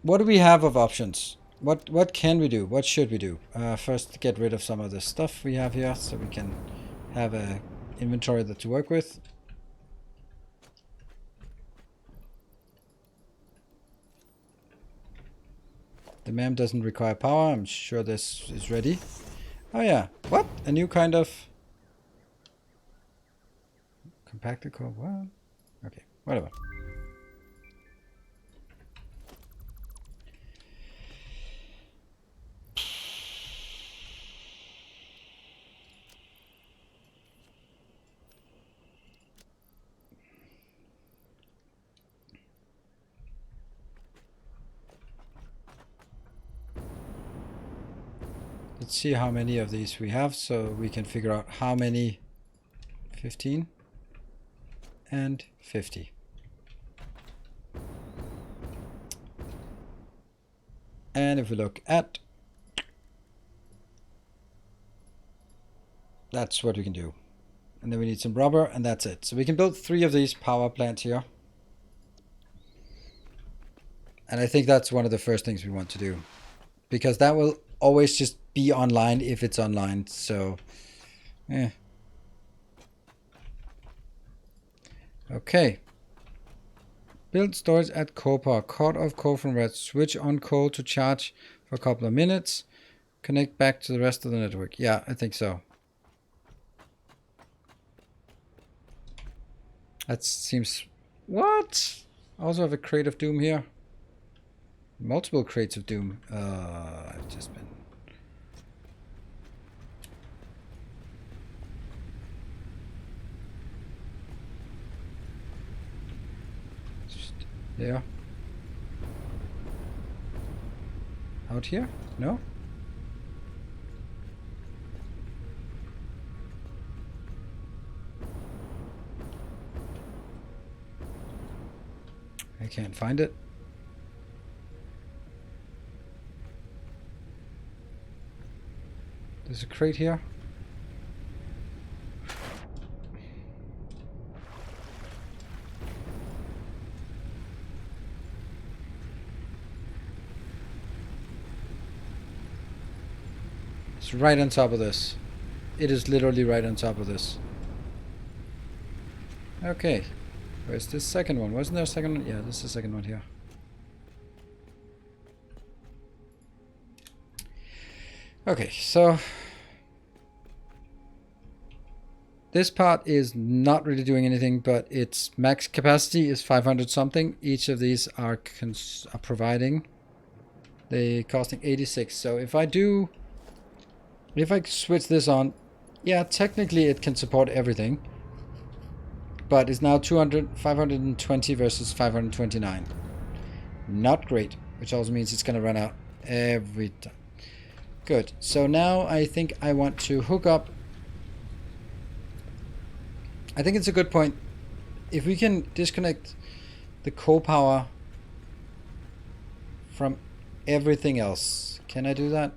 what do we have of options? What can we do? What should we do? First, get rid of some of the stuff we have here so we can have a inventory that to work with. The MAM doesn't require power. I'm sure this is ready. Oh yeah. What? A new kind of... compactor core? What? Okay, whatever. Let's see how many of these we have so we can figure out how many. 15 and 50. And if we look at, that's what we can do. And then we need some rubber and that's it. So we can build 3 of these power plants here. And I think that's one of the first things we want to do, because that will always just be online if it's online. So, okay. Build storage at core power. Cut off coal from red. Switch on coal to charge for a couple of minutes. Connect back to the rest of the network. Yeah, I think so. That seems... what? I also have a crate of doom here. Multiple crates of doom. I've just been... there. Out here? No? I can't find it. There's a crate here. It's right on top of this. It is literally right on top of this. Okay. Where's this second one? Wasn't there a second one? Yeah, this is the second one here. Okay, so this part is not really doing anything, but its max capacity is 500 something. Each of these are providing. They're costing 86. So if I switch this on, yeah, technically it can support everything. But it's now 520 versus 529. Not great, which also means it's going to run out every time. Good. So now I think I want to hook up I think it's a good point. If we can disconnect the core power from everything else, can I do that?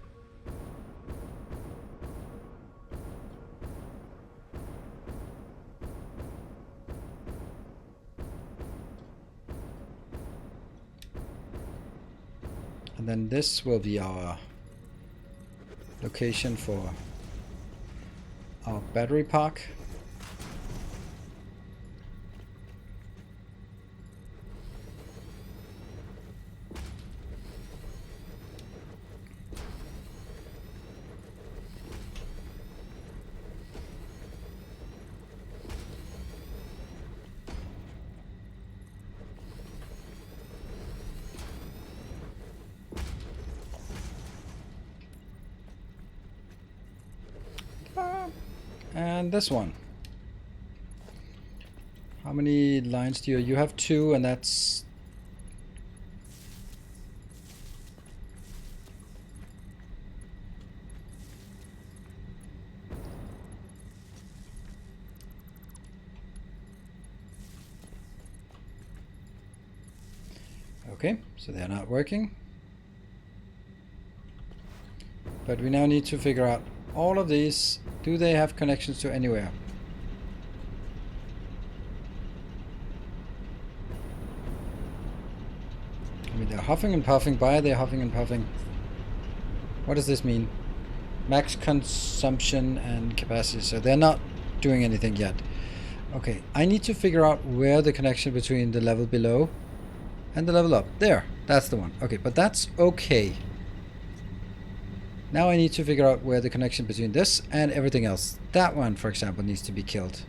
And then this will be our location for our battery park. And this one. How many lines do you have? 2, and that's... Okay, so they're not working. But we now need to figure out all of these. Do they have connections to anywhere? I mean, they're huffing and puffing. Why are they huffing and puffing? What does this mean? Max consumption and capacity. So they're not doing anything yet. Okay, I need to figure out where the connection between the level below and the level up. There, that's the one. Okay, but that's okay. Now I need to figure out where the connection between this and everything else. That one, for example, needs to be killed.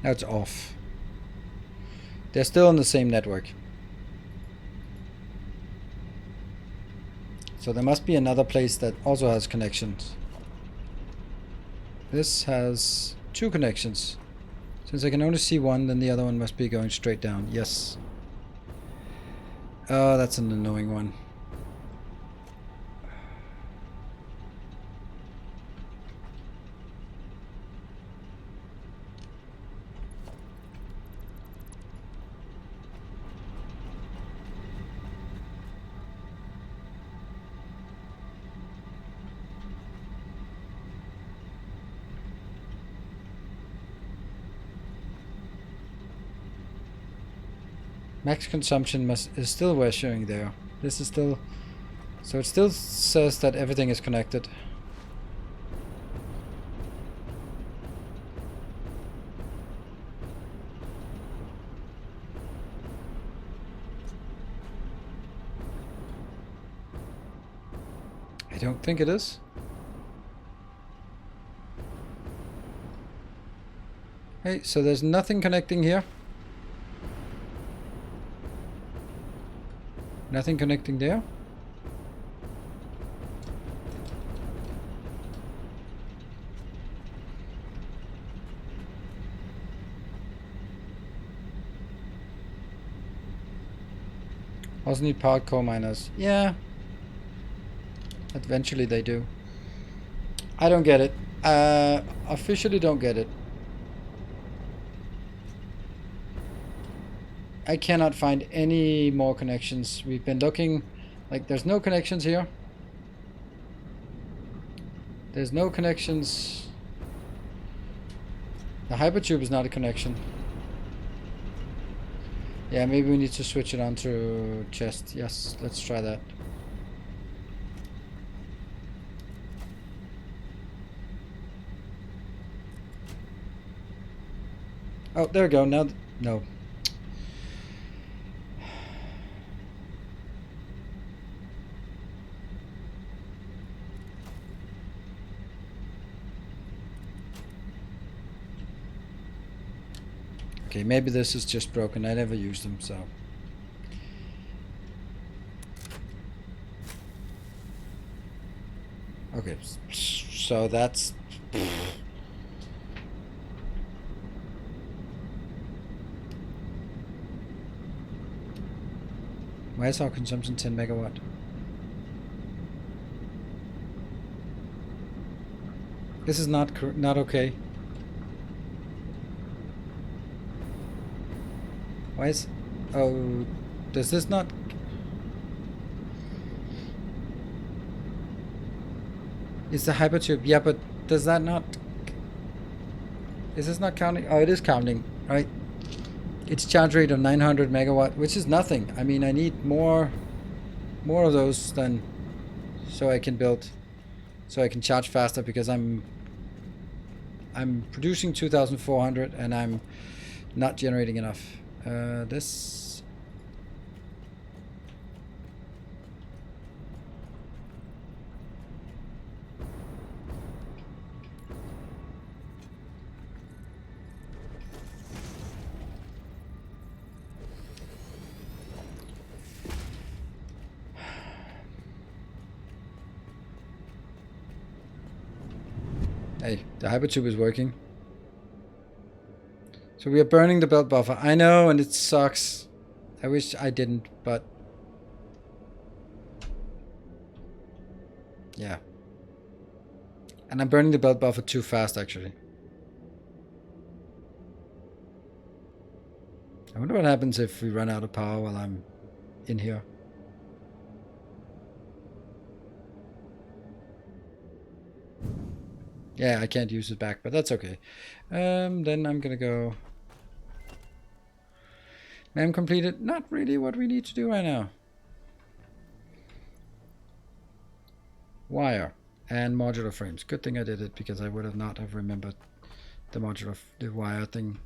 Now it's off. They're still on the same network. So there must be another place that also has connections. This has 2 connections. Since I can only see one, then the other one must be going straight down. Yes. Oh, that's an annoying one. Max consumption is still worth showing there. This is still... So it still says that everything is connected. I don't think it is. Hey, so there's nothing connecting here. Nothing connecting there. Also need powered core miners. Yeah. Eventually they do. I don't get it. Officially don't get it. I cannot find any more connections. We've been looking, like there's no connections here. There's no connections. The hypertube is not a connection. Yeah, maybe we need to switch it on to chest. Yes, let's try that. Oh, there we go. Now, no. Okay, maybe this is just broken. I never used them, so. Okay, so that's. Why is our consumption 10 megawatt? This is not okay. Why is... Oh, does this not... It's the hypertube. Yeah, but does that not... Is this not counting? Oh, it is counting, right? It's charge rate of 900 megawatt, which is nothing. I mean, I need more of those than... So I can build... So I can charge faster, because I'm producing 2,400 and I'm not generating enough. This... Hey, the hypertube is working. So we are burning the belt buffer. I know, and it sucks. I wish I didn't, but... Yeah. And I'm burning the belt buffer too fast, actually. I wonder what happens if we run out of power while I'm in here. Yeah, I can't use it back, but that's okay. Then I'm gonna go... Mem completed. Not really what we need to do right now. Wire and modular frames. Good thing I did it, because I would have not have remembered the modular, the wire thing.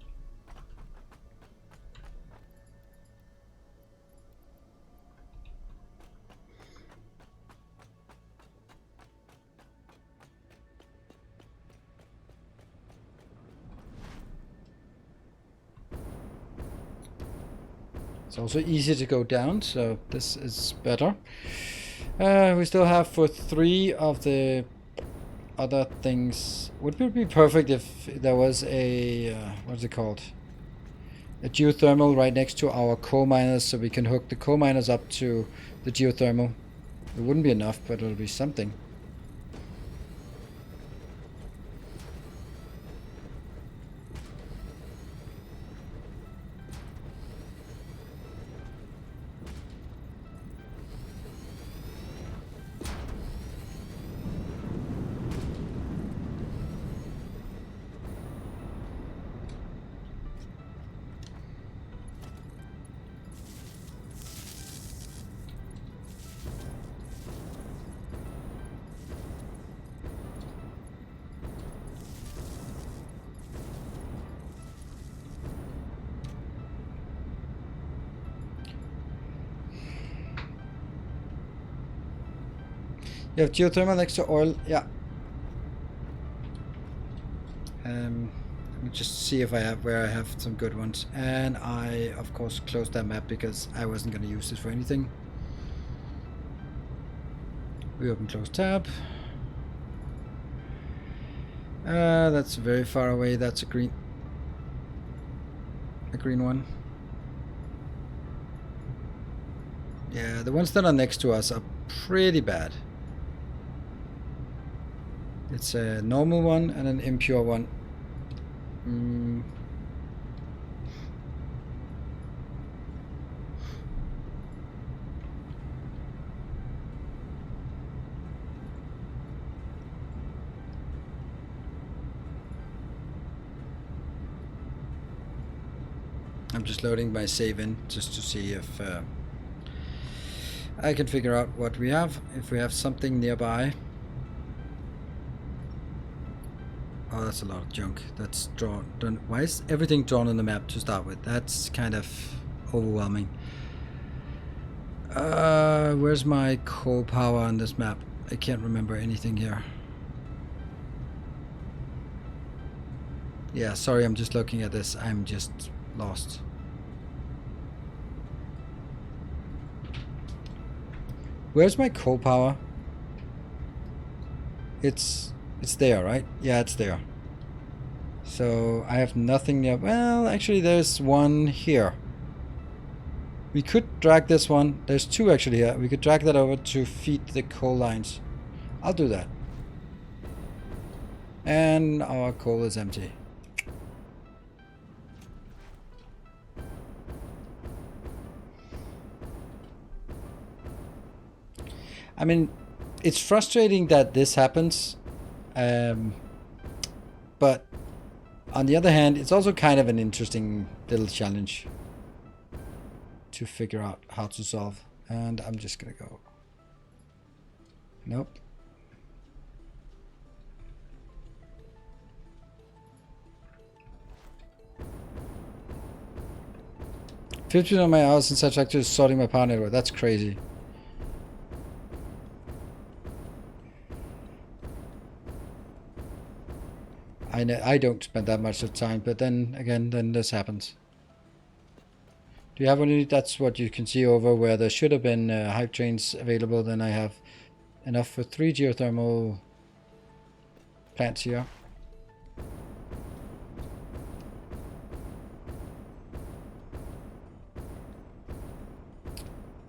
It's also easy to go down, so this is better. We still have for 3 of the other things. Would it be perfect if there was a, what's it called? A geothermal right next to our coal miners, so we can hook the coal miners up to the geothermal. It wouldn't be enough, but it'll be something. You have geothermal next to oil, yeah. Let me just see if I have where I have some good ones. And I, of course, closed that map because I wasn't going to use it for anything. We open close tab. That's very far away. That's a green one. Yeah, the ones that are next to us are pretty bad. It's a normal one and an impure one. I'm just loading my save in just to see if I can figure out what we have, if we have something nearby. Oh, that's a lot of junk. That's drawn. Why is everything drawn on the map to start with? That's kind of overwhelming. Where's my coal power on this map? I can't remember anything here. Yeah, sorry, I'm just looking at this. I'm just lost. Where's my coal power? It's there, right? Yeah, it's there. So I have nothing near. Well, actually, there's one here. We could drag this one. There's two actually here. We could drag that over to feed the coal lines. I'll do that. And our coal is empty. I mean, it's frustrating that this happens. But on the other hand, it's also kind of an interesting little challenge to figure out how to solve. And I'm just gonna go. Nope. $50 of my hours in Satisfactory is sorting my power network. That's crazy. I don't spend that much of time, but then again, then this happens. Do you have any? That's what you can see over where there should have been hype trains available. Then I have enough for 3 geothermal plants here.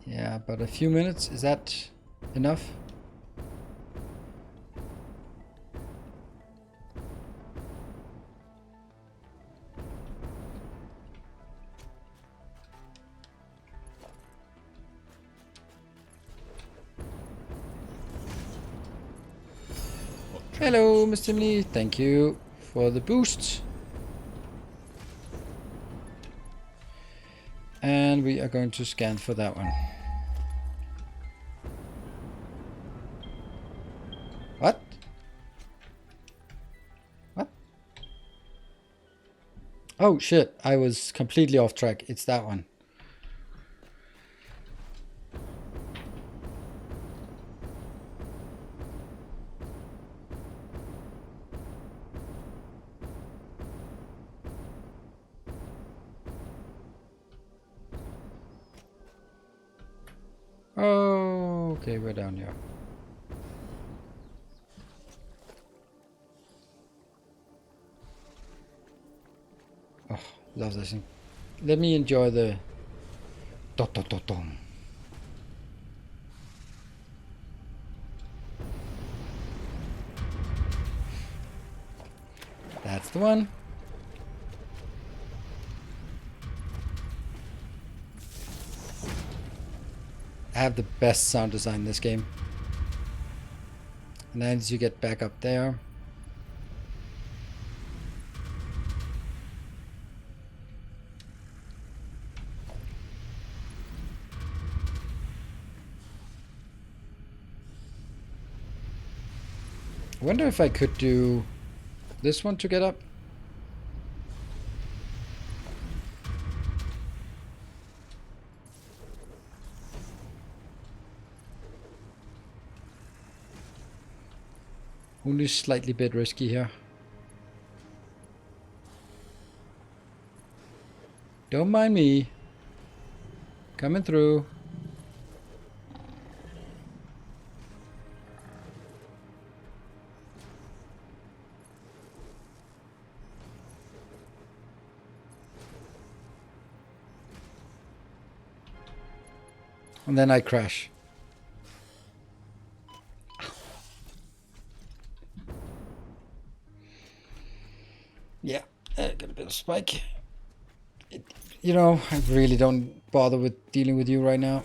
Yeah, but a few minutes, is that enough? Hello, Mr. Lee. Thank you for the boost. And we are going to scan for that one. What? What? Oh shit, I was completely off track. It's that one. Oh, okay, we're down here. Oh, love this thing. Let me enjoy the dot dot dot dot. That's the one. I have the best sound design in this game. And then as you get back up there. I wonder if I could do this one to get up. Only slightly bit risky here. Don't mind me. Coming through. And then I crash. Yeah, I got a bit of spike. You know, I really don't bother with dealing with you right now.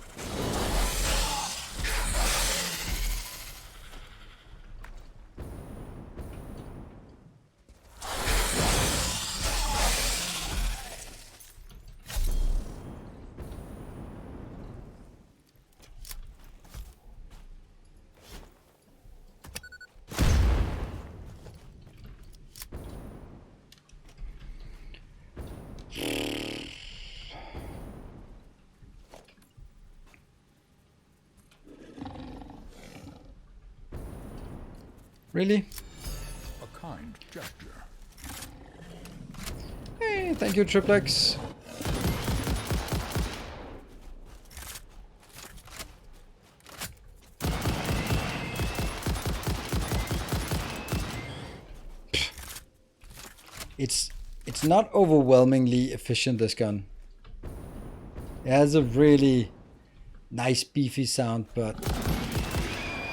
Really? A kind gesture. Hey, thank you, Triplex. It's not overwhelmingly efficient, this gun. It has a really nice beefy sound, but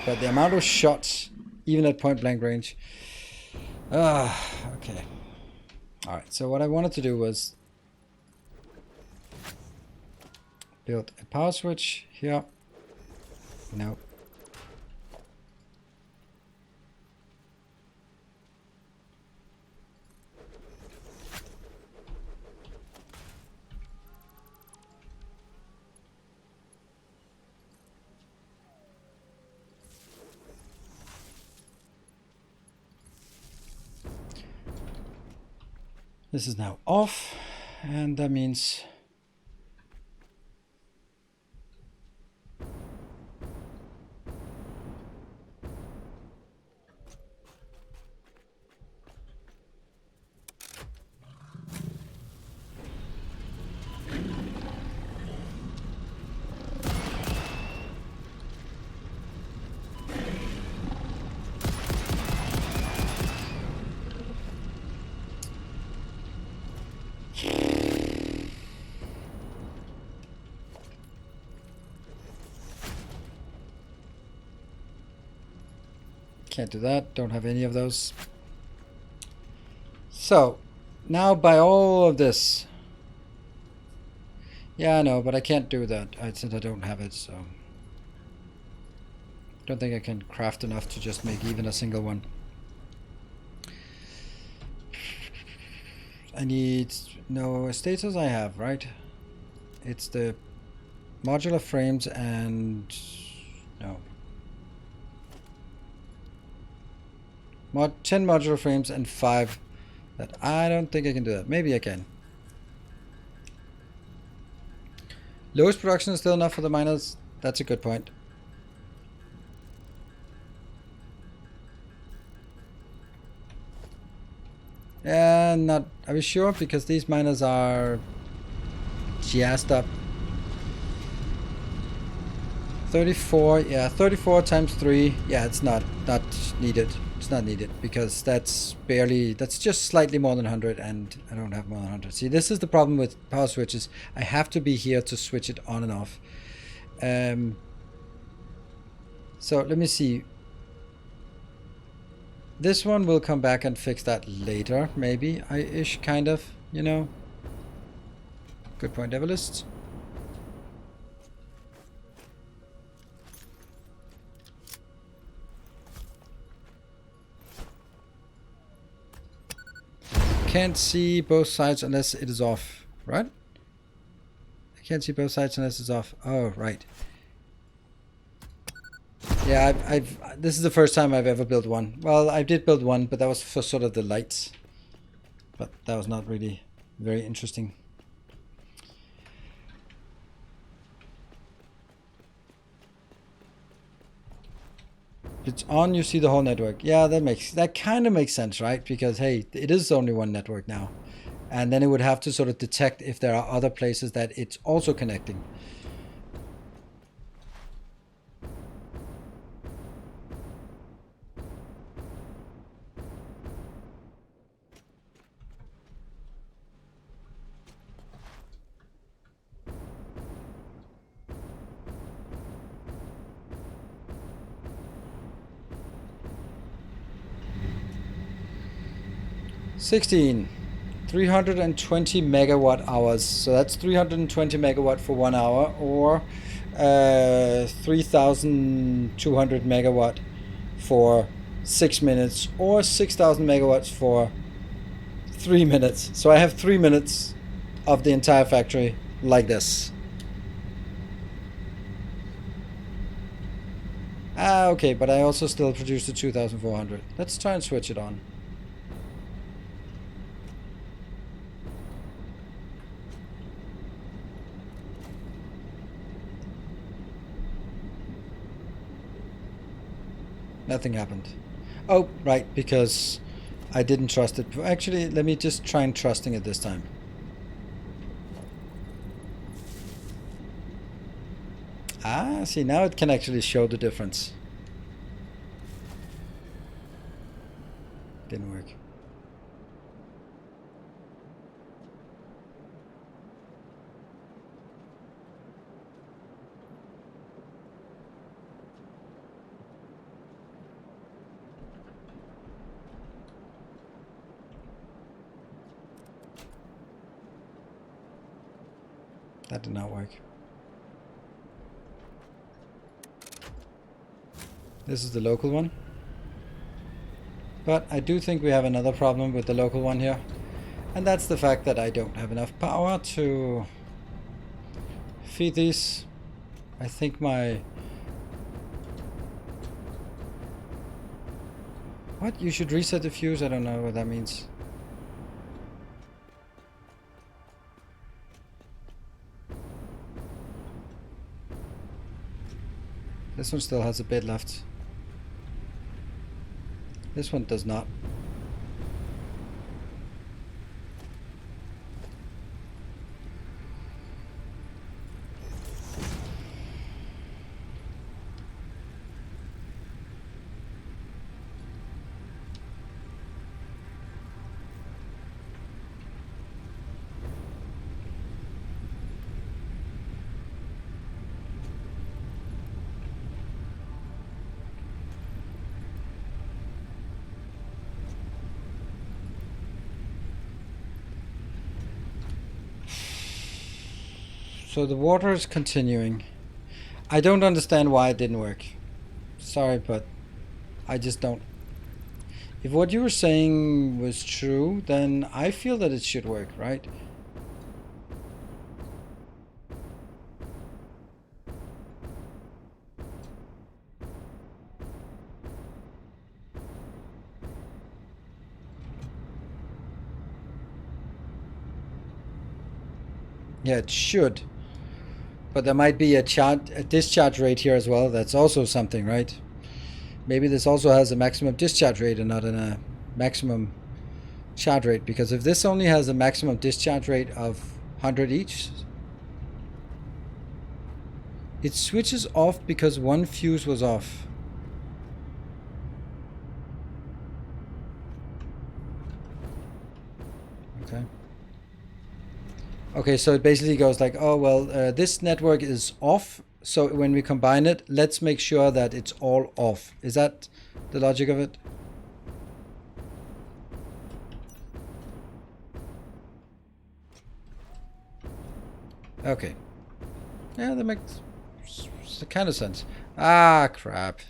the amount of shots, even at point blank range. Okay. Alright, so what I wanted to do was build a power switch here. No. This is now off, and that means can't do that, don't have any of those. So, now by all of this, yeah, I know, but I can't do that since I don't have it, so don't think I can craft enough to just make even a single one. I need no status I have, right? It's the modular frames and no. 10 modular frames and 5 that I don't think I can do that. Maybe I can. Lowest production is still enough for the miners. That's a good point. Not. Are we sure? Because these miners are jazzed up. 34. Yeah, 34 times 3. Yeah, it's not needed. It's not needed because that's just slightly more than 100, and I don't have more than 100. See, this is the problem with power switches. I have to be here to switch it on and off. So let me see. This one will come back and fix that later, maybe. Ish, kind of, you know. Good point, Evilist. Can't see both sides unless it is off, right? I can't see both sides unless it's off. Oh, right. Yeah, this is the first time I've ever built one. Well, I did build one, but that was for sort of the lights. But that was not really very interesting. It's on, you see the whole network. Yeah, that kind of makes sense, right? Because hey, it is only one network now, and then it would have to sort of detect if there are other places that it's also connecting. $16, 320 megawatt hours. So that's 320 megawatt for 1 hour, or 3,200 megawatt for 6 minutes, or 6,000 megawatts for 3 minutes. So I have 3 minutes of the entire factory like this. Okay, but I also still produce the 2,400. Let's try and switch it on. Nothing happened. Oh, right, because I didn't trust it. Actually, let me just try and trusting it this time. Ah, see, now it can actually show the difference. Didn't work. That did not work. This is the local one. But I do think we have another problem with the local one here. And that's the fact that I don't have enough power to feed these. I think my... What? You should reset the fuse? I don't know what that means. This one still has a bit left. This one does not. So the water is continuing. I don't understand why it didn't work. Sorry, but I just don't. If what you were saying was true, then I feel that it should work, right? Yeah, it should. But there might be a discharge rate here as well. That's also something, right? Maybe this also has a maximum discharge rate and not a maximum charge rate. Because if this only has a maximum discharge rate of 100 each, it switches off because one fuse was off. Okay. Okay, so it basically goes like, oh, well, this network is off. So when we combine it, let's make sure that it's all off. Is that the logic of it? Okay. Yeah, that makes kind of sense. Ah, crap.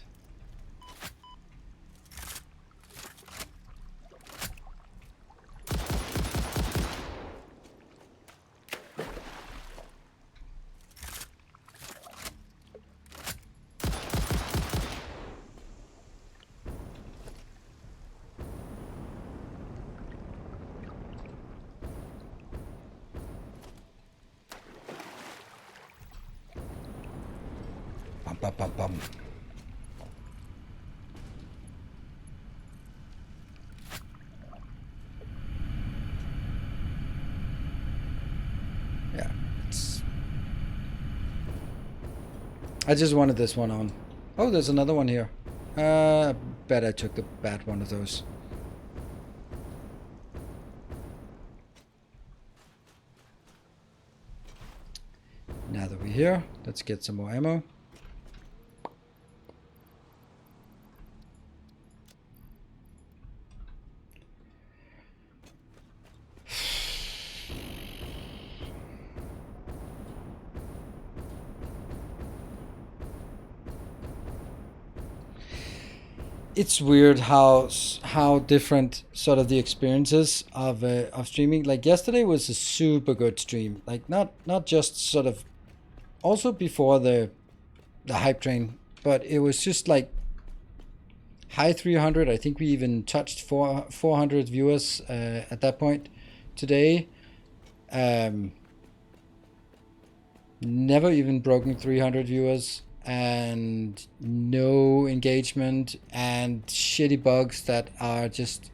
Bum, bum, bum. Yeah, I just wanted this one on. Oh, there's another one here. Bet I took the bad one of those. Now that we're here, let's get some more ammo. It's weird how different sort of the experiences of streaming. Like yesterday was a super good stream. Like not just sort of also before the hype train, but it was just like high 300. I think we even touched 400 viewers at that point today. Never even broken 300 viewers. And no engagement and shitty bugs that are just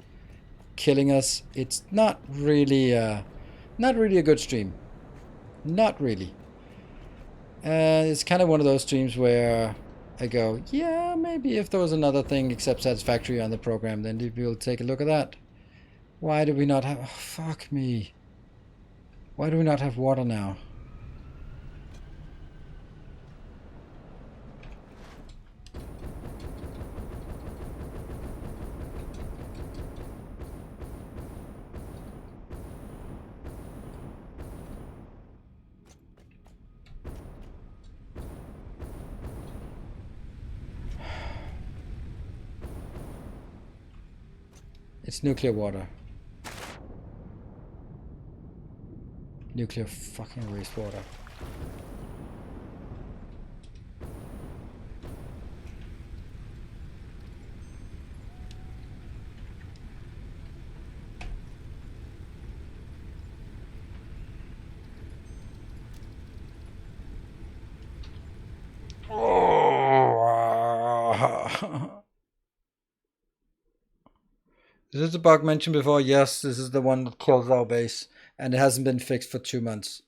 killing us. It's not really a good stream. Not really. It's kind of one of those streams where I go, yeah, maybe if there was another thing except Satisfactory on the program, then we'll take a look at that. Why do we not have... Oh, fuck me. Why do we not have water now? It's nuclear water. Nuclear fucking wastewater. Is this the bug mentioned before? Yes, this is the one that kills our base, and it hasn't been fixed for 2 months.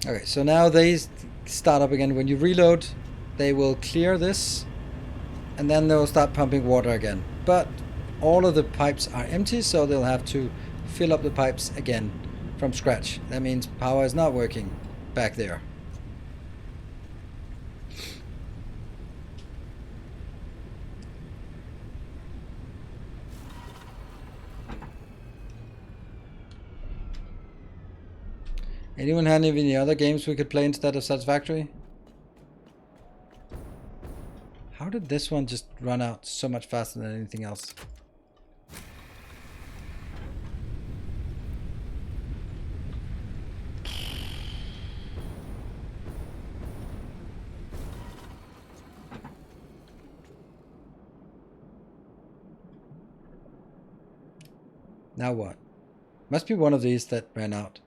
Okay, so now they start up again. When you reload, they will clear this, and then they'll start pumping water again. But all of the pipes are empty, so they'll have to fill up the pipes again from scratch. That means power is not working back there. Anyone have any other games we could play instead of Satisfactory? How did this one just run out so much faster than anything else? Now what? Must be one of these that ran out.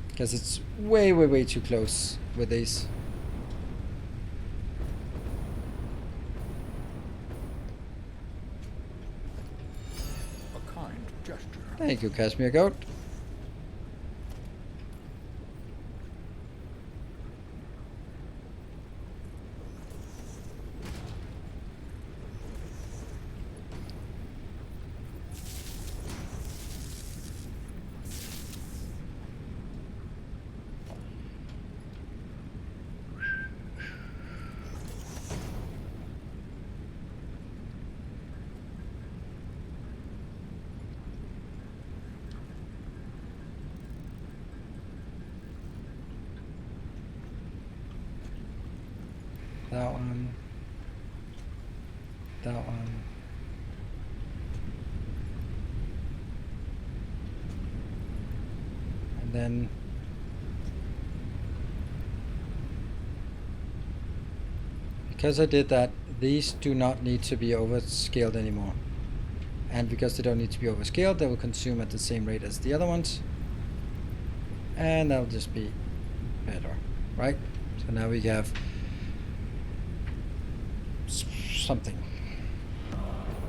Because it's way, way, way too close with these. A kind gesture. Thank you, Cashmere Goat. That one. That one. And then because I did that, these do not need to be overscaled anymore. And because they don't need to be overscaled, they will consume at the same rate as the other ones. And that'll just be better, right? So now we have something.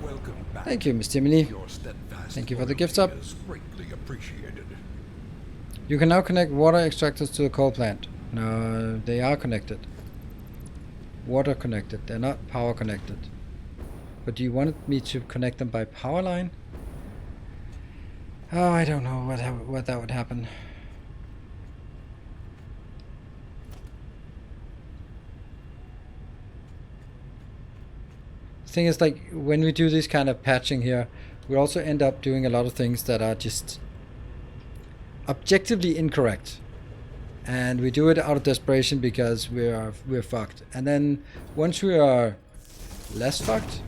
Welcome back. Thank you, Miss Timony. Your steadfast Thank you for the loyalty gifts up. is greatly appreciated. You can now connect water extractors to the coal plant. No, they are connected. Water connected. They're not power connected. But do you want me to connect them by power line? Oh, I don't know what that would happen. Thing is, like, when we do this kind of patching here, we also end up doing a lot of things that are just objectively incorrect, and we do it out of desperation because we're fucked. And then once we are less fucked,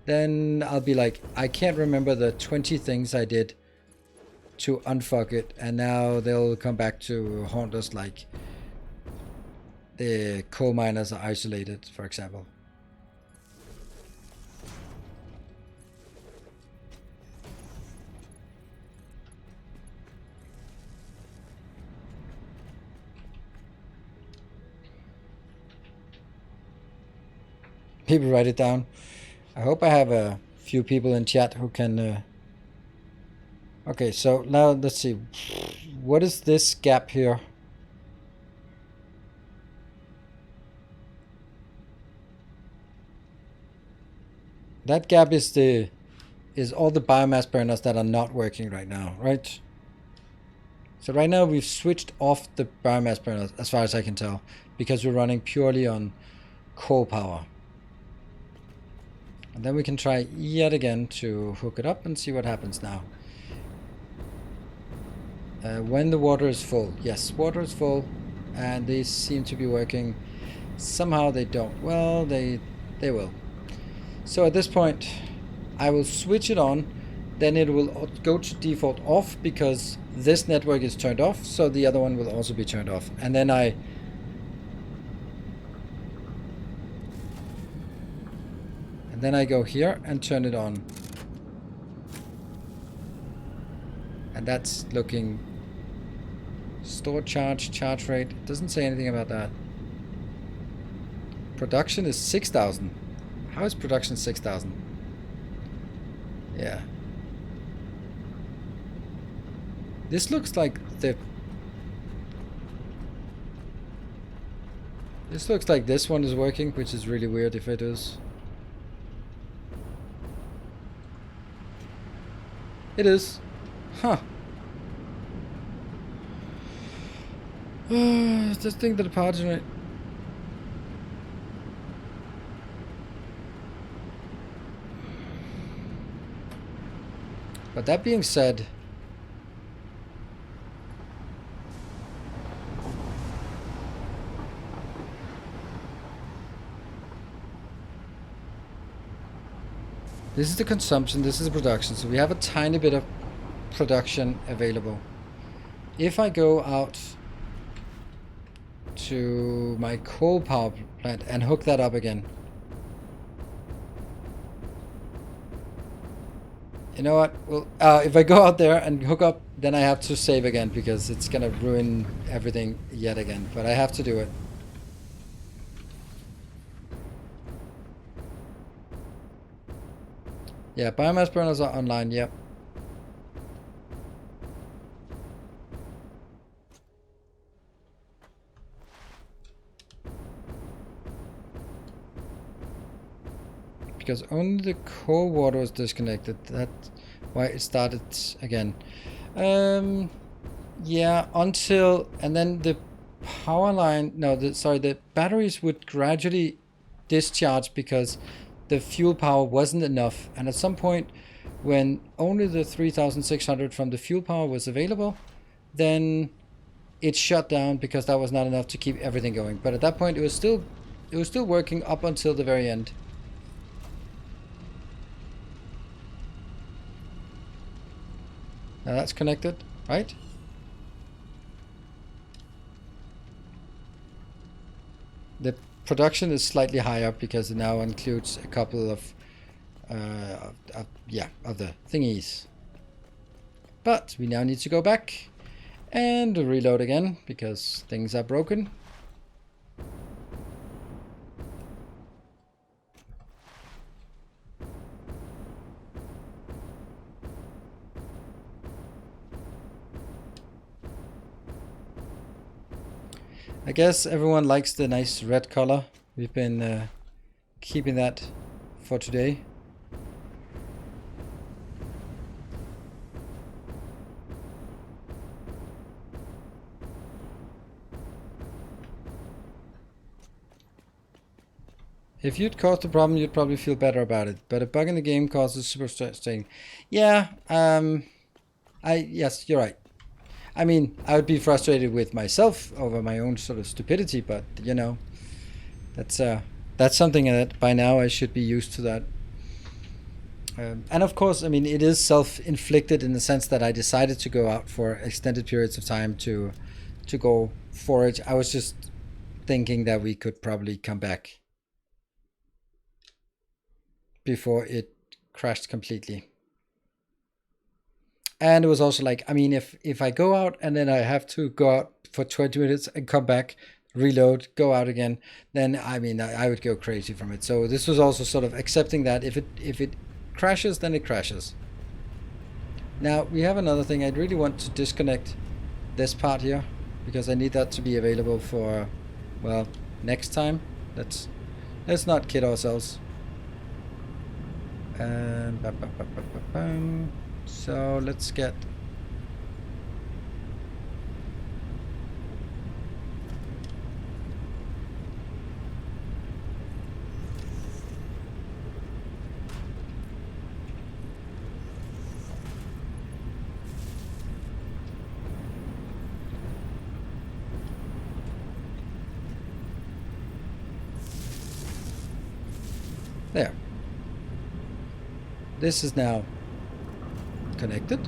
then I'll be like, I can't remember the 20 things I did to unfuck it, and now they'll come back to haunt us, like the coal miners are isolated, for example. maybe write it down. I hope I have a few people in chat who can... Okay, so now let's see. What is this gap here? That gap is all the biomass burners that are not working right now, right? So right now we've switched off the biomass burners, as far as I can tell, because we're running purely on coal power. And then we can try yet again to hook it up and see what happens now. When the water is full. Yes, water is full, and they seem to be working. Somehow they don't. Well, they will. So at this point, I will switch it on. Then it will go to default off because this network is turned off. So the other one will also be turned off. And then I go here and turn it on. And that's looking... Store charge, charge rate. It doesn't say anything about that. Production is 6,000. How is production 6,000? Yeah. This looks like the... This looks like this one is working, which is really weird if it is. It is. Huh. Just think that the parts right. But that being said, this is the consumption, this is the production, so we have a tiny bit of production available. If I go out to my coal power plant and hook that up again. You know what? Well, if I go out there and hook up, then I have to save again because it's gonna ruin everything yet again. But I have to do it. Yeah, biomass burners are online, yep. Because only the core water was disconnected. That's why it started again. Yeah, until... And then the power line... No, the batteries would gradually discharge because the fuel power wasn't enough. And at some point, when only the 3,600 from the fuel power was available, then it shut down because that was not enough to keep everything going. But at that point, it was still working up until the very end. Now that's connected, right? The production is slightly higher because it now includes a couple of the thingies. But we now need to go back and reload again because things are broken. I guess everyone likes the nice red color. We've been keeping that for today. If you'd caused the problem, you'd probably feel better about it. But a bug in the game causes super strain. Yeah, yes, you're right. I mean, I would be frustrated with myself over my own sort of stupidity, but you know, that's something that by now I should be used to that. And of course, I mean, it is self-inflicted in the sense that I decided to go out for extended periods of time to go forage. I was just thinking that we could probably come back before it crashed completely. And it was also like, I mean, if I go out and then I have to go out for 20 minutes and come back reload, go out again, then I mean I would go crazy from it. So this was also sort of accepting that if it crashes, then it crashes. Now we have another thing. I'd really want to disconnect this part here because I need that to be available for, well, next time. Let's not kid ourselves. So let's get there. This is now connected.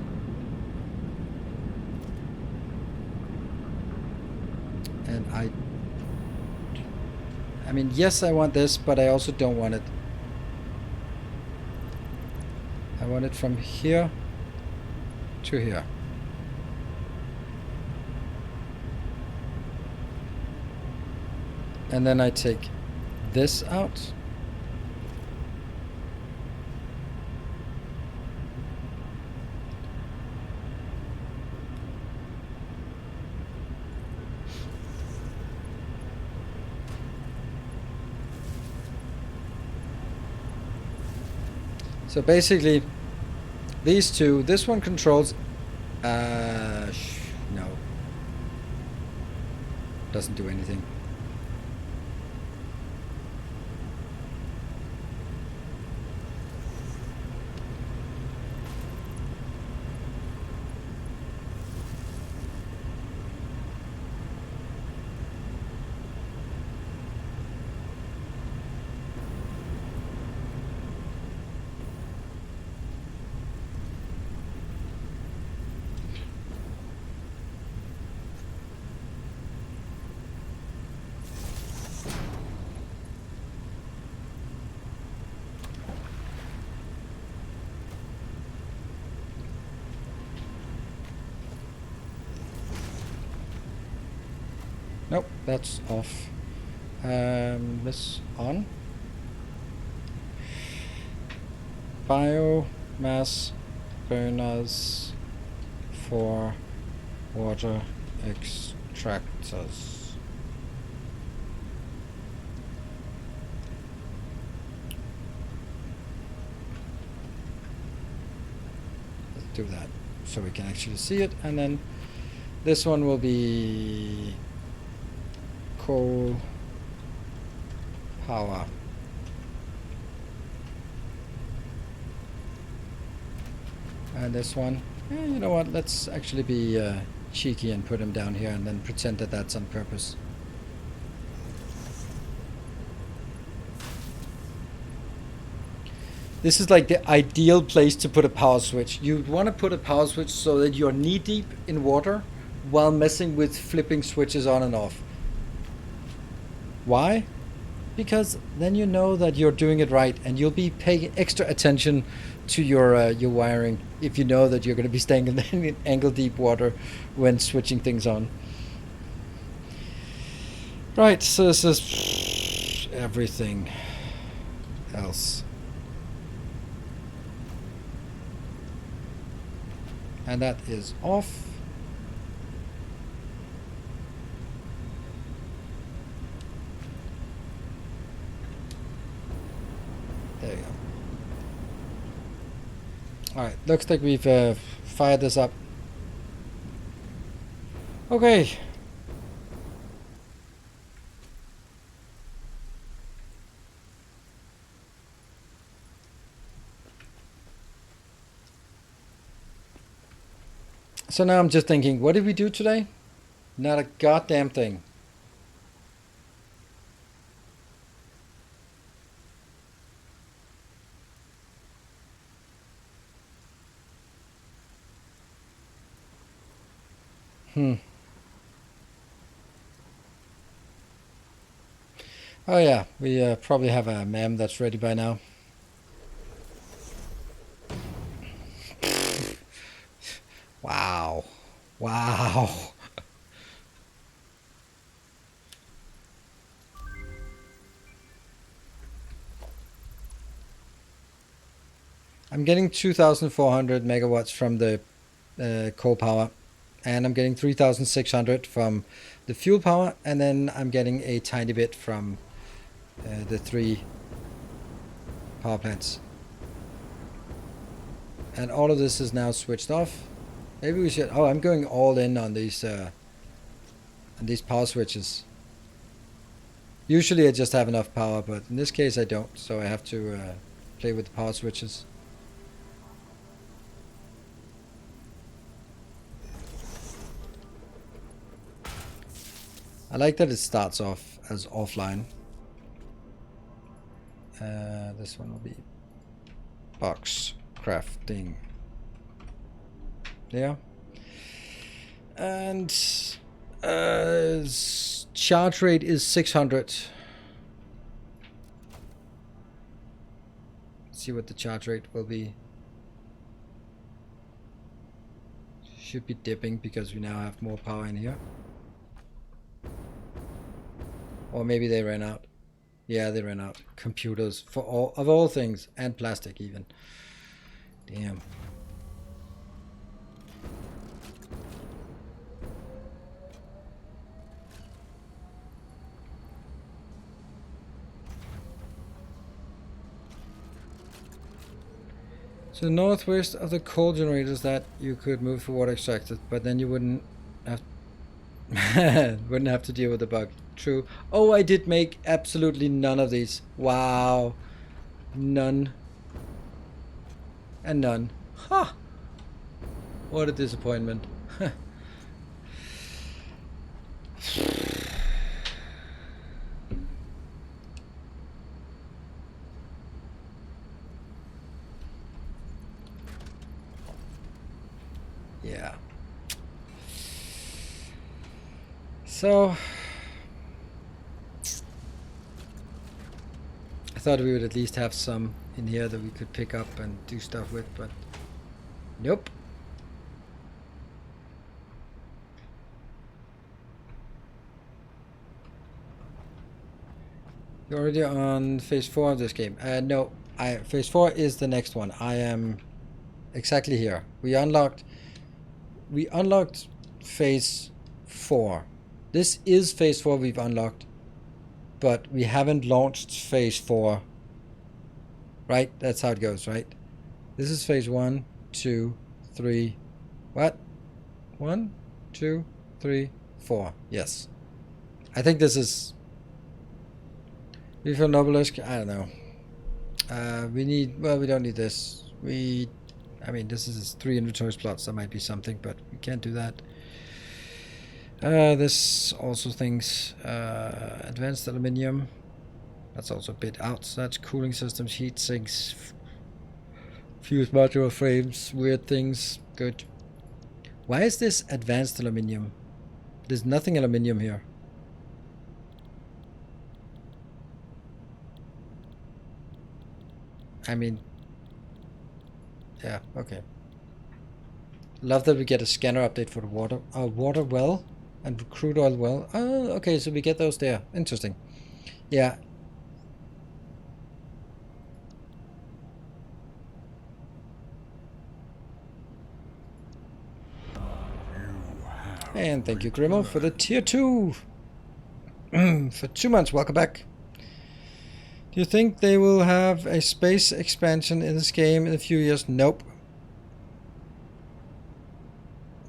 And I mean, yes, I want this, but I also don't want it. I want it from here to here. And then I take this out. So basically, these two, this one controls, no, doesn't do anything. Nope, that's off. This on. Biomass burners for water extractors. Let's do that so we can actually see it, and then this one will be coal power. And this one, you know what, let's actually be cheeky and put him down here and then pretend that that's on purpose. This is like the ideal place to put a power switch. You want to put a power switch so that you're knee deep in water while messing with flipping switches on and off. Why? Because then you know that you're doing it right, and you'll be paying extra attention to your wiring if you know that you're going to be staying in ankle deep water when switching things on. Right, so this is everything else. And that is off. There you go. Alright, looks like we've fired this up. Okay. So now I'm just thinking, what did we do today? Not a goddamn thing. Oh yeah, we probably have a mem that's ready by now. Wow. Wow. I'm getting 2,400 megawatts from the coal power, and I'm getting 3,600 from the fuel power, and then I'm getting a tiny bit from the 3 power plants. And all of this is now switched off. Maybe we should... Oh, I'm going all in on these power switches. Usually I just have enough power, but in this case I don't, so I have to play with the power switches. I like that it starts off as offline. This one will be box crafting. Yeah. And charge rate is 600. Let's see what the charge rate will be. Should be dipping because we now have more power in here. Or maybe they ran out. Yeah, they ran out. Computers for all things, and plastic even. Damn. So northwest of the coal generators that you could move for water extracted, but then you wouldn't have wouldn't have to deal with the bug. True. Oh, I did make absolutely none of these. Wow. None. And none. Ha! Huh. What a disappointment. Yeah. So I thought we would at least have some in here that we could pick up and do stuff with, but nope. You're already on phase 4 of this game. No, phase 4 is the next one. I am exactly here. We unlocked phase 4. This is phase 4 we've unlocked, but we haven't launched phase 4. Right? That's how it goes, right? This is phase 1, 2, 3. What? 1, 2, 3, 4. Yes. I think this is... Refill Nobelisk? I don't know. We need... Well, we don't need this. I mean, this is 3 inventory slots. That might be something, but we can't do that. This also things... advanced aluminium. That's also a bit out. So that's cooling systems, heat sinks, fused modular frames, weird things. Good. Why is this advanced aluminium? There's nothing aluminium here. I mean, yeah, okay. Love that we get a scanner update for the water well and crude oil well. Oh, okay, so we get those there. Interesting. Yeah. And thank you, Grimo, for the tier 2. For 2 months. Welcome back. Do you think they will have a space expansion in this game in a few years? Nope.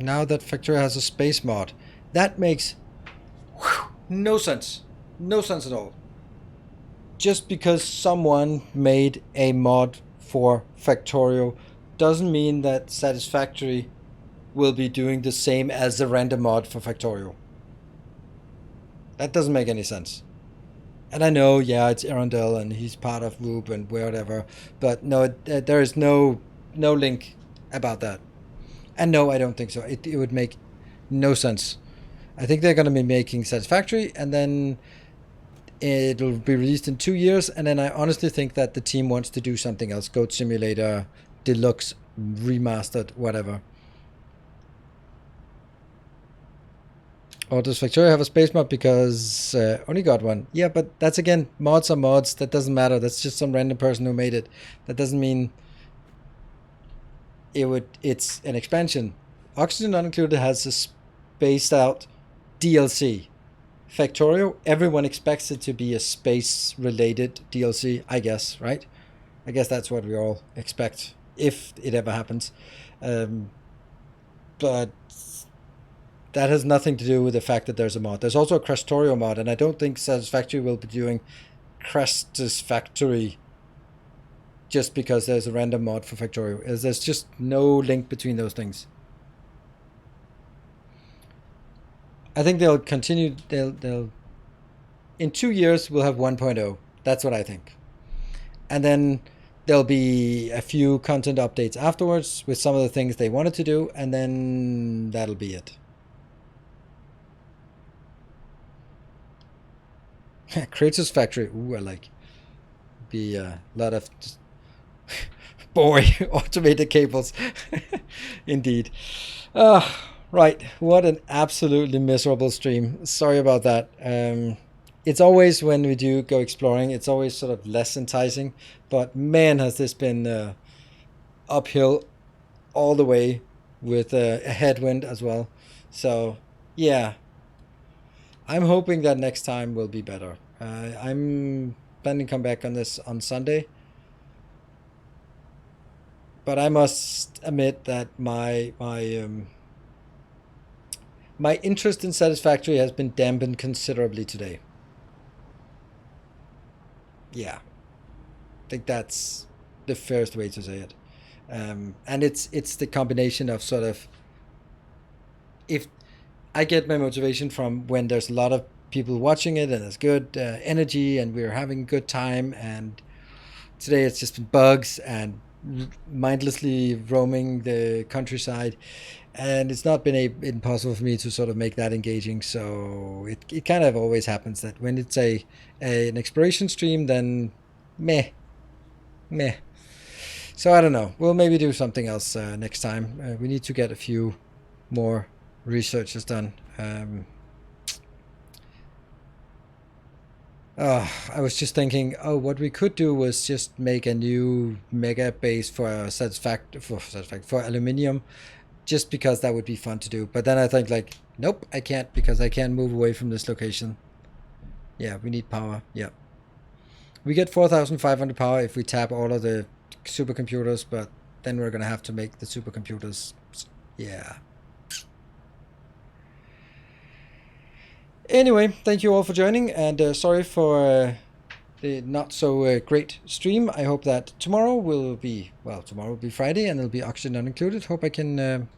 Now that Factory has a space mod. That makes no sense. No sense at all. Just because someone made a mod for Factorio doesn't mean that Satisfactory will be doing the same as the random mod for Factorio. That doesn't make any sense. And I know, yeah, it's Arundel and he's part of Whoop and whatever, but no, there is no link about that. And no, I don't think so. It would make no sense. I think they're going to be making Satisfactory, and then it'll be released in 2 years, and then I honestly think that the team wants to do something else. Goat Simulator, Deluxe, Remastered, whatever. Or does Factorio have a space mod because only got one? Yeah, but that's again, mods are mods. That doesn't matter. That's just some random person who made it. That doesn't mean it's an expansion. Oxygen Not Included has a spaced out DLC. Factorio, everyone expects it to be a space related DLC, I guess, right? I guess that's what we all expect if it ever happens. But that has nothing to do with the fact that there's a mod. There's also a Crastorio mod, and I don't think Satisfactory will be doing Satisfactory just because there's a random mod for Factorio. There's just no link between those things. I think they'll continue. They'll in 2 years we'll have 1.0. That's what I think, and then there'll be a few content updates afterwards with some of the things they wanted to do, and then that'll be it. Kratos Factory. Ooh, I like. Be a lot of boy automated cables. Indeed. Right. What an absolutely miserable stream. Sorry about that. It's always when we do go exploring, it's always sort of less enticing. But man, has this been uphill all the way with a headwind as well. So, yeah. I'm hoping that next time will be better. I'm planning to come back on this on Sunday. But I must admit that my interest in Satisfactory has been dampened considerably today. Yeah, I think that's the fairest way to say it. And it's the combination of sort of, if I get my motivation from when there's a lot of people watching it and there's good energy and we're having a good time, and today it's just been bugs and mindlessly roaming the countryside, and it's not been impossible for me to sort of make that engaging. So it kind of always happens that when it's an exploration stream, then meh. So I don't know, we'll maybe do something else next time. We need to get a few more researches done. I was just thinking, what we could do was just make a new mega base for aluminium, just because that would be fun to do. But then I think, like, nope, I can't, because I can't move away from this location. Yeah, we need power. Yeah, we get 4,500 power if we tap all of the supercomputers, but then we're gonna have to make the supercomputers. Yeah. Anyway, thank you all for joining, and sorry for the not so great stream. I hope that tomorrow will be Friday, and it'll be Oxygen Not Included. Hope I can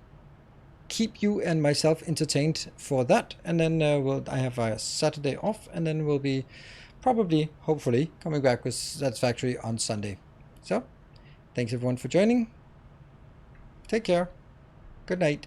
keep you and myself entertained for that, and then I have a Saturday off, and then we'll be probably, hopefully, coming back with Satisfactory on Sunday. So, thanks everyone for joining. Take care. Good night.